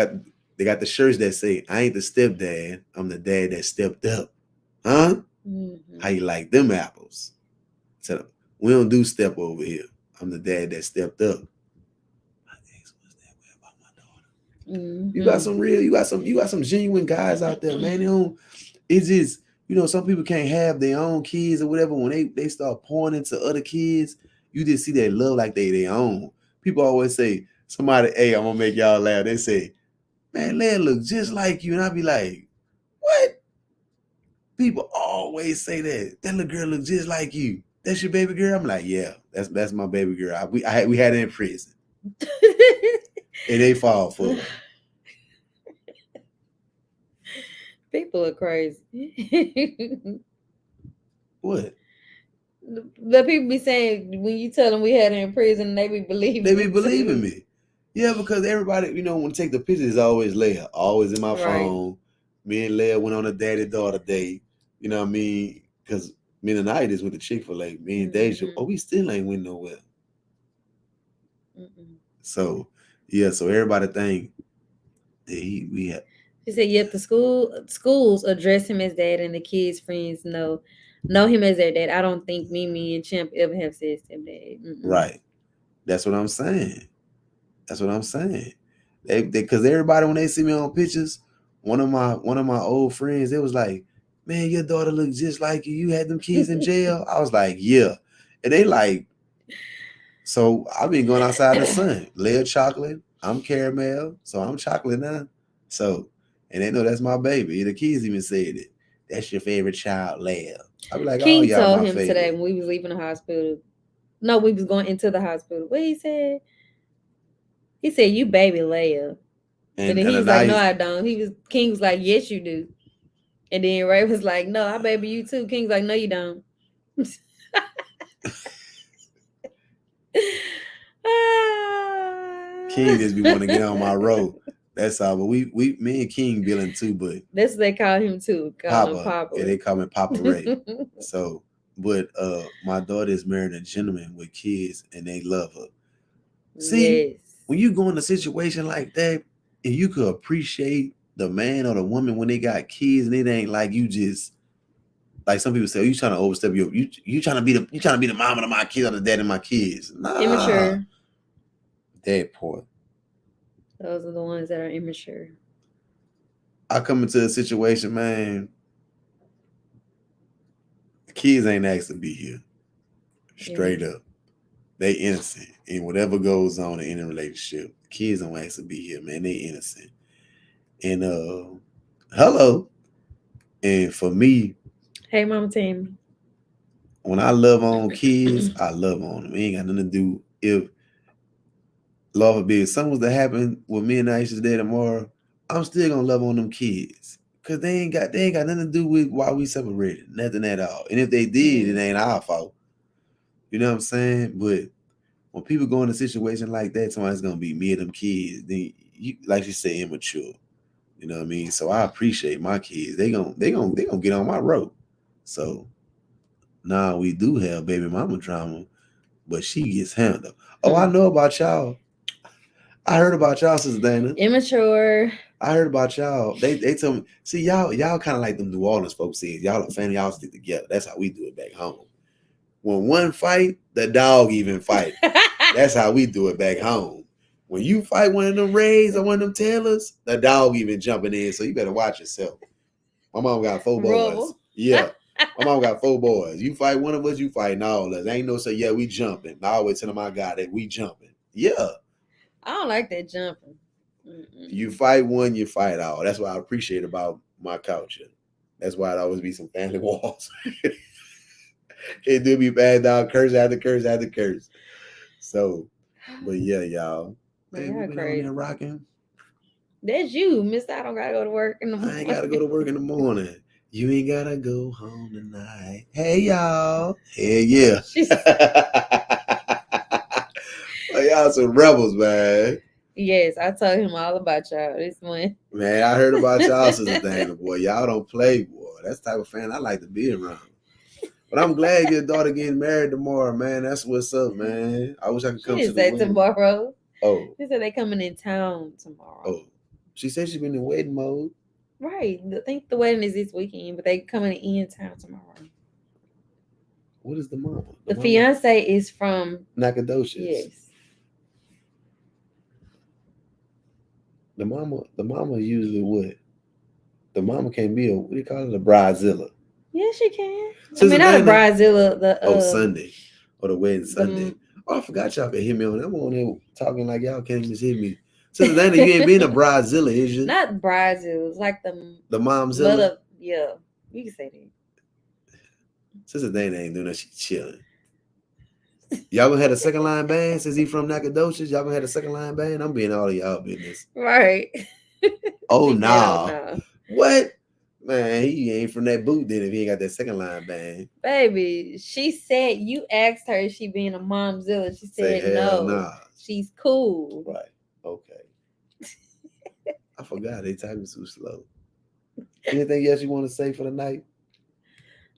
Speaker 2: got the shirts that say, I ain't the stepdad, I'm the dad that stepped up. Huh? Mm-hmm. How you like them apples? So we don't do step over here. I'm the dad that stepped up. Mm-hmm. You got some genuine guys out there, man. It's just, some people can't have their own kids or whatever. When they start pouring into other kids, you just see that love like they their own. People always say, somebody, hey, I'm gonna make y'all laugh. They say, man, Leia look just like you. And I be like, what? People always say that. That little girl look just like you. That's your baby girl? I'm like, yeah, that's my baby girl. We had it in prison. And they fall for it.
Speaker 1: People are crazy.
Speaker 2: What?
Speaker 1: The people be saying when you tell them we had it in prison, they be believing.
Speaker 2: They be believing me. Yeah, because everybody, when take the pictures, it's always Leia, always in my phone. Me and Leia went on a daddy-daughter date. You know what I mean? Because me and I just went to Chick-fil-A. Me and Deja, we still ain't went nowhere. Mm-mm. So, yeah, so everybody think that we have.
Speaker 1: She said, yep, the schools address him as dad and the kids' friends know him as their dad. I don't think Mimi and Chimp ever have said stepdad.
Speaker 2: Right. That's what I'm saying. Because everybody, when they see me on pictures, one of my old friends, they was like, man, your daughter looks just like you. You had them kids in jail. I was like, yeah. And they like, so I've been going outside in the sun. Leia chocolate, I'm caramel, so I'm chocolate now. So, and they know that's my baby. The kids even said it. That's your favorite child, Leia. I be like, oh,
Speaker 1: King
Speaker 2: y'all
Speaker 1: told
Speaker 2: my
Speaker 1: him today
Speaker 2: favorite.
Speaker 1: when we was leaving the hospital. No, we was going into the hospital. What he said? He said, "You baby Leia." And then
Speaker 2: And
Speaker 1: he
Speaker 2: a
Speaker 1: was like, "No,
Speaker 2: nice,
Speaker 1: I don't." King was like, "Yes, you do." And then Ray was like, "No, I baby you too." King's like, "No, you don't."
Speaker 2: King just be wanting to get on my road. That's all. But me and King billing too, but
Speaker 1: That's what they call him too. Call him
Speaker 2: Papa,
Speaker 1: Papa.
Speaker 2: yeah, they call me Papa Ray. So, but my daughter is marrying a gentleman with kids, and they love her. See,
Speaker 1: Yes.
Speaker 2: when you go in a situation like that, and you could appreciate the man or the woman when they got kids, and it ain't like you just like some people say, oh, you trying to overstep you trying to be the mom of my kids or the dad of my kids. Nah,
Speaker 1: Immature.
Speaker 2: that point.
Speaker 1: Those are the ones that are immature.
Speaker 2: I come into a situation, man. The kids ain't asked to be here. Straight up. They innocent. And whatever goes on in a relationship, kids don't ask to be here, man. They innocent. And hello. And for me,
Speaker 1: Hey, Mama Tammy.
Speaker 2: when I love on kids, I love on them. It ain't got nothing to do if love forbid something was to happen with me and Aisha's day tomorrow, I'm still gonna love on them kids. Cause they ain't got nothing to do with why we separated. Nothing at all. And if they did, it ain't our fault. You know what I'm saying? But when people go in a situation like that, somebody's gonna be me and them kids, then you like you say immature. You know what I mean? So I appreciate my kids. They gonna get on my road. So now we do have baby mama drama, but she gets handled. Oh, I know about y'all. I heard about y'all, Sister Dana.
Speaker 1: Immature.
Speaker 2: I heard about y'all. They told me, see, y'all kind of like them New Orleans folks said. Y'all a family, y'all stick together. That's how we do it back home. When one fight, the dog even fight. That's how we do it back home. When you fight one of them Rays or one of them Taylors, the dog even jumping in. So you better watch yourself. My mom got 4 boys.
Speaker 1: Rubble.
Speaker 2: Yeah. My mom got 4 boys. You fight one of us, you fighting all of us. Ain't no say, yeah, we jumping. I always tell them, my God, that we jumping. Yeah.
Speaker 1: I don't like that jumping.
Speaker 2: You fight one, you fight all. That's what I appreciate about my culture. That's why it always be some family wars. It do be bad dog, curse after curse after curse. So, but yeah, y'all. Man, we been on there rocking.
Speaker 1: That's you, Mister. I don't gotta go to work in the morning.
Speaker 2: I ain't gotta go to work in the morning. You ain't gotta go home tonight. Hey y'all. Hey yeah. Well, y'all some rebels, man.
Speaker 1: Yes, I told him all about y'all this morning.
Speaker 2: Man, I heard about y'all, Sister Dana, boy. Y'all don't play, boy. That's the type of fan I like to be around. But I'm glad your daughter getting married tomorrow, man. That's what's up, man. I wish I could come to the wedding.
Speaker 1: Tomorrow.
Speaker 2: Oh.
Speaker 1: She said they coming in town tomorrow.
Speaker 2: Oh. She said she's been in wedding mode.
Speaker 1: Right. I think the wedding is this weekend, but they coming in town tomorrow.
Speaker 2: What is the mama?
Speaker 1: The fiance is from
Speaker 2: Nacogdoches.
Speaker 1: Yes.
Speaker 2: The mama usually what? The mama can't be what do you call it? A bridezilla.
Speaker 1: Yes, she can.
Speaker 2: Sister
Speaker 1: not a bridezilla.
Speaker 2: Sunday. Or the wedding Sunday. I forgot y'all could hear me on that one there talking like y'all can't just hear me. Sister Dana, you ain't been a bridezilla, is you?
Speaker 1: Not bridezilla. It's like the
Speaker 2: momzilla.
Speaker 1: Yeah, you can say that.
Speaker 2: Sister Dana ain't doing that. She chilling. Y'all gonna have a second line band since he from Nacogdoches? Y'all gonna have a second line band? I'm being all of y'all business.
Speaker 1: Right.
Speaker 2: Oh, nah. What? Man, he ain't from that boot then if he ain't got that second line band.
Speaker 1: Baby, she said you asked her if she being a momzilla. She said no. Nah. She's cool.
Speaker 2: Right. Okay. I forgot they typing too slow. Anything else you want to say for the night?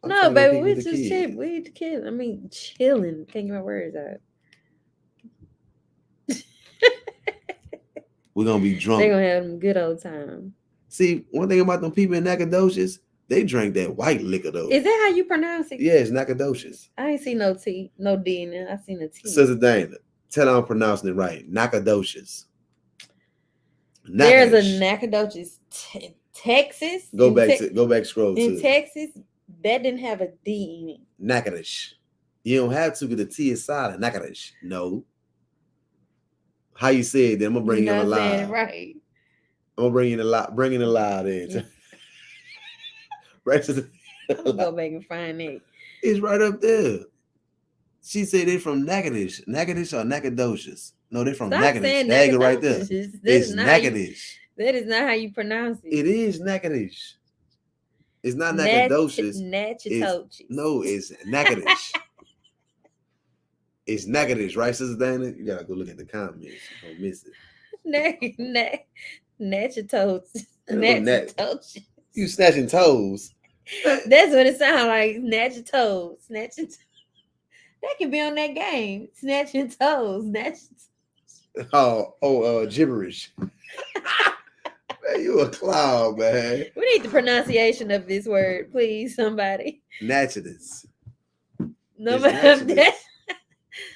Speaker 1: No, baby, we just chill. We the kids. I mean, chilling. Can't get my words out.
Speaker 2: We're gonna be drunk.
Speaker 1: They're gonna have a good old time.
Speaker 2: See, one thing about them people in Nacogdoches, they drink that white liquor though.
Speaker 1: Is that how you pronounce it?
Speaker 2: Yeah, it's Nacogdoches.
Speaker 1: I ain't see no T, no D in it. I seen a T.
Speaker 2: Sister Dana, tell her I'm pronouncing it right. Nacogdoches.
Speaker 1: There's a Nacogdoches, Texas.
Speaker 2: Go back, scroll to
Speaker 1: in Texas. That didn't have a D in it.
Speaker 2: Natchitoches. You don't have to because the T is silent. Nakadish. No. How you say it, then I'm gonna bring you on the
Speaker 1: You're not saying it
Speaker 2: live.
Speaker 1: right.
Speaker 2: I'm gonna bring you the live. Bring in the live in. Right to the
Speaker 1: I'm gonna go back and find it.
Speaker 2: It's right up there. She said they're from Nakadish. Nakadish or Nakadocious? No, they're from
Speaker 1: Stop
Speaker 2: Nakadish.
Speaker 1: saying
Speaker 2: There you go right there.
Speaker 1: Nakadocious.
Speaker 2: It's Nakadish.
Speaker 1: That is not how you pronounce it.
Speaker 2: It is Nakadish. It's not Nakadocious.
Speaker 1: Natchitoches.
Speaker 2: No, it's Nakadish. It's Nakadish, right, Sister Dana? You gotta go look at the comments. You don't miss it.
Speaker 1: Natchitoches.
Speaker 2: Oh,
Speaker 1: Natchitoches.
Speaker 2: You snatching toes.
Speaker 1: That's what it sounds like. Snatching toes. Snatching toes. That can be on that game. Snatching toes.
Speaker 2: Gibberish. Man, you a clown, man.
Speaker 1: We need the pronunciation of this word, please, somebody.
Speaker 2: Natchitoches.
Speaker 1: No matter that.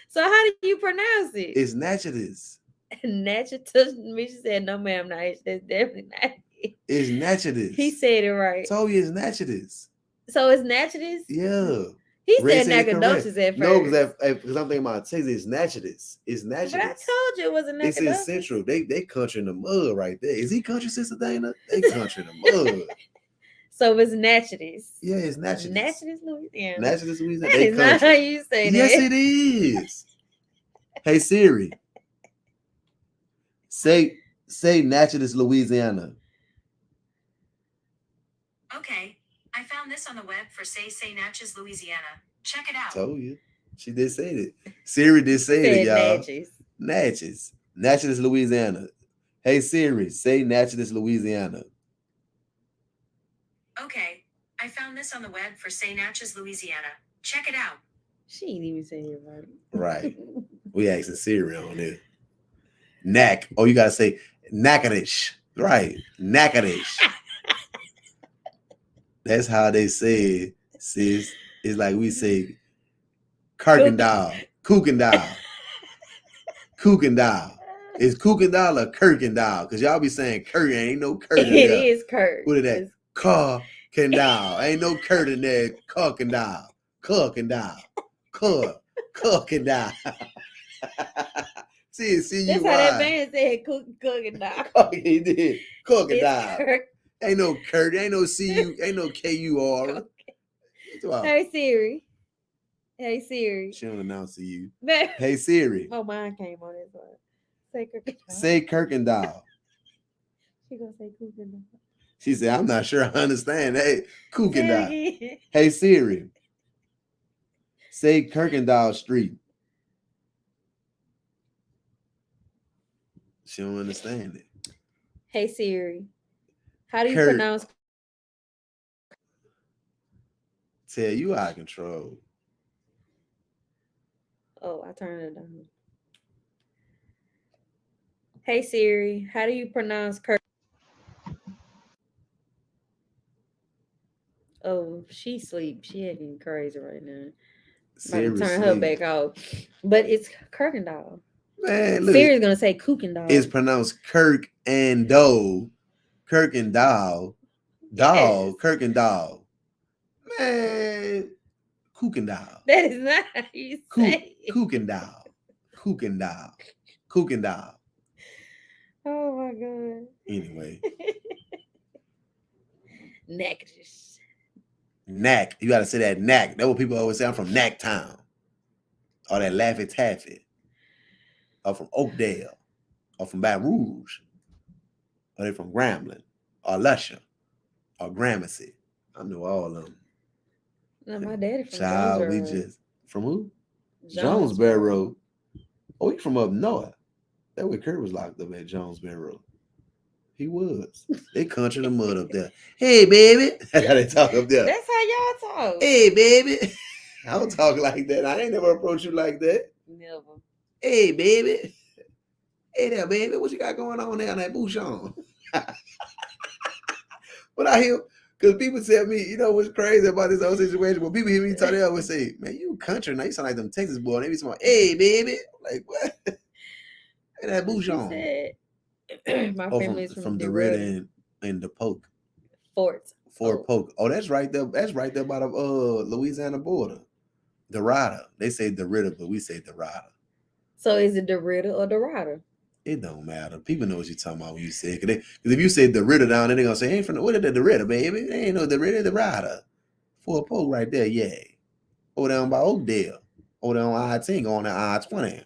Speaker 1: So how do you pronounce it?
Speaker 2: It's Natchitoches.
Speaker 1: Natchitoches. Misha said, no, ma'am, not. That's definitely not it.
Speaker 2: It's Natchitoches.
Speaker 1: He said it right.
Speaker 2: Told you it's Natchitoches.
Speaker 1: So it's Natchitoches?
Speaker 2: Yeah.
Speaker 1: He said Nacogdoches at first.
Speaker 2: No, because I'm thinking about Texas, it's Natchitoches. It's Natchitoches.
Speaker 1: But I told you it was a Nacogdoches.
Speaker 2: It's in Central. They country in the mud right there. Is he country, Sister Dana? They country in the mud.
Speaker 1: So it's Natchitoches.
Speaker 2: Yeah, it's Natchitoches.
Speaker 1: Natchitoches, Louisiana.
Speaker 2: Natchitoches, Louisiana.
Speaker 1: That is not how you say that.
Speaker 2: Yes, it is. Hey Siri. Say Natchitoches, Louisiana.
Speaker 3: Okay. I found this on the web for Say Natchez, Louisiana. Check it out.
Speaker 2: Told you. She did say it. Siri did say it, y'all. Natchez. Natchez, Louisiana. Hey Siri, say Natchez, Louisiana.
Speaker 3: Okay. I found this on the web for Say Natchez, Louisiana. Check it out.
Speaker 1: She ain't even saying it right.
Speaker 2: Right. We asking Siri on there. Knack. Oh, you gotta say Nakadish. Right. Nakadish. That's how they say it, sis. It's like we say Kirkendall. Kookendall. Kookendall. Is Kookendall or Kirkendall? Because y'all be saying Kirk. Ain't no Kirk in there.
Speaker 1: It is Kirk.
Speaker 2: What is that? Kirkendall. Ain't no Kurt in there. Kirkendall. Kirkendall. Kirkendall. See you.
Speaker 1: That's how that man said Kirkendall.
Speaker 2: He did. Kirkendall. Ain't no Kurt. Ain't no CU. Ain't no KUR.
Speaker 1: Hey Siri. Hey Siri.
Speaker 2: She don't announce to you. Hey Siri.
Speaker 1: Oh, mine came on this one. Say Kirkendall.
Speaker 2: Say Kirkendall.
Speaker 1: She gonna say Kirkendall.
Speaker 2: She said, I'm not sure I understand. Hey, Kirkendall. Hey Siri. Say Kirkendall Street. She don't understand it.
Speaker 1: Hey Siri. How do you pronounce?
Speaker 2: Tell you out of control.
Speaker 1: Oh, I turned it down. Hey Siri, how do you pronounce Kirk? Oh, she sleep. She acting crazy right now. About to turn her back off. But it's Kirkendall.
Speaker 2: Man, look.
Speaker 1: Siri's gonna say Kookendall.
Speaker 2: It's pronounced Kirk and Doe. Kirk and Doll. Doll. Yes. Kirk and Doll. Man. Kookendall.
Speaker 1: That is not how you say it.
Speaker 2: Kookendall. Kookendall. Kookendall.
Speaker 1: Oh my God.
Speaker 2: Anyway.
Speaker 1: Natchez.
Speaker 2: Knack. You gotta say that knack. That's what people always say. I'm from Knack Town. Or that Laffy Taffy. Or from Oakdale. Or from Baton Rouge. Or they from Grambling. Or Lusher. Or Gramercy. I know all of them.
Speaker 1: No, my daddy from
Speaker 2: Child, we just from who? Jonesboro. Oh, he from up north. That way Kurt was locked up at Jonesboro. He was. They country the mud up there. Hey, baby. That's how they talk up there.
Speaker 1: That's how y'all talk.
Speaker 2: Hey, baby. I don't talk like that. I ain't never approached you like that.
Speaker 1: Never.
Speaker 2: Hey, baby. Hey there, baby. What you got going on there on that Bouchon? But I hear, because people tell me, you know what's crazy about this whole situation? When people hear me talk, they always say, man, you country now. You sound like them Texas boys. They be saying, hey, baby. Like, what? Hey, that Bouchon.
Speaker 1: My family is
Speaker 2: from DeRidder and the Polk.
Speaker 1: Fort
Speaker 2: Polk. Oh, that's right there. That's right there by the Louisiana border. Dorada. They say Dorita, but we say Dorada.
Speaker 1: So is it Dorita or Dorada?
Speaker 2: It don't matter. People know what you're talking about when you say it. Because if you say Dorita down there, they're going to say, ain't from the, what is the Dorita, baby? They ain't no Dorita, Dorada. For a poke right there, yeah. Over down by Oakdale. Over there on I-10, going to I-20.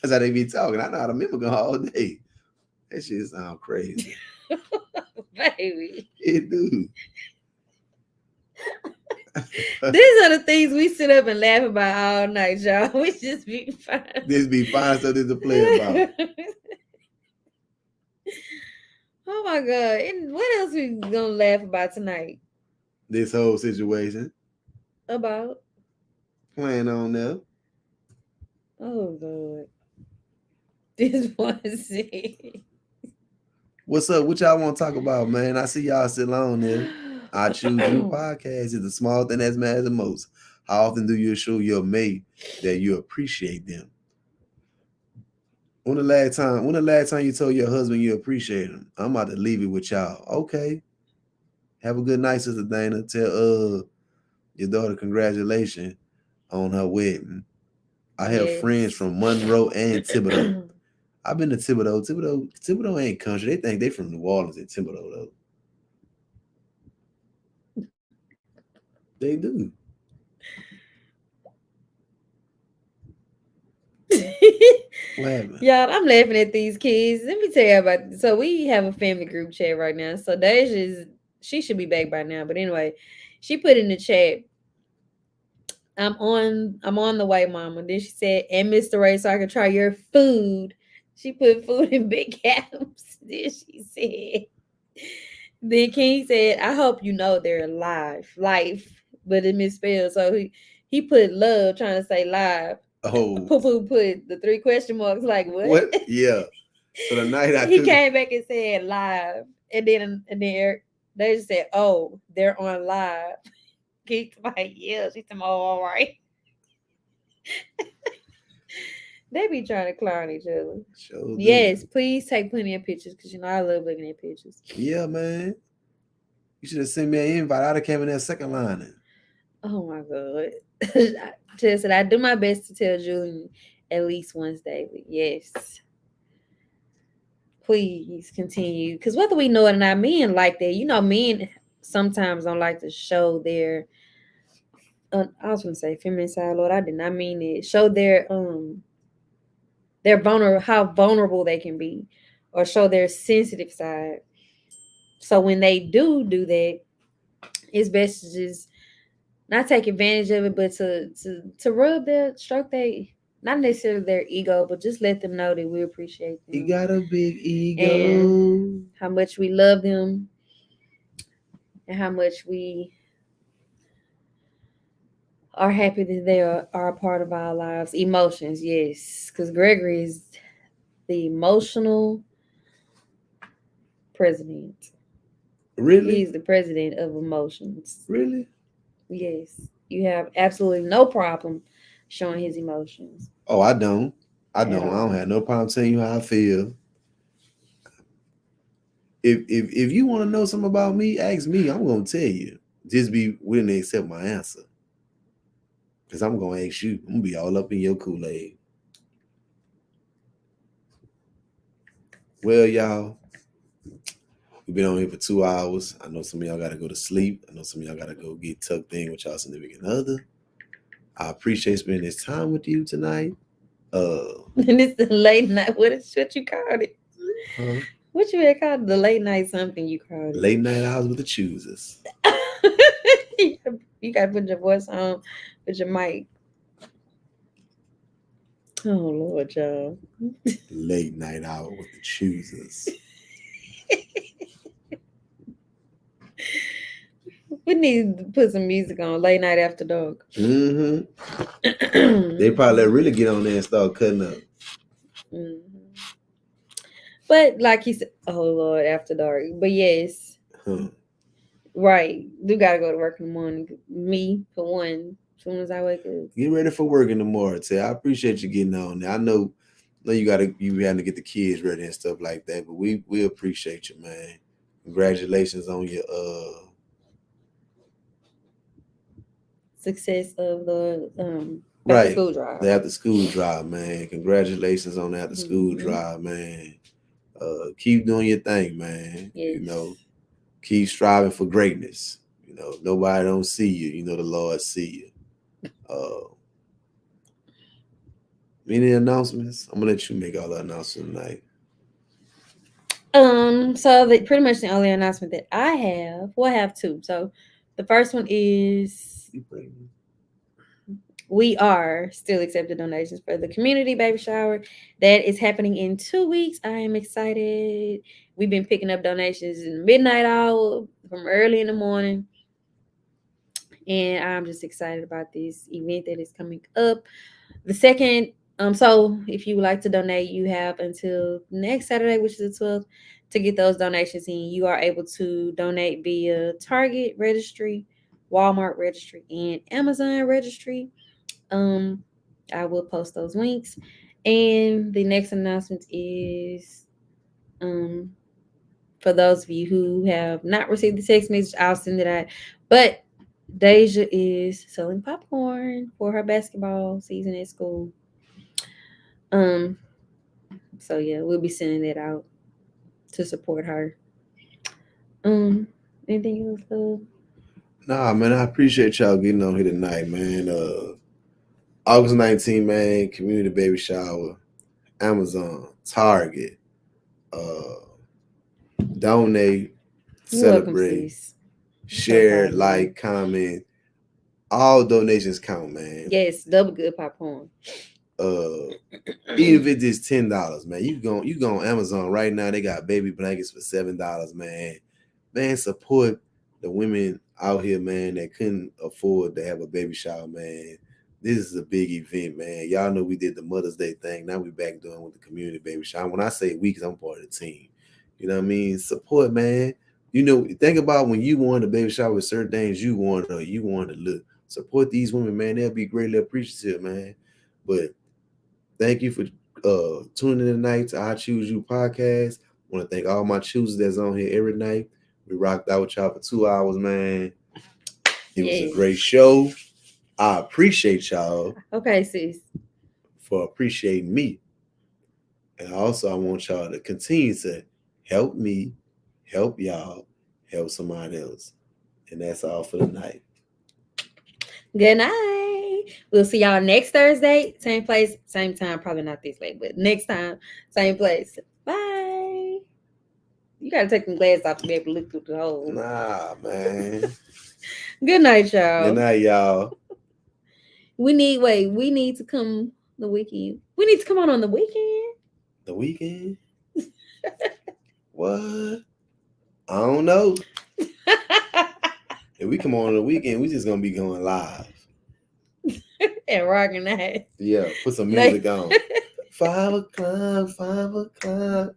Speaker 2: That's how they be talking. I know how to mimic them all day. That shit sound crazy.
Speaker 1: Baby.
Speaker 2: It do.
Speaker 1: These are the things we sit up and laugh about all night, y'all. We just be fine.
Speaker 2: This be fine stuff to play about.
Speaker 1: Oh my God. And what else we gonna laugh about tonight?
Speaker 2: This whole situation.
Speaker 1: About?
Speaker 2: Playing on there.
Speaker 1: Oh God. This one scene.
Speaker 2: What's up? What y'all want to talk about, man? I see y'all still on there. I Choose You podcast is the small thing that matters the most. How often do you show your mate that you appreciate them? When the last time you told your husband you appreciate him? I'm about to leave it with y'all. Okay. Have a good night, Sister Dana. Tell your daughter congratulations on her wedding. I have friends from Monroe and Thibodeau. I've been to Thibodeau. Thibodeau ain't country. They think they from New Orleans in Thibodeau, though. They do. What happened?
Speaker 1: Y'all, I'm laughing at these kids. Let me tell you about this. So we have a family group chat right now. So Deja she should be back by now. But anyway, she put in the chat, I'm on the way, Mama. Then she said, and Mr. Ray, so I can try your food. She put food in big caps. Then she said, then King said, I hope you know they're alive. Life, but it misspelled. So he put love trying to say live.
Speaker 2: Oh,
Speaker 1: Poo put the 3 question marks like what?
Speaker 2: Yeah. So the night
Speaker 1: he came back and said live, and then Eric, they just said, oh, they're on live. Keith like, yeah, she said, oh, all right. They be trying to clown each other.
Speaker 2: Sure
Speaker 1: yes, please take plenty of pictures because you know I love looking at pictures.
Speaker 2: Yeah, man. You should have sent me an invite. I'd have came in that second line.
Speaker 1: Oh my God. Just said I do my best to tell Julian at least once daily. Yes. Please continue. Because whether we know it or not, men like that. You know, men sometimes don't like to show their I was gonna say feminine side, Lord. I did not mean it. Show their vulnerable, how vulnerable they can be, or show their sensitive side. So when they do that, it's best to just not take advantage of it, but to rub stroke they, not necessarily their ego, but just let them know that we appreciate them.
Speaker 2: You got a big ego.
Speaker 1: And how much we love them, and how much we are happy that they are a part of our lives. Emotions, yes, because Gregory is the emotional president.
Speaker 2: Really?
Speaker 1: He's the president of emotions.
Speaker 2: Really?
Speaker 1: Yes. You have absolutely no problem showing his emotions.
Speaker 2: Oh, I don't. I don't have no problem telling you how I feel. If you want to know something about me, ask me. I'm gonna tell you. Just be willing to accept my answer. Because I'm gonna ask you. I'm gonna be all up in your Kool-Aid. Well, y'all, we've been on here for 2 hours. I know some of y'all gotta go to sleep. I know some of y'all gotta go get tucked in with y'all significant other. I appreciate spending this time with you tonight.
Speaker 1: And it's the late night. What you called it?
Speaker 2: Huh?
Speaker 1: What you had called the late night something you called it?
Speaker 2: Late night hours with the choosers.
Speaker 1: You gotta put your voice on with your mic. Oh Lord, y'all.
Speaker 2: Late night hour with the choosers.
Speaker 1: We need to put some music on. Late night after dark.
Speaker 2: Mm-hmm. They probably really get on there and start cutting up.
Speaker 1: Mm-hmm. But like he said, oh Lord, after dark. But yes, right. You gotta go to work in the morning. Me for one. As soon as I wake up,
Speaker 2: get ready for work in the morning. I appreciate you getting on there. I know you having to get the kids ready and stuff like that. But we appreciate you, man. Congratulations on your
Speaker 1: success of the back to
Speaker 2: Right.
Speaker 1: school drive.
Speaker 2: The after school drive, man. Congratulations on the after school
Speaker 1: Mhm.
Speaker 2: drive, man. Keep doing your thing, man.
Speaker 1: Yes.
Speaker 2: You know, keep striving for greatness. You know, if nobody don't see you, you know the Lord see you. Any announcements? I'm gonna let you make all the announcements tonight.
Speaker 1: So pretty much the only announcement that I have, well, I have two. So the first one is we are still accepting donations for the community baby shower that is happening in 2 weeks. I am excited. We've been picking up donations in the midnight hour from early in the morning, and I'm just excited about this event that is coming up. The second, so if you would like to donate, you have until next Saturday, which is the 12th, to get those donations in. You are able to donate via Target registry, Walmart registry, and Amazon registry. I will post those links. And the next announcement is for those of you who have not received the text message, I'll send it out. But Deja is selling popcorn for her basketball season at school. So yeah, we'll be sending it out to support her. Anything else, love?
Speaker 2: Nah, man, I appreciate y'all getting on here tonight, man. August 19th, man, community baby shower, Amazon, Target, donate,
Speaker 1: You're welcome,
Speaker 2: celebrate,
Speaker 1: sis.
Speaker 2: share,
Speaker 1: proud of you.
Speaker 2: like, comment. All donations count, man.
Speaker 1: Yes, double good popcorn.
Speaker 2: Even if it's just $10, man, you go on Amazon right now. They got baby blankets for $7, man. Man, support the women out here, man, that couldn't afford to have a baby shower, man. This is a big event, man. Y'all know we did the Mother's Day thing. Now we back doing with the community baby shower. When I say we, because I'm part of the team. You know what I mean? Support, man. You know, think about when you want a baby shower with certain things you want or you want to look. Support these women, man. They'll be greatly appreciative, man. But thank you for tuning in tonight to I Choose You podcast. I want to thank all my choosers that's on here every night. We rocked out with y'all for 2 hours, man. It was a great show. I appreciate y'all.
Speaker 1: Okay, sis.
Speaker 2: For appreciating me. And also, I want y'all to continue to help me, help y'all, help somebody else. And that's all for the night.
Speaker 1: Good night. We'll see y'all next Thursday. Same place, same time. Probably not this late, but next time, same place. Bye. You gotta take them glasses off to be able to look through the hole.
Speaker 2: Nah, man.
Speaker 1: Good night, y'all.
Speaker 2: Good night, y'all.
Speaker 1: We need to come the weekend. We need to come on the weekend.
Speaker 2: The weekend? What? I don't know. If we come on the weekend, we just gonna be going live.
Speaker 1: And rocking that.
Speaker 2: Yeah, put some music on. 5 o'clock,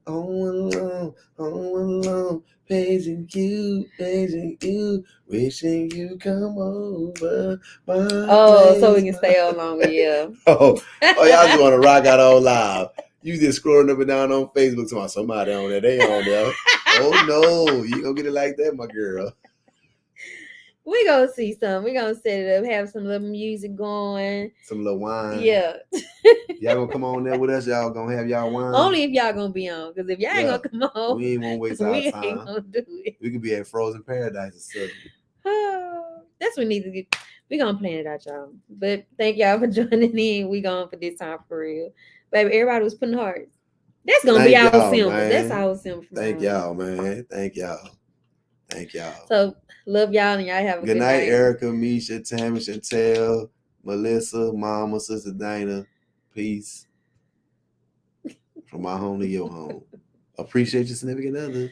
Speaker 2: on alone, paging you, wishing you come over.
Speaker 1: So we can stay on longer, yeah.
Speaker 2: Oh, y'all just want to rock out all live. You just scrolling up and down on Facebook to somebody on there. They on there. Oh no, you gonna get it like that, my girl.
Speaker 1: We gonna see some. We gonna set it up, have some little music going.
Speaker 2: Some little wine.
Speaker 1: Yeah.
Speaker 2: Y'all gonna come on there with us? Y'all gonna have y'all wine?
Speaker 1: Only if y'all gonna be on. Because if y'all ain't gonna come on,
Speaker 2: we ain't gonna waste our time.
Speaker 1: Ain't gonna do it.
Speaker 2: We could be at Frozen Paradise or something.
Speaker 1: That's what we need to get. We gonna plan it out, y'all. But thank y'all for joining in. We going for this time for real. Baby, everybody was putting hearts. That's gonna be our symbol. That's our symbol.
Speaker 2: Thank y'all, man. Thank y'all.
Speaker 1: So love y'all and y'all have a good night.
Speaker 2: Erica, Misha, Tammy, Chantel, Melissa, Mama, Sister Dana. Peace. From my home to your home. Appreciate your significant other.